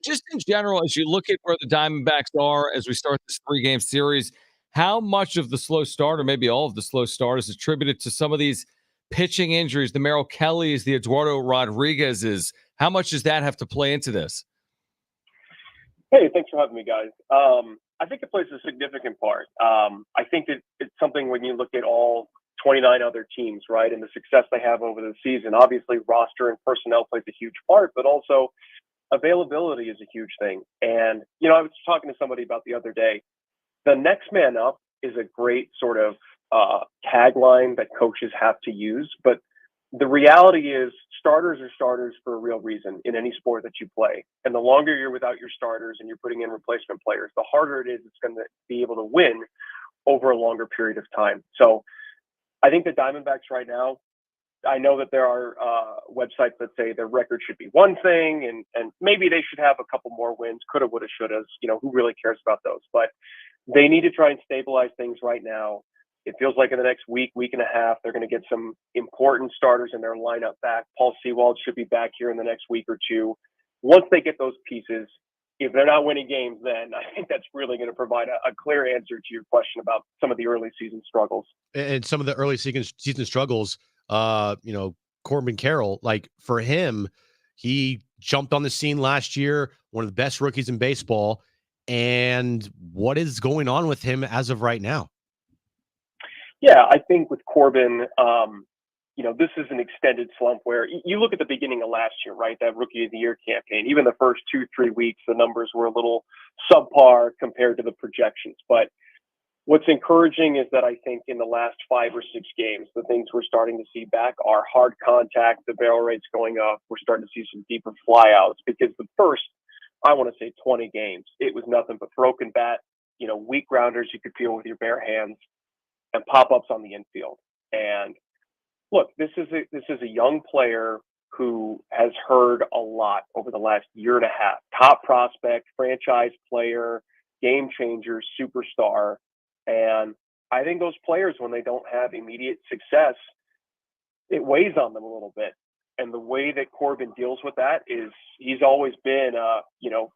Just in general, as you look at where the Diamondbacks are as we start this 3-game series, how much of the slow start, or maybe all of the slow start, is attributed to some of these pitching injuries, the Merrill Kellys, the Eduardo Rodriguez's? How much does that have to play into this? Hey, thanks for having me, guys. I think it plays a significant part. I think that it's something when you look at all 29 other teams, right, and the success they have over the season. Obviously, roster and personnel plays a huge part, but also availability is a huge thing. And, I was talking to somebody about the other day. The next man up is a great sort of tagline that coaches have to use, but the reality is starters are starters for a real reason in any sport that you play. And the longer you're without your starters and you're putting in replacement players, the harder it is it's going to be able to win over a longer period of time. So I think the Diamondbacks right now, I know that there are websites that say their record should be one thing and maybe they should have a couple more wins, coulda, woulda, shouldas, who really cares about those? But they need to try and stabilize things right now. It feels like in the next week and a half, they're going to get some important starters in their lineup back. Paul Sewald should be back here in the next week or two. Once they get those pieces, if they're not winning games, then I think that's really going to provide a clear answer to your question about some of the early season struggles. And some of the early season struggles, Corbin Carroll, like for him, he jumped on the scene last year, one of the best rookies in baseball. And what is going on with him as of right now? Yeah, I think with Corbin, this is an extended slump where you look at the beginning of last year, right? That Rookie of the Year campaign, even the first 2-3 weeks, the numbers were a little subpar compared to the projections. But what's encouraging is that I think in the last 5 or 6 games, the things we're starting to see back are hard contact, the barrel rate's going up. We're starting to see some deeper flyouts because the first, I want to say 20 games, it was nothing but broken bat, weak grounders you could feel with your bare hands and pop-ups on the infield. And look, this is a young player who has heard a lot over the last year and a half. Top prospect, franchise player, game changer, superstar. And I think those players, when they don't have immediate success, it weighs on them a little bit. And the way that Corbin deals with that is he's always been,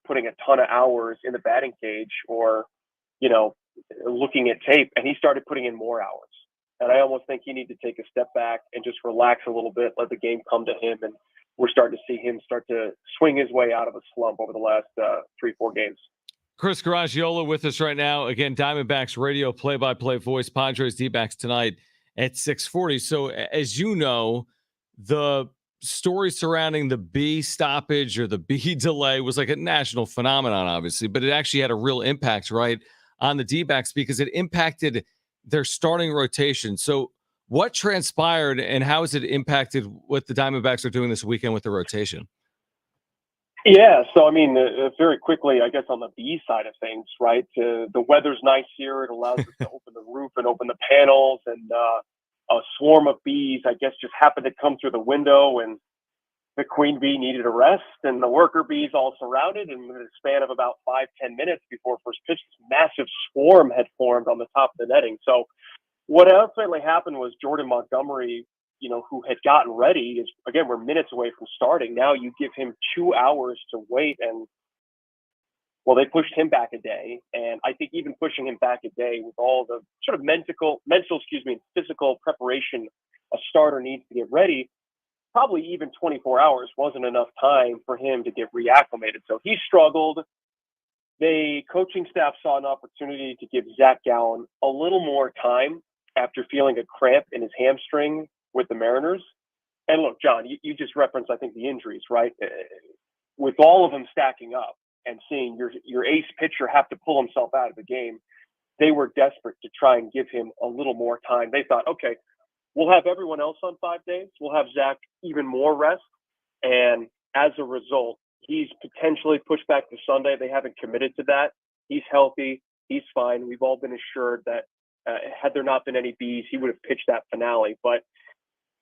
putting a ton of hours in the batting cage or, looking at tape. And he started putting in more hours. And I almost think you need to take a step back and just relax a little bit, let the game come to him. And we're starting to see him start to swing his way out of a slump over the last 3-4 games. Chris Garagiola with us right now. Again, Diamondbacks radio play-by-play voice, Padres D-backs tonight at 6:40. So as you know, the story surrounding the B stoppage or the B delay was like a national phenomenon, obviously, but it actually had a real impact, right, on the D-backs because it impacted their starting rotation. So what transpired and how has it impacted what the Diamondbacks are doing this weekend with the rotation? Yeah, so very quickly, I guess on the B side of things, right? The weather's nice here. It allows us to open the roof and open the panels, and a swarm of bees, I guess, just happened to come through the window, and the queen bee needed a rest, and the worker bees all surrounded, and in a span of about 5-10 minutes before first pitch, this massive swarm had formed on the top of the netting. So what ultimately happened was Jordan Montgomery, who had gotten ready, is again, we're minutes away from starting. Now you give him 2 hours to wait, and they pushed him back a day. And I think even pushing him back a day with all the sort of mental, physical preparation a starter needs to get ready, probably even 24 hours wasn't enough time for him to get reacclimated. So he struggled. The coaching staff saw an opportunity to give Zach Gallen a little more time after feeling a cramp in his hamstring with the Mariners. And look, John, you just referenced, I think, the injuries, right? With all of them stacking up and seeing your ace pitcher have to pull himself out of the game, they were desperate to try and give him a little more time. They thought, okay, we'll have everyone else on 5 days. We'll have Zach even more rest. And as a result, he's potentially pushed back to Sunday. They haven't committed to that. He's healthy. He's fine. We've all been assured that had there not been any bees, he would have pitched that finale. But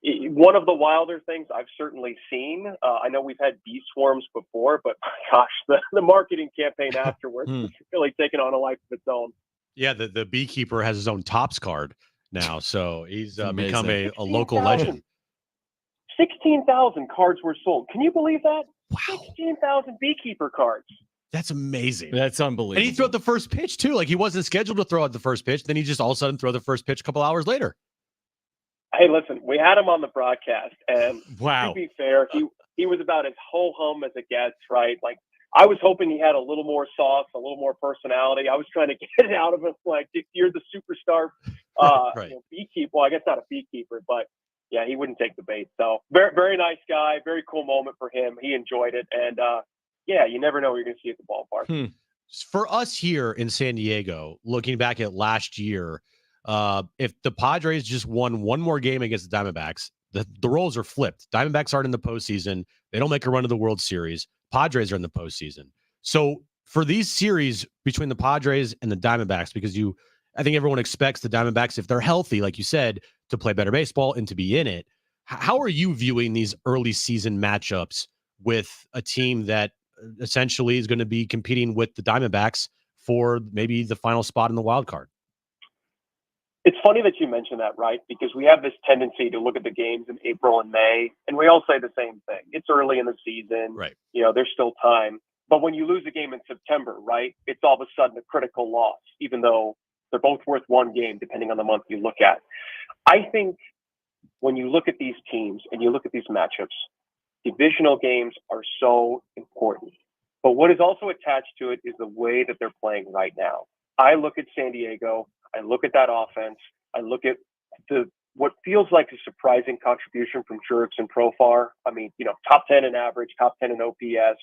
one of the wilder things I've certainly seen, I know we've had bee swarms before, but my gosh, the marketing campaign afterwards has really taken on a life of its own. Yeah, the beekeeper has his own Topps card now, so he's become a local 16,000. legend. 16,000 cards were sold. Can you believe that? Wow. 16,000 beekeeper cards. That's amazing. That's unbelievable. And he threw out the first pitch, too. Like, he wasn't scheduled to throw out the first pitch. Then he just all of a sudden throw the first pitch a couple hours later. Hey, listen, we had him on the broadcast, and wow. To be fair, he was about as ho-hum as it gets, right? Like, I was hoping he had a little more sauce, a little more personality. I was trying to get it out of him, like, if you're the superstar right. beekeeper. Well, I guess not a beekeeper, but yeah, he wouldn't take the bait. So very, very nice guy. Very cool moment for him. He enjoyed it. And yeah, you never know what you're going to see at the ballpark. For us here in San Diego, looking back at last year, if the Padres just won one more game against the Diamondbacks, the roles are flipped. Diamondbacks aren't in the postseason. They don't make a run to the World Series. Padres are in the postseason. So for these series between the Padres and the Diamondbacks, because I think everyone expects the Diamondbacks, if they're healthy, like you said, to play better baseball and to be in it. How are you viewing these early season matchups with a team that essentially is going to be competing with the Diamondbacks for maybe the final spot in the wild card? It's funny that you mentioned that, right? Because we have this tendency to look at the games in April and May, and we all say the same thing. It's early in the season. Right. There's still time. But when you lose a game in September, right, it's all of a sudden a critical loss, even though they're both worth one game, depending on the month you look at. I think when you look at these teams and you look at these matchups, divisional games are so important. But what is also attached to it is the way that they're playing right now. I look at San Diego, I look at that offense, I look at what feels like a surprising contribution from Jerks and Profar. I mean, top 10 in average, top 10 in OPS,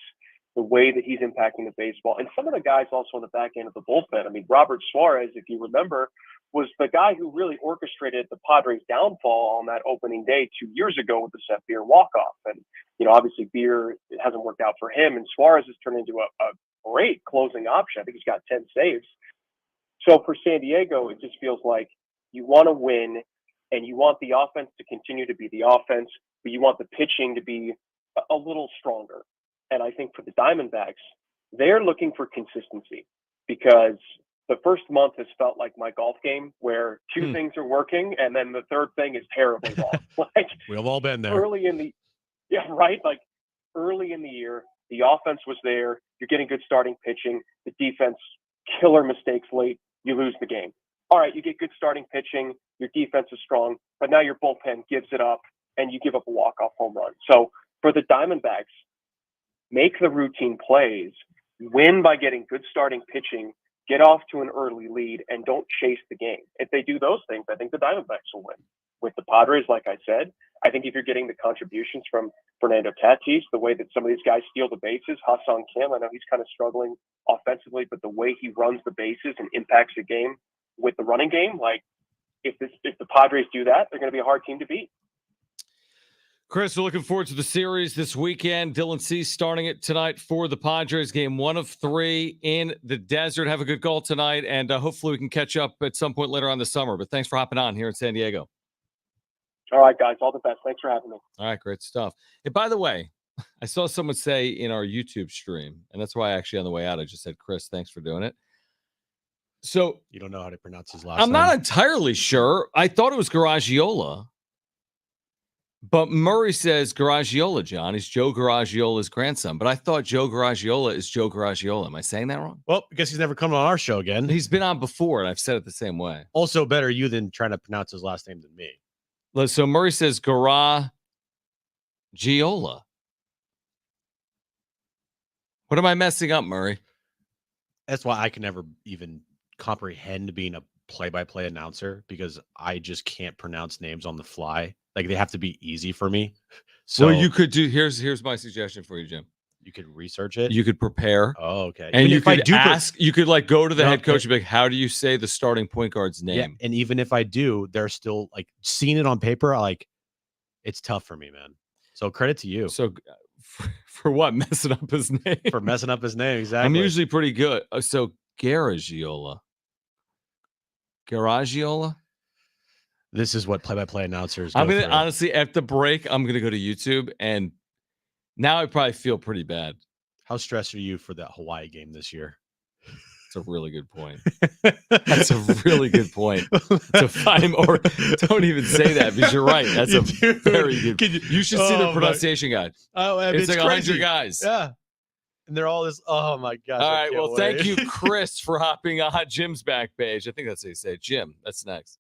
the way that he's impacting the baseball. And some of the guys also on the back end of the bullpen. I mean, Robert Suarez, if you remember, was the guy who really orchestrated the Padres' downfall on that opening day 2 years ago with the Seth Beer walk-off. And, obviously Beer, it hasn't worked out for him. And Suarez has turned into a great closing option. I think he's got 10 saves. So for San Diego, it just feels like you want to win and you want the offense to continue to be the offense, but you want the pitching to be a little stronger. And I think for the Diamondbacks, they're looking for consistency because the first month has felt like my golf game where two things are working and then the third thing is terribly wrong. We've all been there. Early in the year, the offense was there. You're getting good starting pitching. The defense, killer mistakes late. You lose the game. All right, you get good starting pitching. Your defense is strong, but now your bullpen gives it up and you give up a walk-off home run. So for the Diamondbacks, make the routine plays, win by getting good starting pitching, get off to an early lead, and don't chase the game. If they do those things, I think the Diamondbacks will win. With the Padres, like I said, I think if you're getting the contributions from Fernando Tatis, the way that some of these guys steal the bases, Ha-Seong Kim, I know he's kind of struggling offensively, but the way he runs the bases and impacts the game with the running game, like if the Padres do that, they're going to be a hard team to beat. Chris, we're looking forward to the series this weekend. Dylan Cease starting it tonight for the Padres. Game 1 of 3 in the desert. Have a good goal tonight, and hopefully we can catch up at some point later on this summer. But thanks for hopping on here in San Diego. All right, guys. All the best. Thanks for having me. All right, great stuff. And by the way, I saw someone say in our YouTube stream, and that's why actually on the way out I just said, Chris, thanks for doing it. So you don't know how to pronounce his last name? I'm not entirely sure. I thought it was Garagiola. But Murray says Garagiola, John. He's Joe Garagiola's grandson. But I thought Joe Garagiola is Joe Garagiola. Am I saying that wrong? Well, I guess he's never come on our show again. He's been on before, and I've said it the same way. Also, better you than trying to pronounce his last name than me. So Murray says Garagiola. What am I messing up, Murray? That's why I can never even comprehend being a play-by-play announcer because I just can't pronounce names on the fly. Like they have to be easy for me. So well, you could do here's my suggestion for you, Jim. You could research it. You could prepare. Oh, okay. And even you could ask. You could like go to the head coach and be like, "How do you say the starting point guard's name?" Yeah, and even if I do, they're still like seeing it on paper. It's tough for me, man. So credit to you. So for what messing up his name? For messing up his name, exactly. I'm usually pretty good. So Garagiola. This is what play-by-play announcers. I'm gonna honestly at the break. I'm gonna go to YouTube, and now I probably feel pretty bad. How stressed are you for that Hawaii game this year? That's a really good point. That's a really good point. To find or don't even say that because you're right. That's a very good. You should see the pronunciation guide. Oh, I mean, it's like 100 guys. Yeah, and they're all this. Oh my gosh! All right. Well, thank you, Chris, for hopping on Jim's back page. I think that's how you say it. Jim. That's next.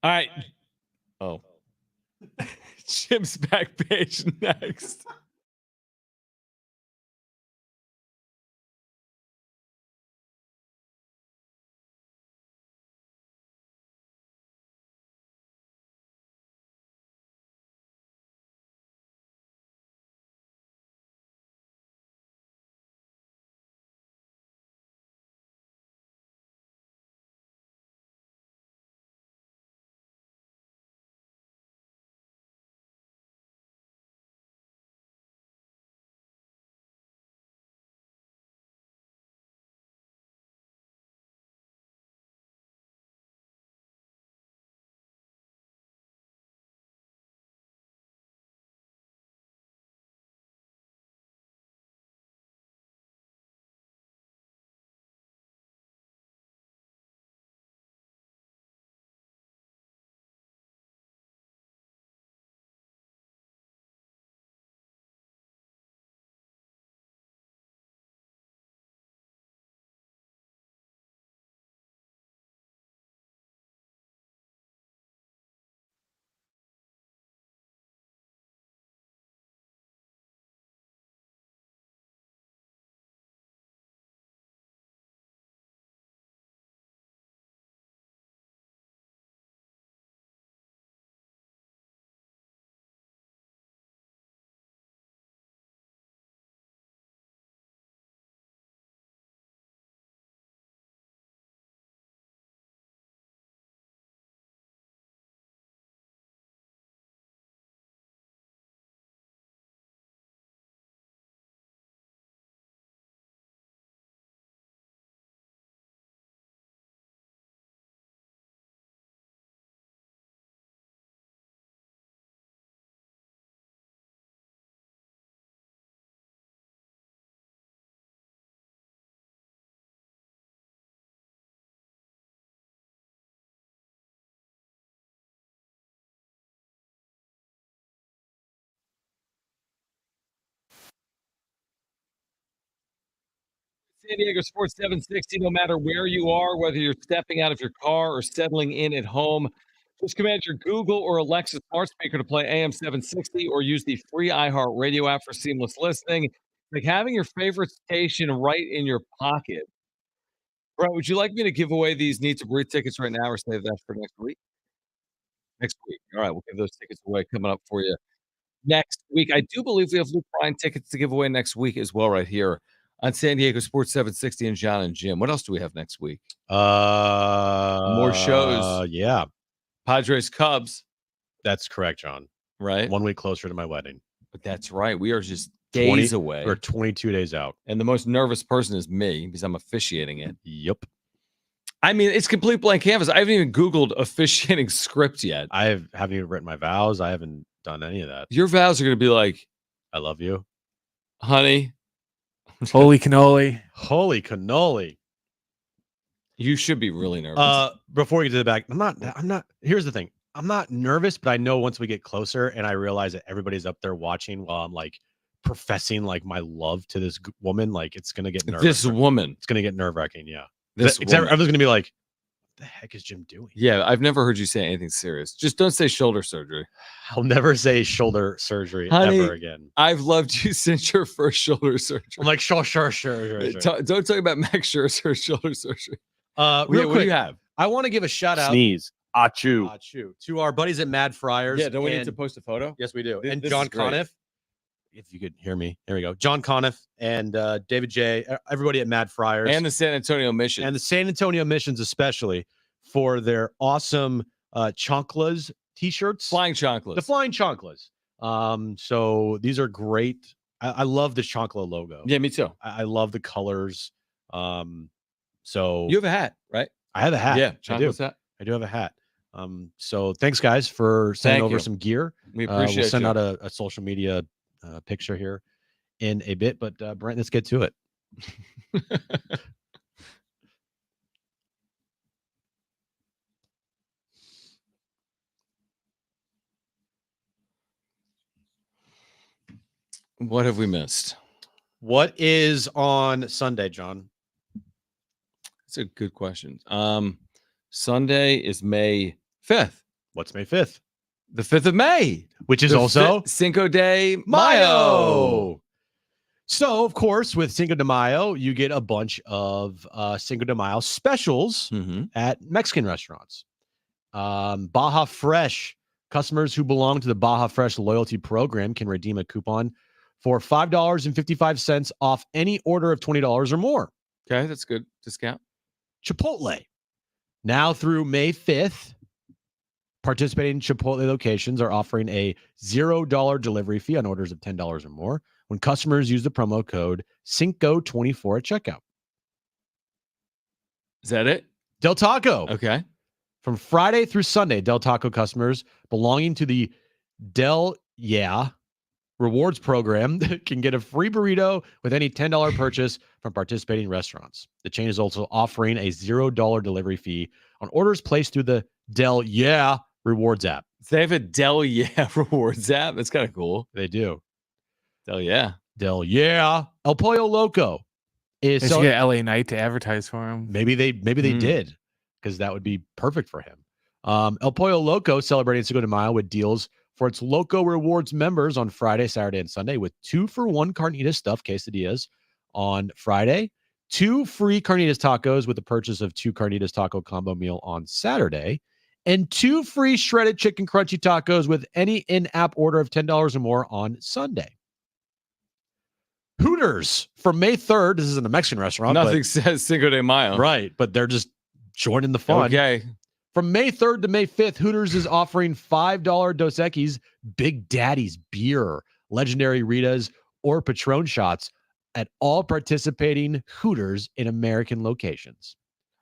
All right. Oh. Jim's back page next. San Diego Sports 760, no matter where you are, whether you're stepping out of your car or settling in at home, just command your Google or Alexa smart speaker to play AM 760 or use the free iHeartRadio app for seamless listening. Like having your favorite station right in your pocket. Brett, would you like me to give away these Need to Breathe tickets right now or save that for next week? Next week. All right, we'll give those tickets away coming up for you next week. I do believe we have Luke Bryan tickets to give away next week as well, right here on San Diego Sports 760 and Jon and Jim. What else do we have next week? More shows. Yeah. Padres Cubs. That's correct, John. Right. 1 week closer to my wedding. But that's right. We are just days away. We're 22 days out. And the most nervous person is me because I'm officiating it. Yep. I mean, it's complete blank canvas. I haven't even Googled officiating script yet. I haven't even written my vows. I haven't done any of that. Your vows are going to be like, I love you. Honey. Holy cannoli. Holy cannoli. You should be really nervous. Before we get to the back, I'm not, here's the thing. I'm not nervous, but I know once we get closer and I realize that everybody's up there watching while I'm like professing like my love to this woman, like it's going to get nerve-wracking. This woman. It's going to get nerve-wracking, yeah. Everyone's going to be like, what the heck is Jim doing? Yeah, I've never heard you say anything serious. Just don't say shoulder surgery. I'll never say shoulder surgery Honey, ever again. I've loved you since your first shoulder surgery. I'm like, sure. Don't talk about Max Scherzer's shoulder surgery. Real quick, what do you have? I want to give a shout out. Sneeze. Achoo. To our buddies at Mad Friars. Yeah, don't we need to post a photo? Yes, we do. And This John is great. Conniff. If you could hear me, there we go. John Conniff and David J. Everybody at Mad Friars And the San Antonio Mission. and the San Antonio Missions, especially for their awesome chanclas t-shirts, Flying Chocolate. the flying chanclas. So these are great. I love the chancla logo. Yeah, me too. I love the colors. So You have a hat, right? I have a hat. Yeah, I do. Chocolate's hat. I do have a hat. So thanks guys for sending Thank over you. some gear. We appreciate We'll send you. out a social media picture here in a bit, but Brent, let's get to it. What have we missed? What is on Sunday, John? That's a good question. Sunday is May 5th. What's May 5th? The 5th of May, which is also Cinco de Mayo. So, of course, with Cinco de Mayo, you get a bunch of Cinco de Mayo specials at Mexican restaurants. Baja Fresh. Customers who belong to the Baja Fresh loyalty program can redeem a coupon for $5.55 off any order of $20 or more. Okay, that's good discount. Chipotle. Now through May 5th, participating Chipotle locations are offering a $0 delivery fee on orders of $10 or more when customers use the promo code Cinco24 at checkout. Is that it? Del Taco. Okay. From Friday through Sunday, Del Taco customers belonging to the Del Rewards program can get a free burrito with any $10 purchase from participating restaurants. The chain is also offering a $0 delivery fee on orders placed through the Del Rewards app. They have a Del Rewards app. That's kind of cool. They do. Del El Pollo Loco is They should get LA Knight to advertise for him. Maybe they did, because that would be perfect for him. El Pollo Loco celebrating Cinco de Mayo with deals for its Loco Rewards members on Friday, Saturday, and Sunday with 2-for-1 carnitas stuffed quesadillas on Friday, 2 free carnitas tacos with the purchase of 2 carnitas taco combo meal on Saturday, and 2 free shredded chicken crunchy tacos with any in-app order of $10 or more on Sunday. Hooters from May 3rd. This isn't a Mexican restaurant. Nothing says Cinco de Mayo. Right, but they're just joining the fun. Okay. From May 3rd to May 5th, Hooters is offering $5 Dos Equis, Big Daddy's beer, legendary Ritas, or Patron shots at all participating Hooters in American locations.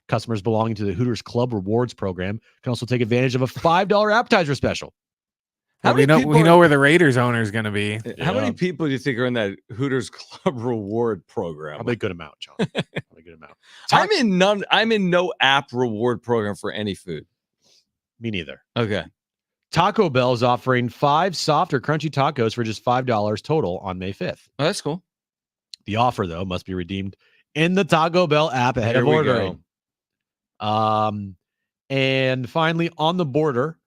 Customers belonging to the Hooters Club Rewards program can also take advantage of a $5 appetizer special. We know where the Raiders owner is going to be. How many people do you think are in that Hooters Club Reward program? Probably a good amount, John. Probably a good amount. I'm in no app reward program for any food. Me neither. Okay. Taco Bell is offering 5 soft or crunchy tacos for just $5 total on May 5th. Oh, that's cool. The offer, though, must be redeemed in the Taco Bell app ahead of ordering. And finally, On the Border,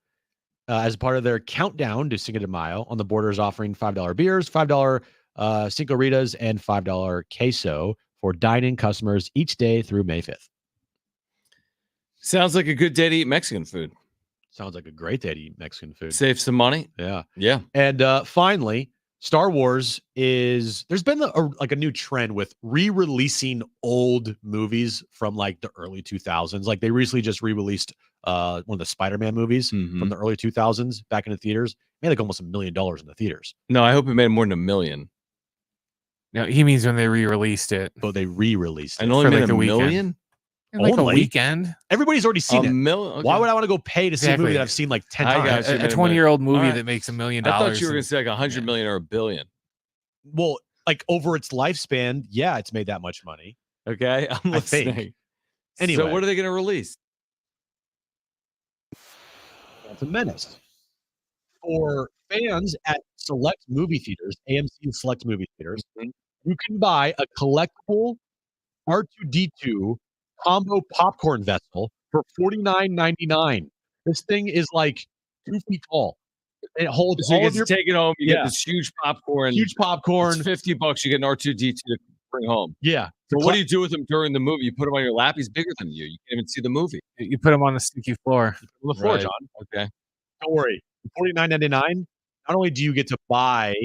as part of their countdown to Cinco de Mayo, On the Border is offering $5 beers, $5 Cinco Ritas, and $5 queso for dine-in customers each day through May 5th. Sounds like a good day to eat Mexican food. Sounds like a great day to eat Mexican food. Save some money. Yeah. Yeah. And finally, Star Wars there's been a new trend with re-releasing old movies from like the early 2000s. Like they recently just re-released one of the Spider-Man movies from the early 2000s back in the theaters. It made like almost $1 million in the theaters. No, I hope it made more than $1 million. No, he means when they re-released it. Oh, they re-released it. And only made like $1 a million? weekend. Like a weekend. Everybody's already seen it. Okay. Why would I want to go pay to see a movie that I've seen like 10 times? A 20-year-old movie that makes $1 million. I thought you were going to say like 100 million or $1 billion. Well, like over its lifespan, yeah, it's made that much money. Okay, I'm listening. I think. Anyway, so what are they going to release? Phantom Menace. For fans at select movie theaters, AMC select movie theaters, you can buy a collectible R2-D2 combo popcorn vessel for $49.99. This thing is like 2 feet tall. It holds So you all get of your to take it home. You get this huge popcorn. Huge popcorn. It's $50. You get an R2-D2 to bring home. Yeah. So what do you do with him during the movie? You put him on your lap. He's bigger than you. You can't even see the movie. You put him on the sticky floor. On the floor, Right. John. Okay. Don't worry. $49.99. Not only do you get to buy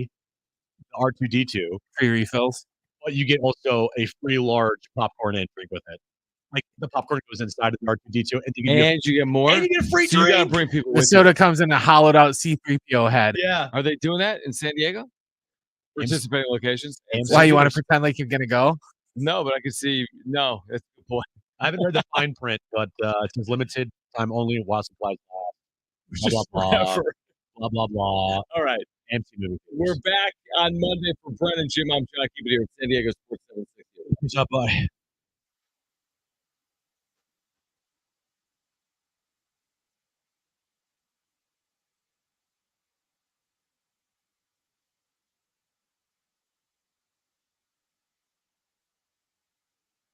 the R2-D2 free refills, but you get also a free large popcorn and drink with it. Like the popcorn goes inside of the R2-D2, and you get more. And you get a free So you drink. gotta bring people the with soda you. comes in a hollowed out C-3PO head. Yeah. Are they doing that in San Diego? Participating locations? Why you want to pretend like you're gonna go? No, but I can see. No, that's a good point. I haven't read the fine print, but it says limited time only while supplies last. Blah, blah, blah. Forever. Blah, blah, blah. All right. AMC movie. We're back on Monday for Brent and Jim. I'm John. Keep it here at San Diego Sports 760. Bye.